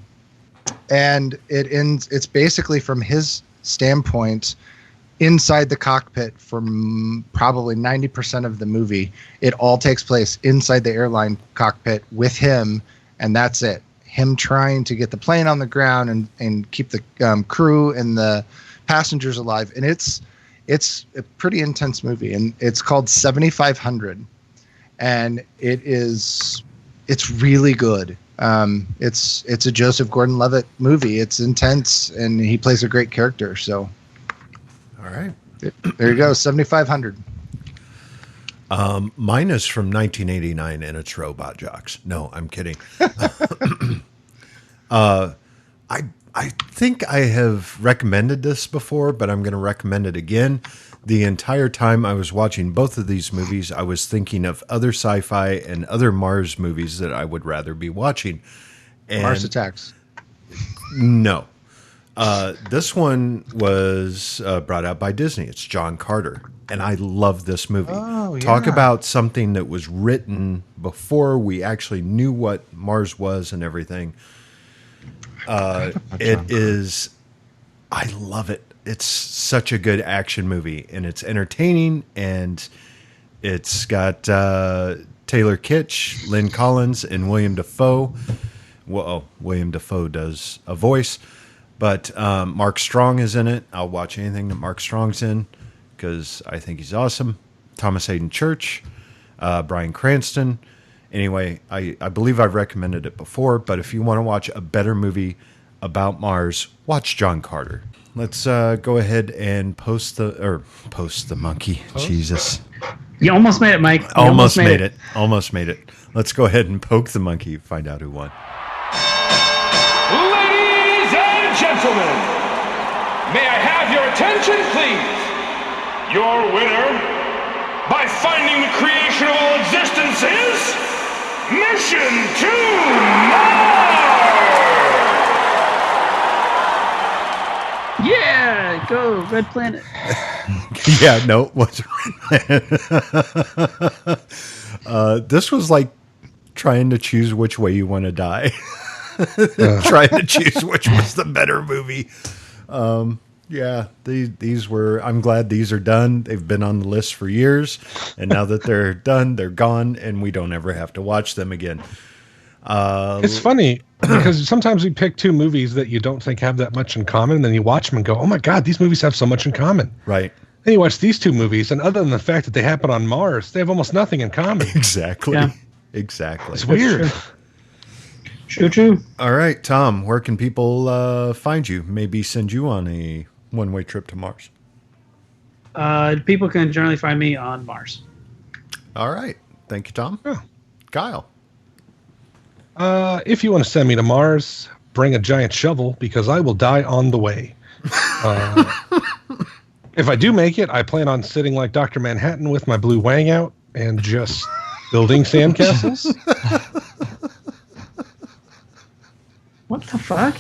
[SPEAKER 7] it's basically from his standpoint inside the cockpit from probably 90% of the movie. It all takes place inside the airline cockpit with him, and that's it. Him trying to get the plane on the ground and keep the crew and the passengers alive. And it's a pretty intense movie, and it's called 7500, and it's really good. It's a Joseph Gordon-Levitt movie. It's intense, and he plays a great character. So,
[SPEAKER 5] all right,
[SPEAKER 7] there you go, 7500.
[SPEAKER 5] Mine is from 1989, and it's Robot Jocks. No, I'm kidding. I think I have recommended this before, but I'm going to recommend it again. The entire time I was watching both of these movies, I was thinking of other sci-fi and other Mars movies that I would rather be watching. And
[SPEAKER 7] Mars Attacks.
[SPEAKER 5] No. This one was brought out by Disney. It's John Carter. And I love this movie.
[SPEAKER 7] Oh, yeah.
[SPEAKER 5] Talk about something that was written before we actually knew what Mars was and everything. It is, I love it. It's such a good action movie, and it's entertaining, and it's got Taylor Kitsch, Lynn Collins, and William Dafoe. Well, William Dafoe does a voice, but Mark Strong is in it. I'll watch anything that Mark Strong's in because I think he's awesome. Thomas Hayden Church, Bryan Cranston. Anyway, I believe I've recommended it before, but if you want to watch a better movie about Mars, watch John Carter. Let's go ahead and post the monkey. Jesus.
[SPEAKER 9] You almost made it, Mike.
[SPEAKER 5] Almost made it. Almost made it. Let's go ahead and poke the monkey, find out who won.
[SPEAKER 3] Ladies and gentlemen, may I have your attention, please? Your winner, by finding the creation of all existence, is Mission to Mars!
[SPEAKER 9] Yeah, go Red Planet.
[SPEAKER 5] Yeah, no, it wasn't. This was like trying to choose which way you want to die. Trying to choose which was the better movie. Yeah, these were. I'm glad these are done. They've been on the list for years, and now that they're done, they're gone, and we don't ever have to watch them again.
[SPEAKER 8] It's funny because sometimes we pick two movies that you don't think have that much in common, and then you watch them and go, "Oh my God, these movies have so much in common."
[SPEAKER 5] Right.
[SPEAKER 8] Then you watch these two movies, and other than the fact that they happen on Mars, they have almost nothing in common.
[SPEAKER 5] Exactly.
[SPEAKER 9] Yeah.
[SPEAKER 5] Exactly.
[SPEAKER 8] It's weird.
[SPEAKER 9] True.
[SPEAKER 5] All right, Tom, where can people find you? Maybe send you on a one-way trip to Mars.
[SPEAKER 9] People can generally find me on Mars.
[SPEAKER 5] All right. Thank you, Tom.
[SPEAKER 8] Yeah.
[SPEAKER 5] Kyle.
[SPEAKER 8] If you want to send me to Mars, bring a giant shovel because I will die on the way. If I do make it, I plan on sitting like Dr. Manhattan with my blue wang out and just building sandcastles.
[SPEAKER 9] What the fuck?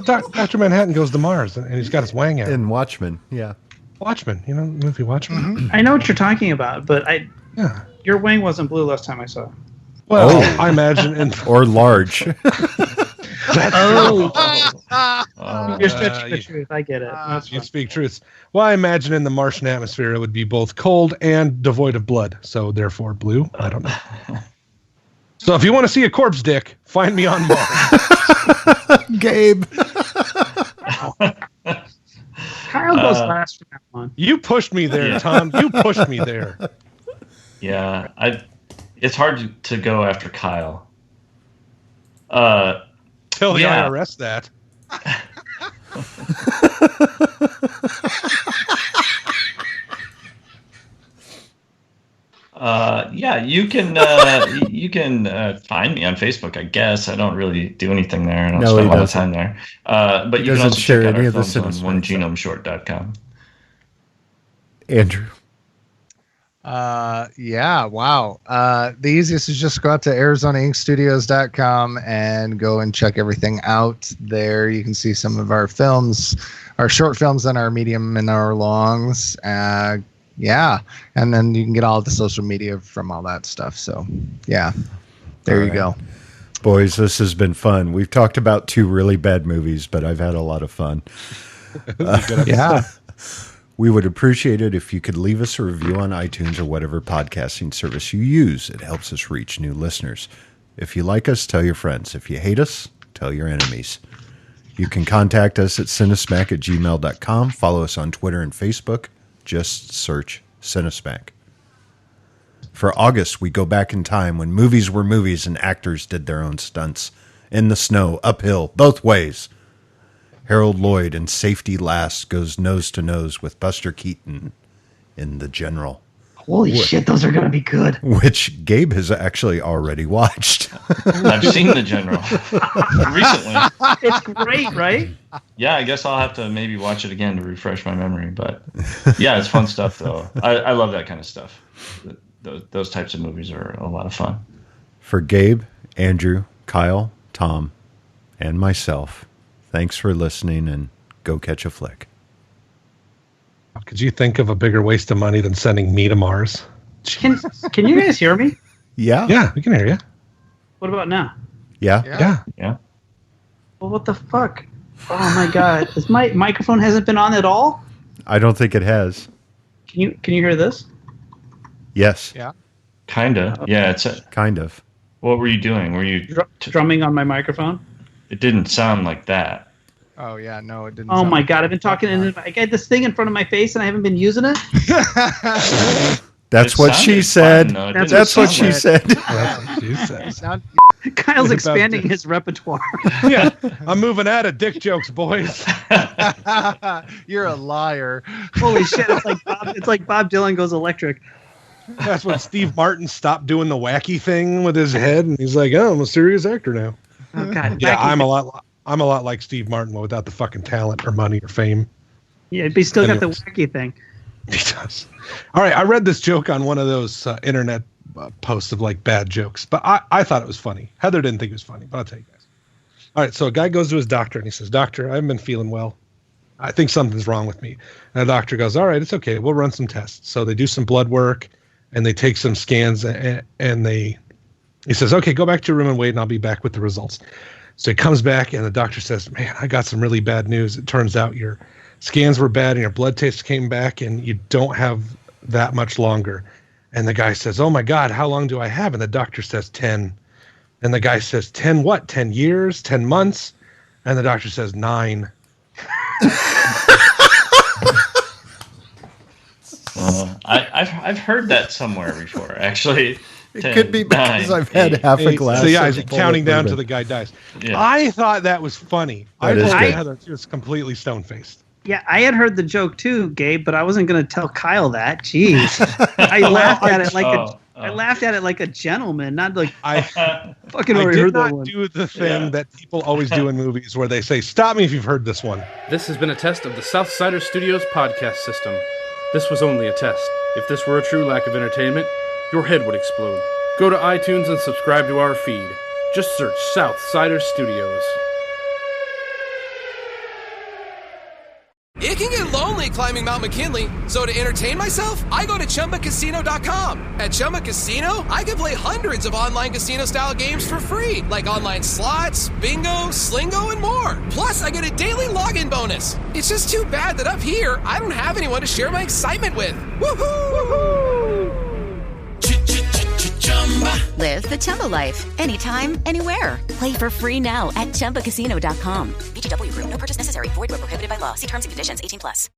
[SPEAKER 8] Dr. Manhattan goes to Mars and he's got his wang out.
[SPEAKER 5] In Watchmen, yeah.
[SPEAKER 8] Watchmen, you know the movie Watchmen?
[SPEAKER 5] Mm-hmm.
[SPEAKER 9] I know what you're talking about, but
[SPEAKER 8] Yeah.
[SPEAKER 9] your wing wasn't blue last time I saw it.
[SPEAKER 8] Well, I imagine in
[SPEAKER 5] Or large.
[SPEAKER 9] You're stretching the truth. I get it. That's
[SPEAKER 8] you
[SPEAKER 9] fine.
[SPEAKER 8] speak truths. Well, I imagine in the Martian atmosphere it would be both cold and devoid of blood, so therefore blue. I don't know. So if you want to see a corpse dick, find me on Mars.
[SPEAKER 5] Gabe.
[SPEAKER 9] Kyle goes last from that one.
[SPEAKER 8] You pushed me there, Tom. You pushed me there.
[SPEAKER 6] Yeah, it's hard to go after Kyle.
[SPEAKER 8] Tell the
[SPEAKER 6] Yeah.
[SPEAKER 8] IRS that.
[SPEAKER 6] Yeah, you can find me on Facebook. I guess I don't really do anything there. I don't spend a lot of time there. But you can
[SPEAKER 5] doesn't
[SPEAKER 6] also
[SPEAKER 5] share
[SPEAKER 6] check out
[SPEAKER 5] any
[SPEAKER 6] our
[SPEAKER 5] of the
[SPEAKER 6] films on
[SPEAKER 5] Cinesmart
[SPEAKER 6] OneGenomeShort.com.
[SPEAKER 5] Andrew.
[SPEAKER 7] Yeah, wow. The easiest is just go out to ArizonaInkStudios.com and go and check everything out there. You can see some of our films, our short films and our medium and our longs. Yeah, and then you can get all the social media from all that stuff. So, yeah, there you go.
[SPEAKER 5] Boys, this has been fun. We've talked about two really bad movies, but I've had a lot of fun.
[SPEAKER 7] Yeah.
[SPEAKER 5] We would appreciate it if you could leave us a review on iTunes or whatever podcasting service you use. It helps us reach new listeners. If you like us, tell your friends. If you hate us, tell your enemies. You can contact us at cinesmack@gmail.com. Follow us on Twitter and Facebook. Just search Cinesmack. For August, we go back in time when movies were movies and actors did their own stunts. In the snow, uphill, both ways. Harold Lloyd in Safety Last goes nose to nose with Buster Keaton in The General.
[SPEAKER 9] Holy shit, those are going to be good.
[SPEAKER 5] Which Gabe has actually already watched.
[SPEAKER 6] I've seen The General recently.
[SPEAKER 9] It's great, right?
[SPEAKER 6] Yeah, I guess I'll have to maybe watch it again to refresh my memory. But yeah, it's fun stuff, though. I love that kind of stuff. Those types of movies are a lot of fun.
[SPEAKER 5] For Gabe, Andrew, Kyle, Tom, and myself, thanks for listening, and go catch a flick.
[SPEAKER 8] Could you think of a bigger waste of money than sending me to Mars?
[SPEAKER 9] Can you guys hear me?
[SPEAKER 5] Yeah?
[SPEAKER 8] Yeah, we can hear you.
[SPEAKER 9] What about now?
[SPEAKER 5] Yeah?
[SPEAKER 6] Yeah.
[SPEAKER 9] Well, what the fuck? Oh my god. Is my microphone hasn't been on at all?
[SPEAKER 5] I don't think it has.
[SPEAKER 9] Can you hear this?
[SPEAKER 5] Yes.
[SPEAKER 7] Yeah.
[SPEAKER 6] Kinda. Yeah.
[SPEAKER 5] Kind of.
[SPEAKER 6] What were you doing? Were you?
[SPEAKER 9] Drumming on my microphone?
[SPEAKER 6] It didn't sound like that.
[SPEAKER 7] Oh, yeah, no, it didn't.
[SPEAKER 9] Oh
[SPEAKER 7] sound
[SPEAKER 9] my
[SPEAKER 7] like
[SPEAKER 9] god, I've been talking and I got this thing in front of my face and I haven't been using it.
[SPEAKER 5] That's
[SPEAKER 6] It
[SPEAKER 5] what she
[SPEAKER 6] sounded
[SPEAKER 5] said.
[SPEAKER 6] fine, though. It
[SPEAKER 9] That's
[SPEAKER 6] didn't
[SPEAKER 5] That's what
[SPEAKER 6] sound
[SPEAKER 5] she
[SPEAKER 6] like-
[SPEAKER 5] said.
[SPEAKER 8] That's what she said.
[SPEAKER 7] Sound-
[SPEAKER 9] Kyle's
[SPEAKER 8] About
[SPEAKER 9] expanding
[SPEAKER 8] this.
[SPEAKER 9] his repertoire.
[SPEAKER 8] Yeah, I'm moving out of dick jokes, boys.
[SPEAKER 7] You're a liar.
[SPEAKER 9] Holy shit, it's like Bob Dylan goes electric.
[SPEAKER 8] That's when Steve Martin stopped doing the wacky thing with his head, and he's like, "Oh, I'm a serious actor now."
[SPEAKER 9] Oh god.
[SPEAKER 8] Yeah,
[SPEAKER 9] Wacky
[SPEAKER 8] I'm
[SPEAKER 9] thing.
[SPEAKER 8] a lot like Steve Martin, but without the fucking talent or money or fame.
[SPEAKER 9] Yeah, but he still got the
[SPEAKER 8] Anyways.
[SPEAKER 9] wacky thing.
[SPEAKER 8] He does. All right, I read this joke on one of those internet posts of like bad jokes, but I thought it was funny. Heather didn't think it was funny, but I'll tell you guys. All right, so a guy goes to his doctor and he says, "Doctor, I haven't been feeling well." I think something's wrong with me. And the doctor goes, all right, it's okay. We'll run some tests. So they do some blood work and they take some scans and he says, okay, go back to your room and wait and I'll be back with the results. So he comes back and the doctor says, man, I got some really bad news. It turns out your scans were bad and your blood tests came back and you don't have that much longer. And the guy says, oh my God, how long do I have? And the doctor says 10. And the guy says, 10 what? 10 years? 10 months? And the doctor says 9.
[SPEAKER 6] I've heard that somewhere before, actually.
[SPEAKER 5] It could be because 9, I've had 8. Half a glass.
[SPEAKER 8] So yeah, he's counting down till the guy dies. Yeah. I thought that was funny. I thought Heather was completely stone-faced.
[SPEAKER 9] Yeah, I had heard the joke too, Gabe, but I wasn't going to tell Kyle that. Jeez, I laughed at it like I laughed at it like a gentleman, not like I fucking already heard that one.
[SPEAKER 8] I did not do the thing that people always do in movies where they say, "Stop me if you've heard this one."
[SPEAKER 10] This has been a test of the Southsider Studios podcast system. This was only a test. If this were a true lack of entertainment, your head would explode. Go to iTunes and subscribe to our feed. Just search Southsider Studios.
[SPEAKER 11] It can get lonely climbing Mount McKinley, so to entertain myself, I go to ChumbaCasino.com. At Chumba Casino, I can play hundreds of online casino-style games for free, like online slots, bingo, Slingo, and more. Plus, I get a daily login bonus. It's just too bad that up here, I don't have anyone to share my excitement with. Woohoo! Woohoo!
[SPEAKER 2] Live the Chumba life. Anytime, anywhere. Play for free now at ChumbaCasino.com. VGW Group. No purchase necessary. Void where prohibited by law. See terms and conditions. 18+.